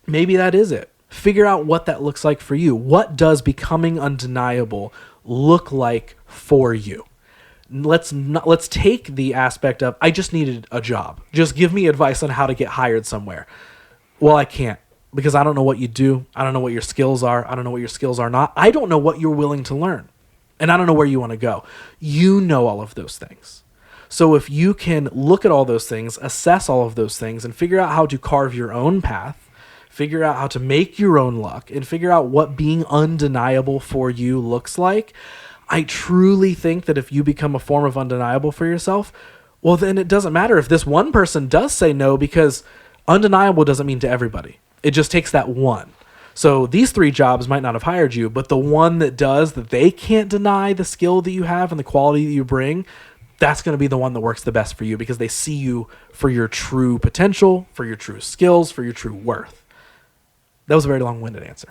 maybe that is it. Figure out what that looks like for you. What does becoming undeniable look like for you? Let's take the aspect of, I just needed a job. Just give me advice on how to get hired somewhere. Well, I can't, because I don't know what you do. I don't know what your skills are. I don't know what your skills are not. I don't know what you're willing to learn. And I don't know where you want to go. You know all of those things. So if you can look at all those things, assess all of those things, and figure out how to carve your own path, figure out how to make your own luck, and figure out what being undeniable for you looks like, I truly think that if you become a form of undeniable for yourself, well, then it doesn't matter if this one person does say no, because undeniable doesn't mean to everybody. It just takes that one. So these 3 jobs might not have hired you, but the one that does, that they can't deny the skill that you have and the quality that you bring, that's going to be the one that works the best for you, because they see you for your true potential, for your true skills, for your true worth. That was a very long-winded answer.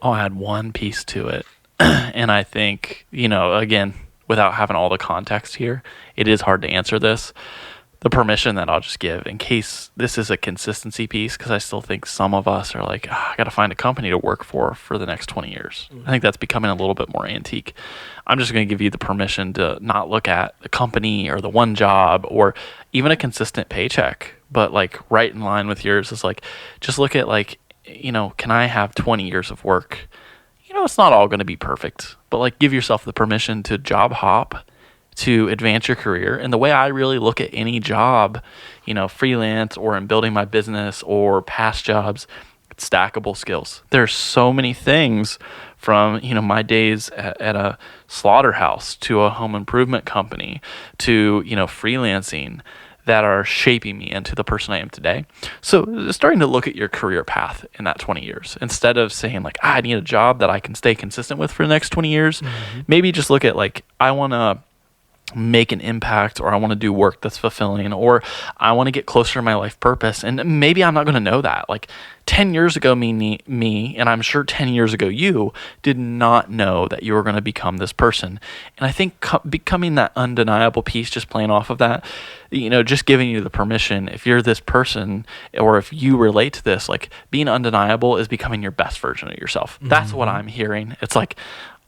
I'll add one piece to it. And I think, again, without having all the context here, it is hard to answer this. The permission that I'll just give in case this is a consistency piece, because I still think some of us are like, I got to find a company to work for the next 20 years. Mm-hmm. I think that's becoming a little bit more antique. I'm just going to give you the permission to not look at the company or the one job or even a consistent paycheck, but like right in line with yours is like, just look at like, can I have 20 years of work? It's not all going to be perfect, but like give yourself the permission to job hop, to advance your career. And the way I really look at any job, freelance or in building my business or past jobs, it's stackable skills. There's so many things from, my days at a slaughterhouse to a home improvement company to, freelancing that are shaping me into the person I am today. So starting to look at your career path in that 20 years, instead of saying like, I need a job that I can stay consistent with for the next 20 years, maybe just look at like, I want to make an impact, or I want to do work that's fulfilling, or I want to get closer to my life purpose. And maybe I'm not going to know that. Like 10 years ago, me, and I'm sure 10 years ago, you did not know that you were going to become this person. And I think becoming that undeniable piece, just playing off of that, just giving you the permission, if you're this person, or if you relate to this, like being undeniable is becoming your best version of yourself. Mm-hmm. That's what I'm hearing. It's like,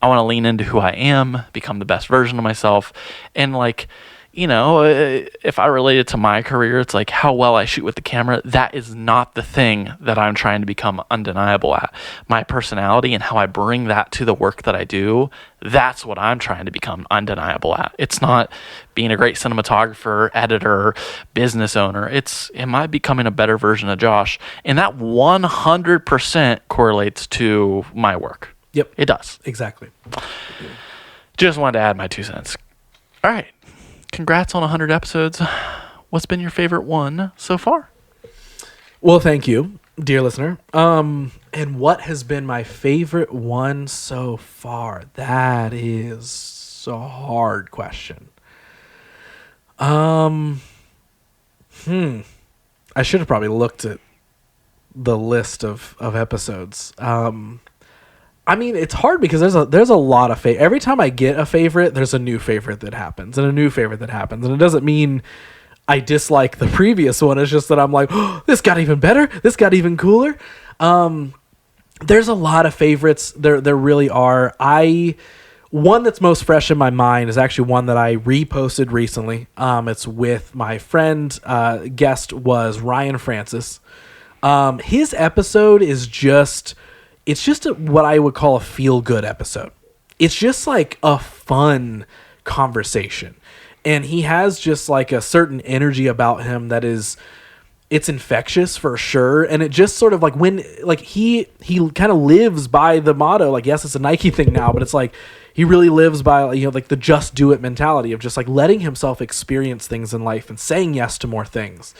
I want to lean into who I am, become the best version of myself. And like, if I relate it to my career, it's like how well I shoot with the camera. That is not the thing that I'm trying to become undeniable at. My personality and how I bring that to the work that I do, that's what I'm trying to become undeniable at. It's not being a great cinematographer, editor, business owner. Am I becoming a better version of Josh? And that 100% correlates to my work. Yep. It does. Exactly. Just wanted to add my 2 cents. All right. Congrats on 100 episodes. What's been your favorite one so far? Well, thank you, dear listener. And what has been my favorite one so far? That is a hard question. I should have probably looked at the list of episodes. I mean, it's hard because there's a lot of every time I get a favorite, there's a new favorite that happens and a new favorite that happens. And it doesn't mean I dislike the previous one. It's just that I'm like, oh, this got even better. This got even cooler. There's a lot of favorites. There really are. One that's most fresh in my mind is actually one that I reposted recently. It's with my friend. Guest was Ryan Francis. His episode is it's just what I would call a feel-good episode. It's just like a fun conversation. And he has just like a certain energy about him that it's infectious for sure. And it just sort of like when, like he kind of lives by the motto, like, yes, it's a Nike thing now, but it's like, he really lives by, like the just do it mentality of just like letting himself experience things in life and saying yes to more things.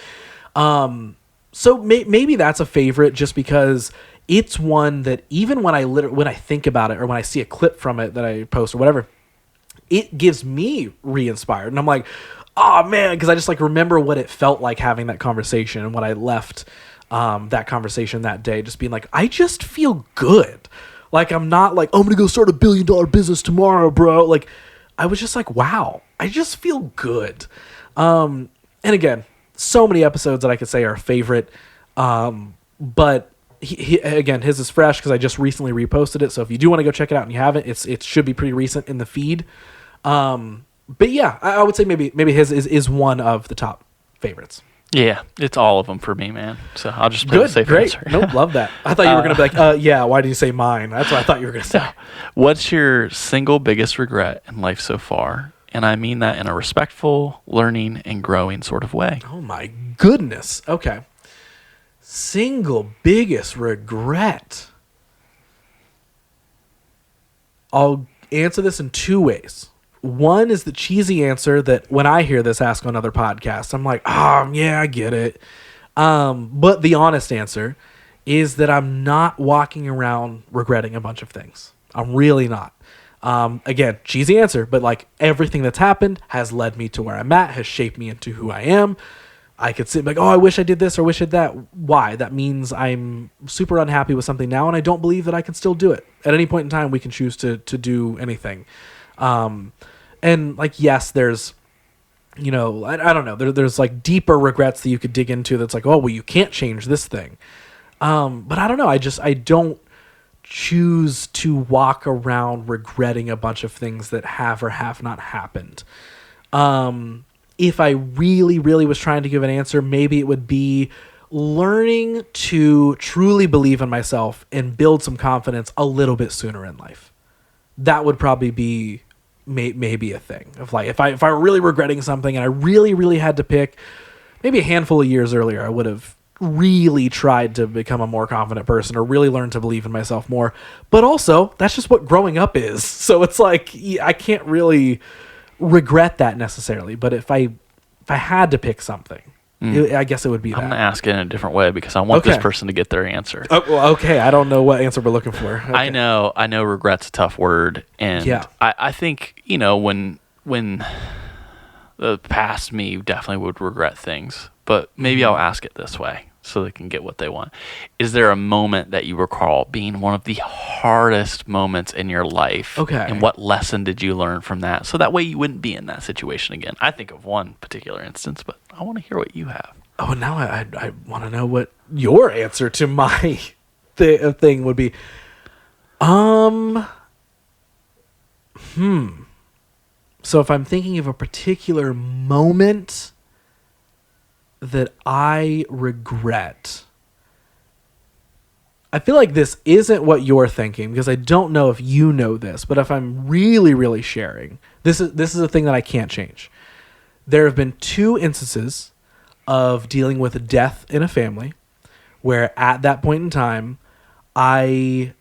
So maybe that's a favorite just because it's one that even when I think about it or when I see a clip from it that I post or whatever, it gives me re-inspired. And I'm like, oh man, because I just like remember what it felt like having that conversation and when I left that conversation that day, just being like, I just feel good. Like I'm not like, oh, I'm going to go start $1 billion business tomorrow, bro. Like I was just like, wow, I just feel good. And again, so many episodes that I could say are a favorite. But again, his is fresh because I just recently reposted it. So if you do want to go check it out and you haven't, it should be pretty recent in the feed. But yeah, I would say maybe his is one of the top favorites. Yeah, it's all of them for me, man. So I'll just play the safe great. answer. Nope, love that. I thought you were going to be like, yeah, why did you say mine? That's what I thought you were going to say. What's your single biggest regret in life so far? And I mean that in a respectful, learning, and growing sort of way. Oh my goodness. Okay. Single biggest regret. I'll answer this in two ways. One is the cheesy answer that when I hear this asked on other podcasts, I'm like, yeah, I get it. But the honest answer is that I'm not walking around regretting a bunch of things. I'm really not. Again, cheesy answer, but like everything that's happened has led me to where I'm at, has shaped me into who I am. I could sit like, oh, I wish I did this or wish I did that. Why? That means I'm super unhappy with something now, and I don't believe that I can still do it. At any point in time, we can choose to do anything. And like, yes, there's, I don't know. There's like deeper regrets that you could dig into. That's like, oh, well, you can't change this thing. But I don't know. I don't choose to walk around regretting a bunch of things that have or have not happened. If I really, really was trying to give an answer, maybe it would be learning to truly believe in myself and build some confidence a little bit sooner in life. That would probably be maybe a thing of like, if I were really regretting something and I really, really had to pick, maybe a handful of years earlier, I would have really tried to become a more confident person or really learn to believe in myself more. But also, that's just what growing up is. So it's like, I can't really regret that necessarily. But if I had to pick something, I guess it would be that. I'm going to ask it in a different way because I want this person to get their answer. Oh, well, okay. I don't know what answer we're looking for. Okay. I know regret's a tough word. And yeah. I think, when the past me definitely would regret things. But maybe I'll ask it this way so they can get what they want. Is there a moment that you recall being one of the hardest moments in your life? Okay. And what lesson did you learn from that? So that way you wouldn't be in that situation again. I think of one particular instance, but I want to hear what you have. Oh, now I want to know what your answer to my thing would be. So if I'm thinking of a particular moment that I regret, I feel like this isn't what you're thinking because I don't know if you know this, but if I'm really, really sharing, this is a thing that I can't change. There have been 2 instances of dealing with a death in a family where at that point in time, I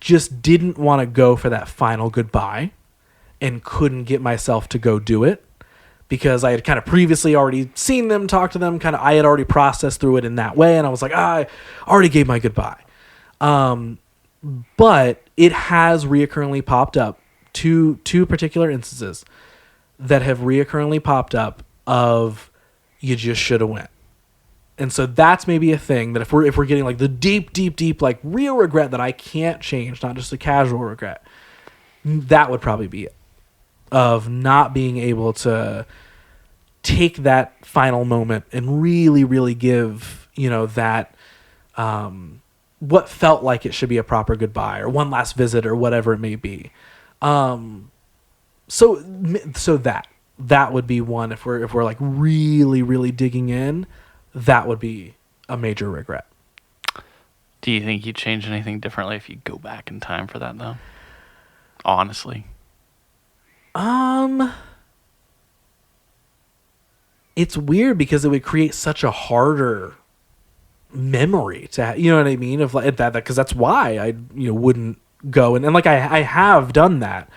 just didn't want to go for that final goodbye and couldn't get myself to go do it because I had kind of previously already seen them, talked to them, I had already processed through it in that way. And I was like, I already gave my goodbye. But it has reoccurringly popped up, two particular instances that have reoccurringly popped up of you just should have went. And so that's maybe a thing that if we're getting like the deep, like real regret that I can't change, not just a casual regret, that would probably be it. Of not being able to take that final moment and really, really give, that, what felt like it should be a proper goodbye or one last visit or whatever it may be. So that would be one if we're like really, really digging in, that would be a major regret. Do you think you'd change anything differently if you go back in time for that though? Honestly. It's weird because it would create such a harder memory to, you know what I mean? Of like that, because that's why I, wouldn't go. And like I have done that,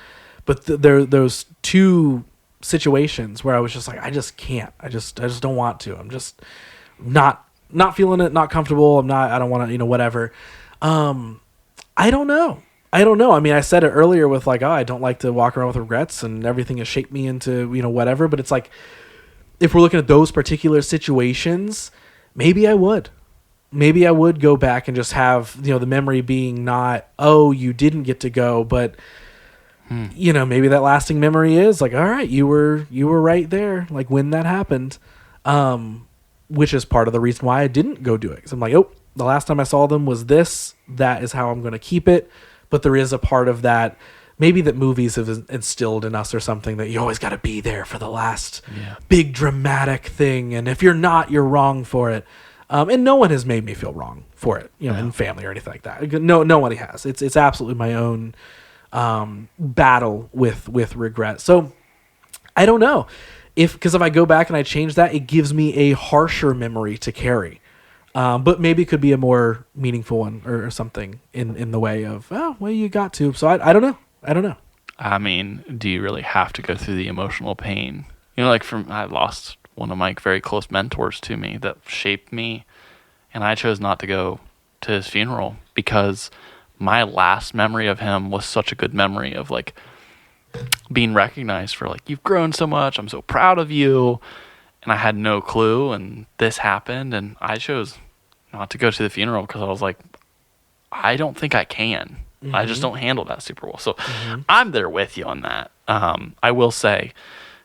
but those two situations where I was just like, I just can't, I just don't want to. I'm just not feeling it, not comfortable. I don't want to, whatever. I don't know. I mean, I said it earlier with like, I don't like to walk around with regrets and everything has shaped me into, whatever. But it's like, if we're looking at those particular situations, maybe I would go back and just have, the memory being not, oh, you didn't get to go, but maybe that lasting memory is like, all right, you were right there. Like when that happened, which is part of the reason why I didn't go do it. 'Cause I'm like, oh, the last time I saw them was this, that is how I'm going to keep it. But there is a part of that, maybe that movies have instilled in us or something, that you always got to be there for the last big dramatic thing. And if you're not, you're wrong for it. And no one has made me feel wrong for it, in family or anything like that. Nobody has. It's absolutely my own battle with regret. So I don't know because if I go back and I change that, it gives me a harsher memory to carry. But maybe it could be a more meaningful one or something in the way of, oh, well, you got to. So I don't know. I mean, do you really have to go through the emotional pain? Like I lost one of my very close mentors to me that shaped me, and I chose not to go to his funeral because my last memory of him was such a good memory of like being recognized for like, you've grown so much. I'm so proud of you. And I had no clue, and this happened, and I chose not to go to the funeral because I was like, I don't think I can. Mm-hmm. I just don't handle that super well. So I'm there with you on that. I will say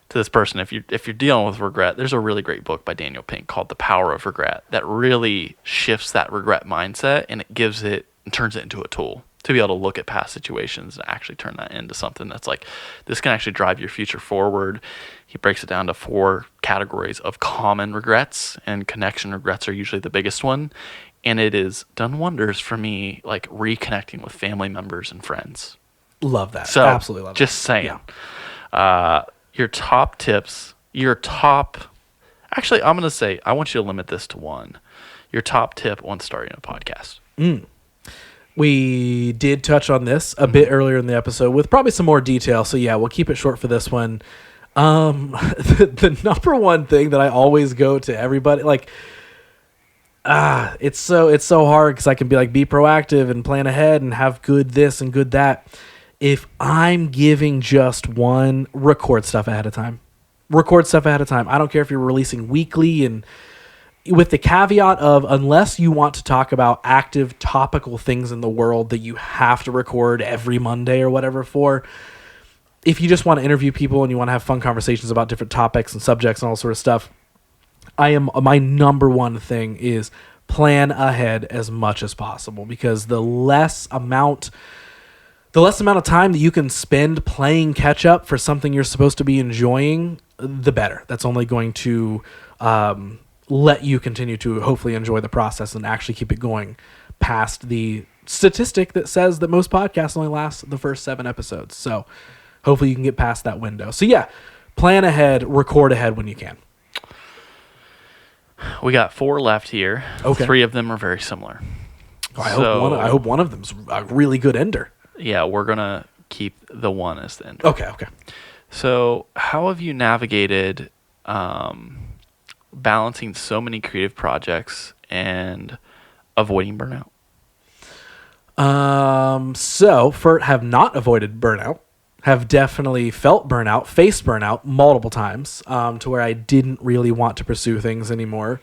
to this person, if you're dealing with regret, there's a really great book by Daniel Pink called The Power of Regret that really shifts that regret mindset, and it gives it and turns it into a tool to be able to look at past situations and actually turn that into something that's like, this can actually drive your future forward. He breaks it down to 4 categories of common regrets, and connection regrets are usually the biggest one. And it has done wonders for me, like reconnecting with family members and friends. Love that. So, absolutely love just that. saying. Yeah. Your top tips, actually, I'm going to say, I want you to limit this to one. Your top tip on starting a podcast. We did touch on this a bit earlier in the episode with probably some more detail. So yeah, we'll keep it short for this one. The number one thing that I always go to everybody, like, it's so hard because I can be like, be proactive and plan ahead and have good this and good that. If I'm giving just one, record stuff ahead of time. I don't care if you're releasing weekly, and with the caveat of, unless you want to talk about active topical things in the world that you have to record every Monday or whatever for, if you just want to interview people and you want to have fun conversations about different topics and subjects and all sort of stuff, my number one thing is plan ahead as much as possible, because the less amount of time that you can spend playing catch up for something you're supposed to be enjoying, the better. That's only going to let you continue to hopefully enjoy the process and actually keep it going past the statistic that says that most podcasts only last the first 7 episodes. So hopefully you can get past that window. So yeah, plan ahead, record ahead when you can. We got 4 left here. Okay. 3 of them are very similar. I hope one of them's a really good ender. Yeah, we're going to keep the one as the ender. Okay. So how have you navigated balancing so many creative projects and avoiding burnout? So have not avoided burnout, have definitely felt burnout, faced burnout multiple times, to where I didn't really want to pursue things anymore.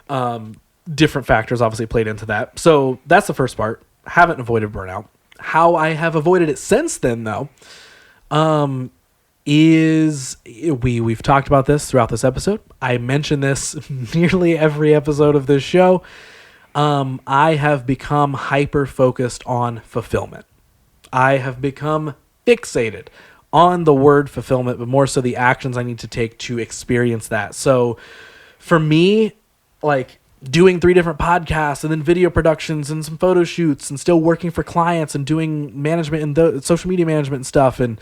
Different factors obviously played into that. So that's the first part. Haven't avoided burnout. How I have avoided it since then, though, is we've talked about this throughout this episode. I mention this nearly every episode of this show. I have become hyper-focused on fulfillment. I have become fixated on the word fulfillment, but more so the actions I need to take to experience that. So for me, like doing 3 different podcasts and then video productions and some photo shoots and still working for clients and doing management and the social media management and stuff and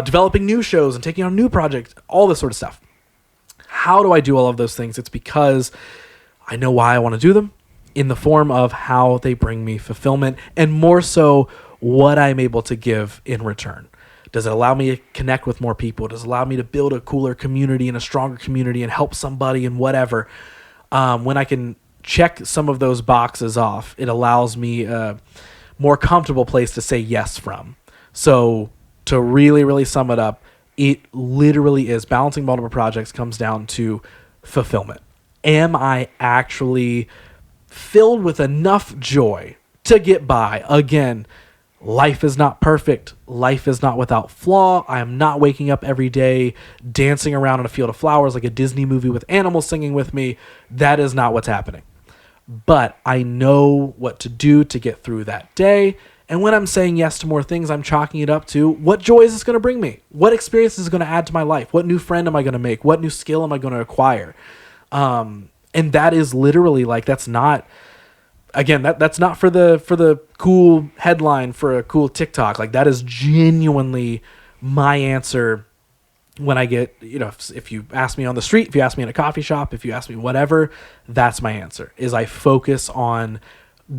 developing new shows and taking on new projects, all this sort of stuff. How do I do all of those things? It's because I know why I want to do them, in the form of how they bring me fulfillment, and more so what I'm able to give in return. Does it allow me to connect with more people? Does it allow me to build a cooler community and a stronger community and help somebody and whatever? When I can check some of those boxes off, it allows me a more comfortable place to say yes from. So to really, really sum it up, it literally is balancing multiple projects comes down to fulfillment. Am I actually filled with enough joy to get by? Again, life is not perfect. Life is not without flaw. I am not waking up every day dancing around in a field of flowers like a Disney movie with animals singing with me. That is not what's happening. But I know what to do to get through that day. And when I'm saying yes to more things, I'm chalking it up to what joy is this going to bring me? What experience is going to add to my life? What new friend am I going to make? What new skill am I going to acquire? And that is literally like, that's not, again, that's not for the cool headline for a cool TikTok. Like that is genuinely my answer when I get, if you ask me on the street, if you ask me in a coffee shop, if you ask me whatever, that's my answer, is I focus on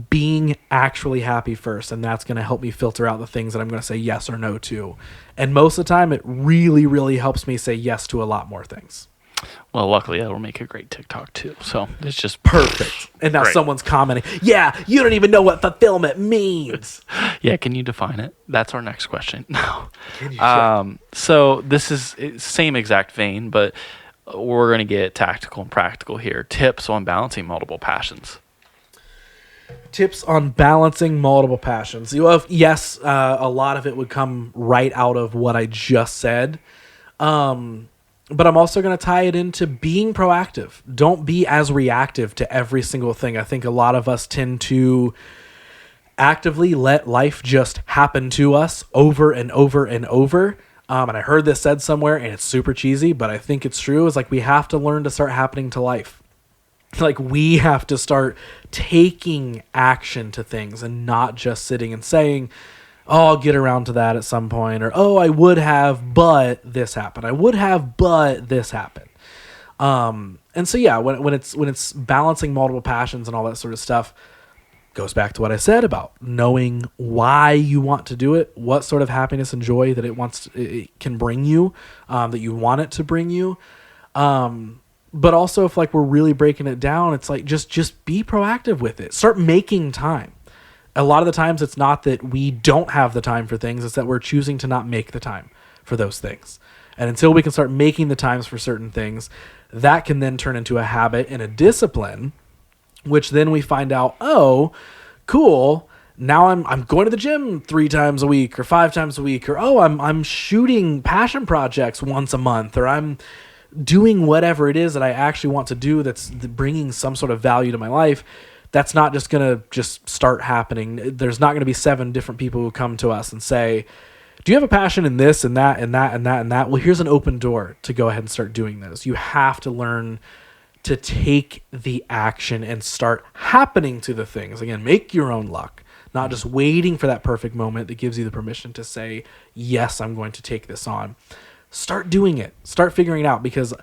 being actually happy first. And that's going to help me filter out the things that I'm going to say yes or no to. And most of the time it really, really helps me say yes to a lot more things. Well, luckily that'll make a great TikTok too. So it's just perfect. And now someone's commenting, yeah, you don't even know what fulfillment means. Yeah, can you define it? That's our next question. No. So this is same exact vein, but we're going to get tactical and practical here. Tips on balancing multiple passions. Tips on balancing multiple passions. Yes, a lot of it would come right out of what I just said. But I'm also going to tie it into being proactive. Don't be as reactive to every single thing. I think a lot of us tend to actively let life just happen to us over and over and over. And I heard this said somewhere, and it's super cheesy, but I think it's true. It's like we have to learn to start happening to life. Like we have to start taking action to things and not just sitting and saying, oh, I'll get around to that at some point, or, oh, I would have, but this happened. I would have, but this happened. And so, yeah, when it's balancing multiple passions and all that sort of stuff, goes back to what I said about knowing why you want to do it, what sort of happiness and joy that it can bring you, that you want it to bring you. But also if like we're really breaking it down, it's like, just be proactive with it. Start making time. A lot of the times it's not that we don't have the time for things, it's that we're choosing to not make the time for those things. And until we can start making the times for certain things, that can then turn into a habit and a discipline, which then we find out, oh, cool, now I'm going to the gym 3 times a week or 5 times a week, or oh, I'm shooting passion projects once a month, or I'm doing whatever it is that I actually want to do that's bringing some sort of value to my life. That's not just going to just start happening. There's not going to be 7 different people who come to us and say, do you have a passion in this and that and that and that and that? Well, here's an open door to go ahead and start doing those. You have to learn to take the action and start happening to the things. Again, make your own luck, not just waiting for that perfect moment that gives you the permission to say, yes, I'm going to take this on. Start doing it. Start figuring it out, because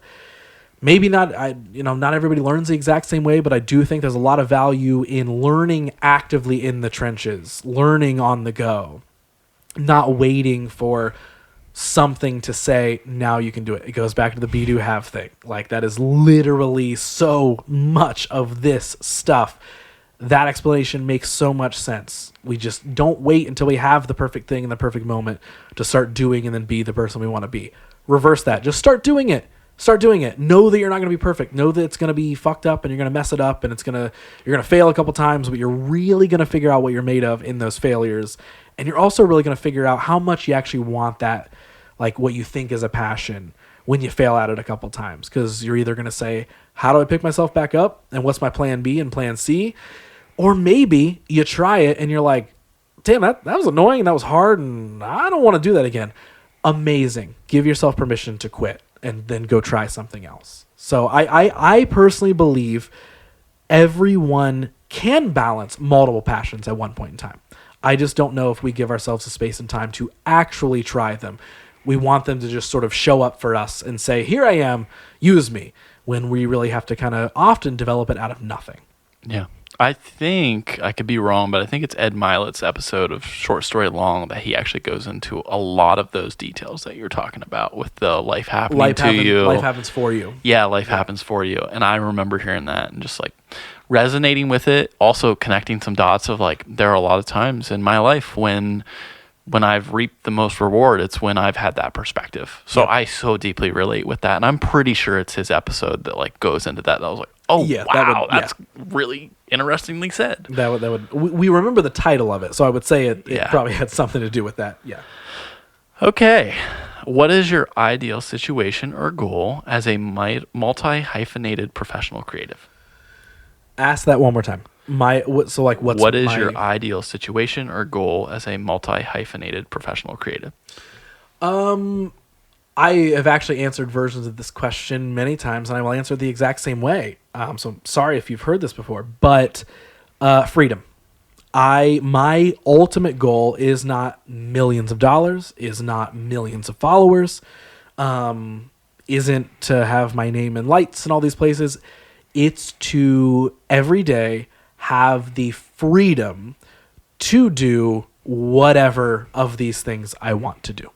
maybe not, not everybody learns the exact same way, but I do think there's a lot of value in learning actively in the trenches, learning on the go, not waiting for something to say, now you can do it. It goes back to the be, do, have thing. Like, that is literally so much of this stuff. That explanation makes so much sense. We just don't wait until we have the perfect thing in the perfect moment to start doing and then be the person we want to be. Reverse that. Just start doing it. Start doing it. Know that you're not going to be perfect. Know that it's going to be fucked up and you're going to mess it up and you're going to fail a couple times, but you're really going to figure out what you're made of in those failures. And you're also really going to figure out how much you actually want that, like what you think is a passion when you fail at it a couple times. Because you're either going to say, how do I pick myself back up? And what's my plan B and plan C? Or maybe you try it and you're like, damn, that was annoying and that was hard and I don't want to do that again. Amazing. Give yourself permission to quit and then go try something else. So I personally believe everyone can balance multiple passions at one point in time. I just don't know if we give ourselves the space and time to actually try them. We want them to just sort of show up for us and say, here I am, use me, when we really have to kind of often develop it out of nothing. Yeah. I think, I could be wrong, but I think it's Ed Milet's episode of Short Story Long that he actually goes into a lot of those details that you're talking about with the life happening to you. Life happens for you. Yeah, life happens for you. And I remember hearing that and just like resonating with it, also connecting some dots of like, there are a lot of times in my life when I've reaped the most reward, it's when I've had that perspective. So I so deeply relate with that. And I'm pretty sure it's his episode that like goes into that. I was like, oh, yeah, wow, that's really interestingly said. That would we remember the title of it, so I would say it probably had something to do with that. Yeah. Okay. What is your ideal situation or goal as a multi-hyphenated professional creative? Ask that one more time. What is your ideal situation or goal as a multi-hyphenated professional creative? I have actually answered versions of this question many times, and I will answer the exact same way. So I'm sorry if you've heard this before, but freedom. My ultimate goal is not millions of dollars, is not millions of followers, isn't to have my name in lights and all these places. It's to every day have the freedom to do whatever of these things I want to do.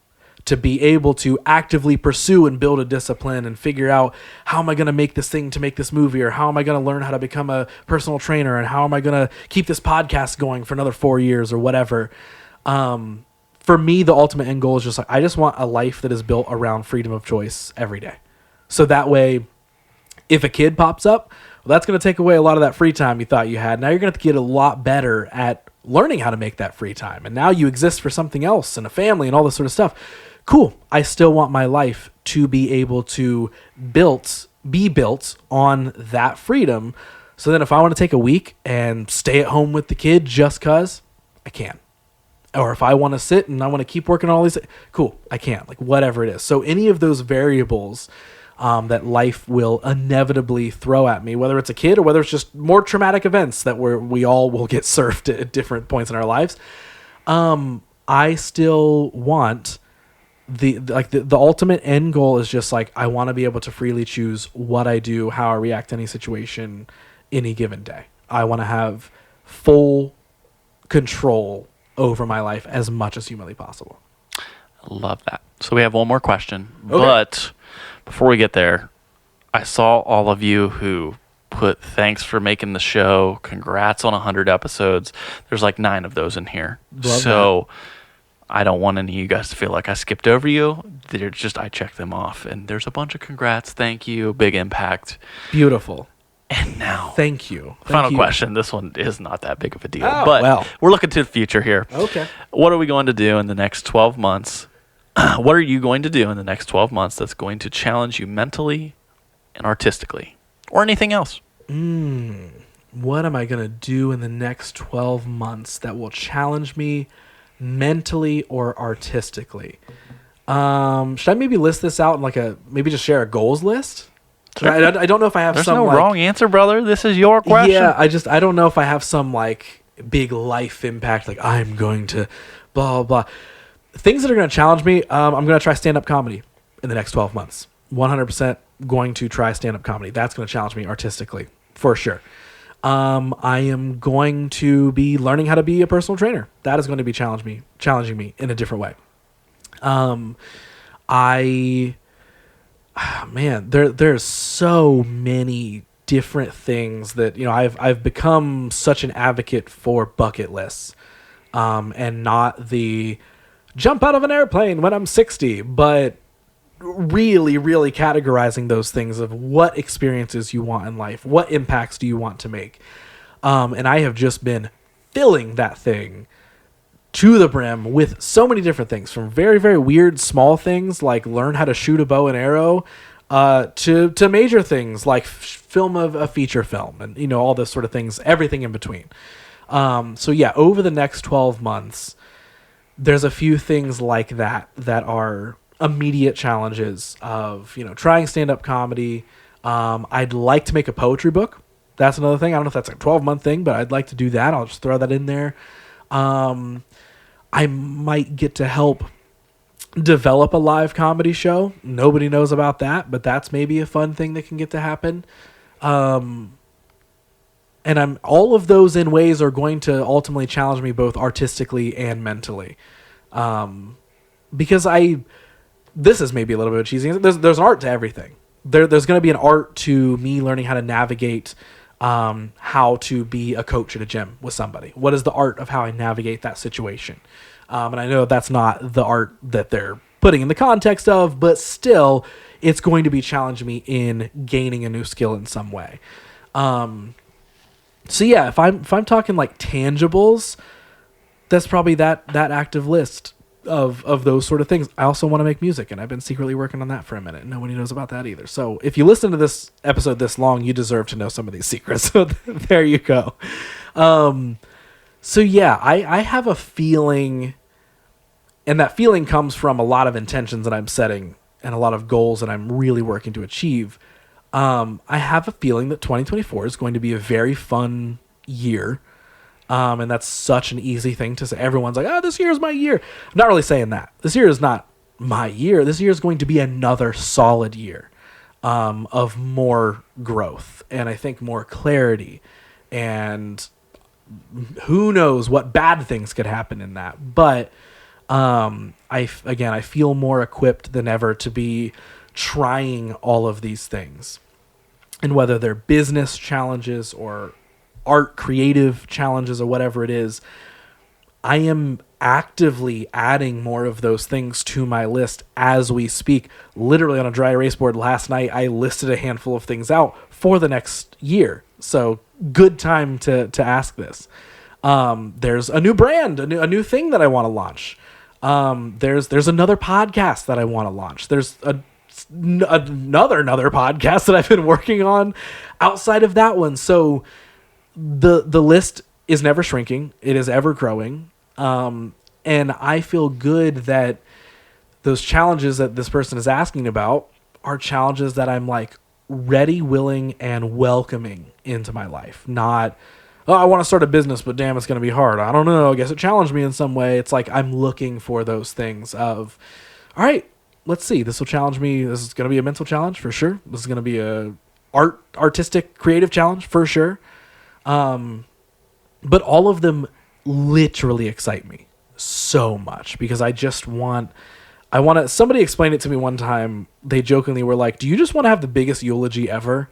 To be able to actively pursue and build a discipline and figure out how am I going to make this thing to make this movie, or how am I going to learn how to become a personal trainer, and how am I going to keep this podcast going for another 4 years or whatever. For me, the ultimate end goal is just like, I just want a life that is built around freedom of choice every day. So that way, if a kid pops up, well, that's going to take away a lot of that free time you thought you had. Now you're going to get a lot better at learning how to make that free time. And now you exist for something else and a family and all this sort of stuff. Cool. I still want my life to be able to be built on that freedom. So then if I want to take a week and stay at home with the kid just cause, I can. Or if I want to sit and I want to keep working on all these, cool, I can. Like whatever it is. So any of those variables that life will inevitably throw at me, whether it's a kid or whether it's just more traumatic events that we all will get served at different points in our lives, I still want the ultimate end goal is just like, I want to be able to freely choose what I do, how I react to any situation any given day. I want to have full control over my life as much as humanly possible. I love that. So we have one more question, okay. But before we get there, I saw all of you who put thanks for making the show, congrats on 100 episodes. There's like 9 of those in here. Love so that. I don't want any of you guys to feel like I skipped over you. They're just, I checked them off, and there's a bunch of congrats, thank you, big impact. Beautiful. And now, thank you. Final question. This one is not that big of a deal, but we're looking to the future here. Okay. What are we going to do in the next 12 months? What are you going to do in the next 12 months that's going to challenge you mentally and artistically, or anything else? What am I going to do in the next 12 months that will challenge me mentally or artistically? Should I maybe list this out in maybe just share a goals list? I don't know if I have There's some. There's no wrong answer, brother. This is your question. Yeah, I don't know if I have some big life impact, like I'm going to blah, blah, blah. Things that are going to challenge me, I'm going to try stand-up comedy in the next 12 months. 100%. going to try stand-up comedy. That's going to challenge me artistically, for sure. I am going to be learning how to be a personal trainer. That is going to be challenging me in a different way. There's so many different things that, I've become such an advocate for bucket lists, and not the jump out of an airplane when I'm 60, but really, really categorizing those things of what experiences you want in life, what impacts do you want to make. And I have just been filling that thing to the brim with so many different things, from very, very weird small things like learn how to shoot a bow and arrow, to major things like film a feature film and, all those sort of things, everything in between. So yeah, over the next 12 months, there's a few things like that are immediate challenges of, trying stand-up comedy. I'd like to make a poetry book. That's another thing. I don't know if that's a 12-month thing, but I'd like to do that. I'll just throw that in there. I might get to help develop a live comedy show. Nobody knows about that, but that's maybe a fun thing that can get to happen. And all of those in ways are going to ultimately challenge me both artistically and mentally. Because this is maybe a little bit cheesy. There's an art to everything. There's going to be an art to me learning how to navigate, how to be a coach at a gym with somebody. What is the art of how I navigate that situation? And I know that's not the art that they're putting in the context of, but still, it's going to be challenging me in gaining a new skill in some way. So yeah, if I'm talking like tangibles, that's probably that active list of those sort of things. I also want to make music, and I've been secretly working on that for a minute. Nobody knows about that either. So if you listen to this episode this long, you deserve to know some of these secrets. So there you go. So yeah, I have a feeling, and that feeling comes from a lot of intentions that I'm setting and a lot of goals that I'm really working to achieve. I have a feeling that 2024 is going to be a very fun year. And that's such an easy thing to say. Everyone's like, this year is my year. I'm not really saying that. This year is not my year. This year is going to be another solid year of more growth, and I think more clarity, and who knows what bad things could happen in that. But I feel more equipped than ever to be trying all of these things. And whether they're business challenges or art creative challenges or whatever it is, I am actively adding more of those things to my list as we speak. Literally on a dry erase board last night, I listed a handful of things out for the next year. So good time to ask this. There's a new brand, a new thing that I want to launch. There's another podcast that I want to launch. There's another podcast that I've been working on outside of that one. So the list is never shrinking. It is ever growing. And I feel good that those challenges that this person is asking about are challenges that I'm like ready, willing, and welcoming into my life. Not, I want to start a business, but damn, it's going to be hard. I don't know. I guess it challenged me in some way. It's like I'm looking for those things of, all right, let's see. This will challenge me. This is going to be a mental challenge for sure. This is going to be a artistic, creative challenge for sure. But all of them literally excite me so much because I want to, somebody explained it to me one time. They jokingly were like, do you just want to have the biggest eulogy ever?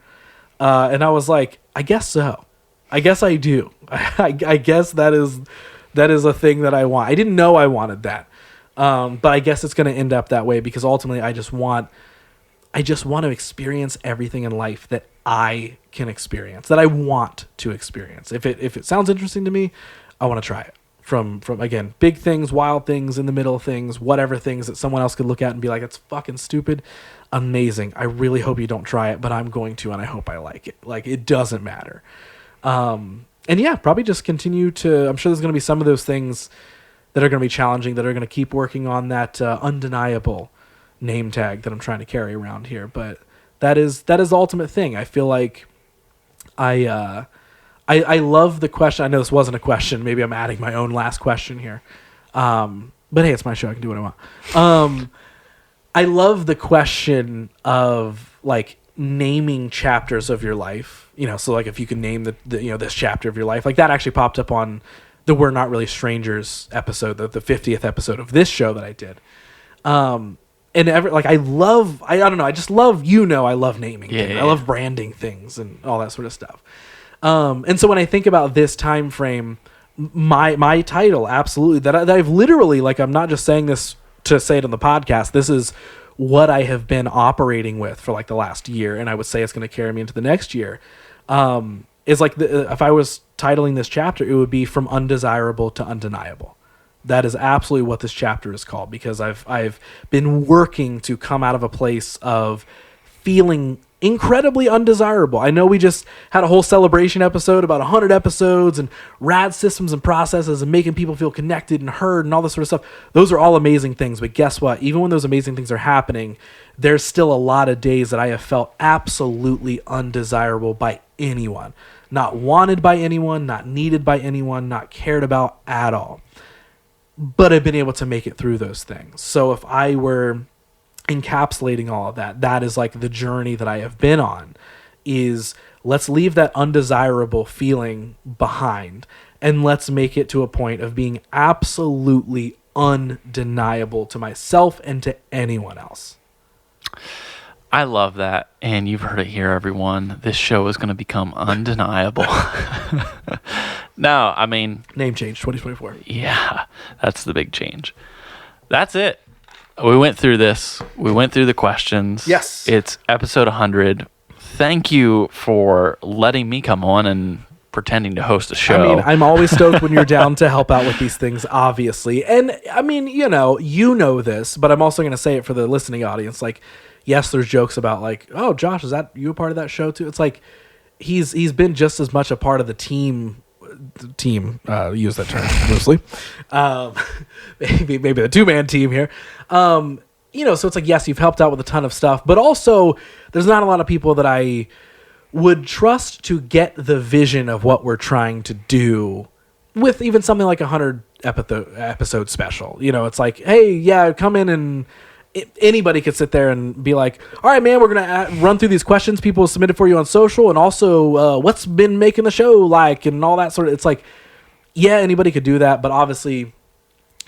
And I was like, I guess so. I guess I do. I guess that is a thing that I want. I didn't know I wanted that. But I guess it's going to end up that way because ultimately I just want to experience everything in life that I can experience, that I want to experience. If it sounds interesting to me, I want to try it. From again, big things, wild things, in the middle things, whatever things that someone else could look at and be like, it's fucking stupid. Amazing. I really hope you don't try it, but I'm going to, and I hope I like it. Like, it doesn't matter. And yeah, probably just continue to, I'm sure there's going to be some of those things that are going to be challenging, that are going to keep working on that undeniable name tag that I'm trying to carry around here. But that is the ultimate thing. I feel like I love the question. I know this wasn't a question. Maybe I'm adding my own last question here. But hey, it's my show. I can do what I want. I love the question of like naming chapters of your life. So like if you can name the this chapter of your life, like that actually popped up on the We're Not Really Strangers episode, the 50th episode of this show that I did. And I don't know, I just love, I love naming things. I love branding things and all that sort of stuff. And so when I think about this time frame, my title, absolutely, that I've literally, like, I'm not just saying this to say it on the podcast, this is what I have been operating with for like the last year, and I would say it's going to carry me into the next year, is like, if I was titling this chapter, it would be From Undesirable to Undeniable. That is absolutely what this chapter is called, because I've been working to come out of a place of feeling incredibly undesirable. I know we just had a whole celebration episode about 100 episodes and rad systems and processes and making people feel connected and heard and all this sort of stuff. Those are all amazing things, but guess what? Even when those amazing things are happening, there's still a lot of days that I have felt absolutely undesirable by anyone. Not wanted by anyone, not needed by anyone, not cared about at all. But I've been able to make it through those things. So if I were encapsulating all of that, that is like the journey that I have been on, is let's leave that undesirable feeling behind and let's make it to a point of being absolutely undeniable to myself and to anyone else. I love that. And you've heard it here, everyone. This show is going to become undeniable. No, I mean... Name change, 2024. Yeah, that's the big change. That's it. We went through this. We went through the questions. Yes. It's episode 100. Thank you for letting me come on and pretending to host a show. I mean, I'm always stoked when you're down to help out with these things, obviously. And, I mean, you know this, but I'm also going to say it for the listening audience. Like, yes, there's jokes about, like, oh, Josh, is that you a part of that show, too? It's like, he's been just as much a part of the team, use that term loosely. Maybe the two-man team here. So it's like, yes, you've helped out with a ton of stuff, but also there's not a lot of people that I would trust to get the vision of what we're trying to do with even something like 100 episode special. It's like, hey, yeah, come in and anybody could sit there and be like, all right, man, we're going to run through these questions people submitted for you on social, and also what's been making the show like, and all that sort of, it's like, yeah, anybody could do that, but obviously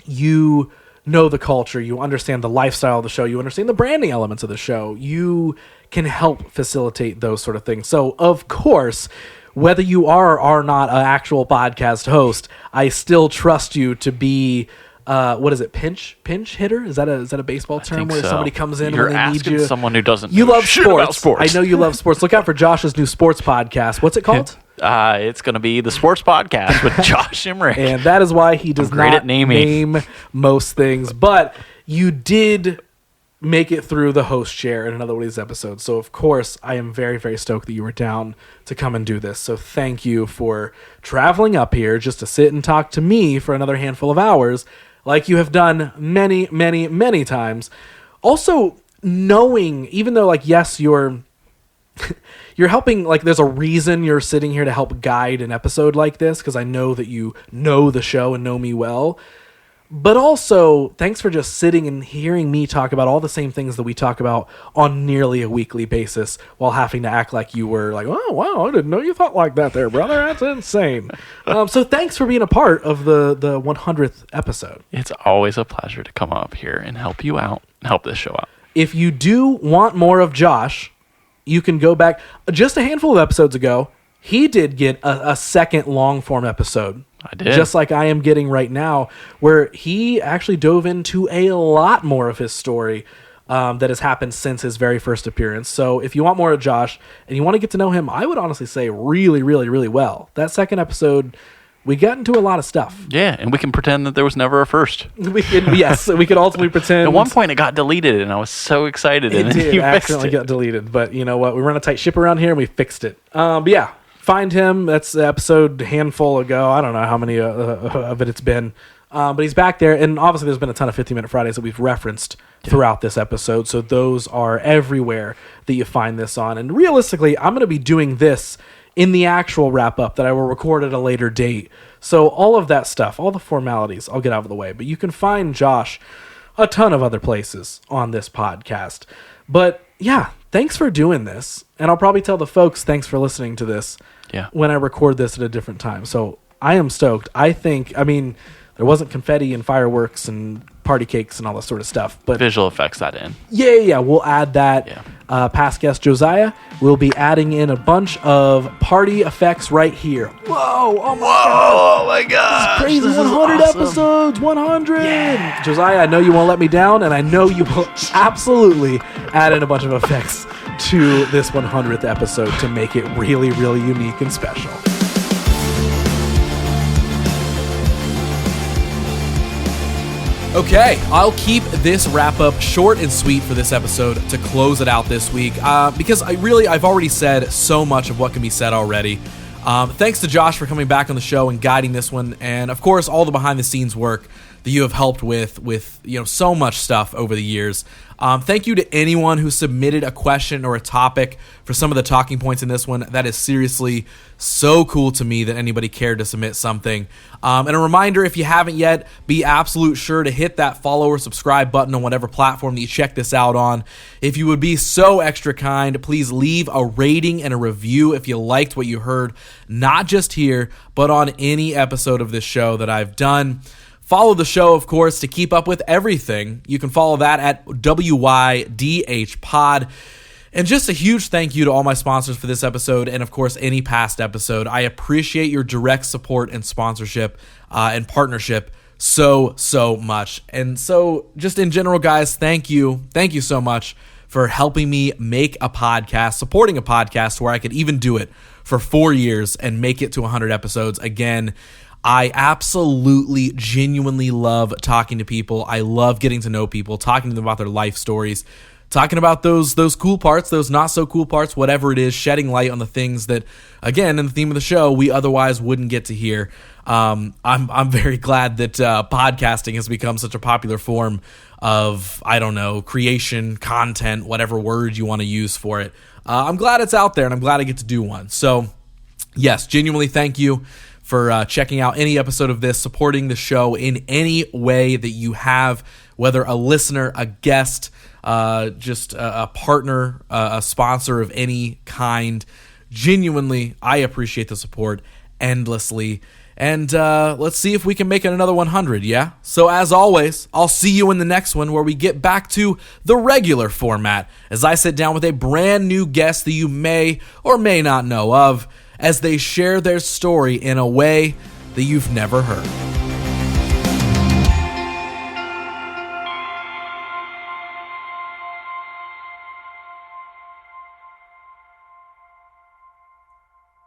you know the culture, you understand the lifestyle of the show, you understand the branding elements of the show, you can help facilitate those sort of things. So, of course, whether you are or are not an actual podcast host, I still trust you to be what is it? Pinch hitter? Is that a baseball term where somebody comes in You're when they need you? Someone who doesn't. You love shit about sports. I know you love sports. Look out for Josh's new sports podcast. What's it called? It's going to be the Sports Podcast with Josh Emerick. And that is why he does not name most things. But you did make it through the host chair in another one of these episodes. So, of course, I am very, very stoked that you were down to come and do this. So thank you for traveling up here just to sit and talk to me for another handful of hours, like you have done many, many, many times. Also, knowing, even though, like, yes, you're helping, like, there's a reason you're sitting here to help guide an episode like this, because I know that you know the show and know me well. But also, thanks for just sitting and hearing me talk about all the same things that we talk about on nearly a weekly basis, while having to act like you were like, oh, wow, I didn't know you thought like that there, brother. That's insane. So thanks for being a part of the 100th episode. It's always a pleasure to come up here and help you out, and help this show out. If you do want more of Josh, you can go back just a handful of episodes ago. He did get a second long-form episode. I did. Just like I am getting right now, where he actually dove into a lot more of his story that has happened since his very first appearance. So if you want more of Josh and you want to get to know him, I would honestly say really, really, really well. That second episode, we got into a lot of stuff. Yeah, and we can pretend that there was never a first. We could ultimately pretend. At one point, it got deleted, and I was so excited. It did accidentally got deleted, but you know what? We run a tight ship around here, and we fixed it. But yeah. Find him. That's the episode handful ago. I don't know how many of it's been. But he's back there. And obviously there's been a ton of 50-minute Fridays that we've referenced throughout this episode. So those are everywhere that you find this on. And realistically, I'm going to be doing this in the actual wrap-up that I will record at a later date. So all of that stuff, all the formalities, I'll get out of the way. But you can find Josh a ton of other places on this podcast. But yeah, thanks for doing this. And I'll probably tell the folks thanks for listening to this when I record this at a different time. So I am stoked. I mean, there wasn't confetti and fireworks and party cakes and all that sort of stuff. But visual effects that in. Yeah. We'll add that. Yeah. Past guest Josiah will be adding in a bunch of party effects right here. Whoa! Oh my god! This is crazy! 100 awesome. Episodes! 100! Yeah. Josiah, I know you won't let me down, and I know you will absolutely add in a bunch of effects to this 100th episode to make it really, really unique and special. Okay, I'll keep this wrap-up short and sweet for this episode to close it out this week because I've already said so much of what can be said already. Thanks to Josh for coming back on the show and guiding this one, and of course all the behind-the-scenes work that you have helped with so much stuff over the years. Thank you to anyone who submitted a question or a topic for some of the talking points in this one. That is seriously so cool to me that anybody cared to submit something. And a reminder, if you haven't yet, be absolute sure to hit that follow or subscribe button on whatever platform that you check this out on. If you would be so extra kind, please leave a rating and a review if you liked what you heard, not just here, but on any episode of this show that I've done. Follow the show, of course, to keep up with everything. You can follow that at WYDH Pod. And just a huge thank you to all my sponsors for this episode and, of course, any past episode. I appreciate your direct support and sponsorship and partnership so much. And so just in general, guys, thank you. Thank you so much for helping me make a podcast, supporting a podcast where I could even do it for 4 years and make it to 100 episodes. Again, I absolutely, genuinely love talking to people. I love getting to know people, talking to them about their life stories, talking about those cool parts, those not so cool parts, whatever it is, shedding light on the things that, again, in the theme of the show, we otherwise wouldn't get to hear. I'm very glad that podcasting has become such a popular form of, creation, content, whatever word you want to use for it. I'm glad it's out there, and I'm glad I get to do one. So, yes, genuinely thank you for checking out any episode of this, supporting the show in any way that you have, whether a listener, a guest, just a partner, a sponsor of any kind. Genuinely, I appreciate the support endlessly. And let's see if we can make it another 100, yeah? So as always, I'll see you in the next one where we get back to the regular format as I sit down with a brand new guest that you may or may not know of, as they share their story in a way that you've never heard.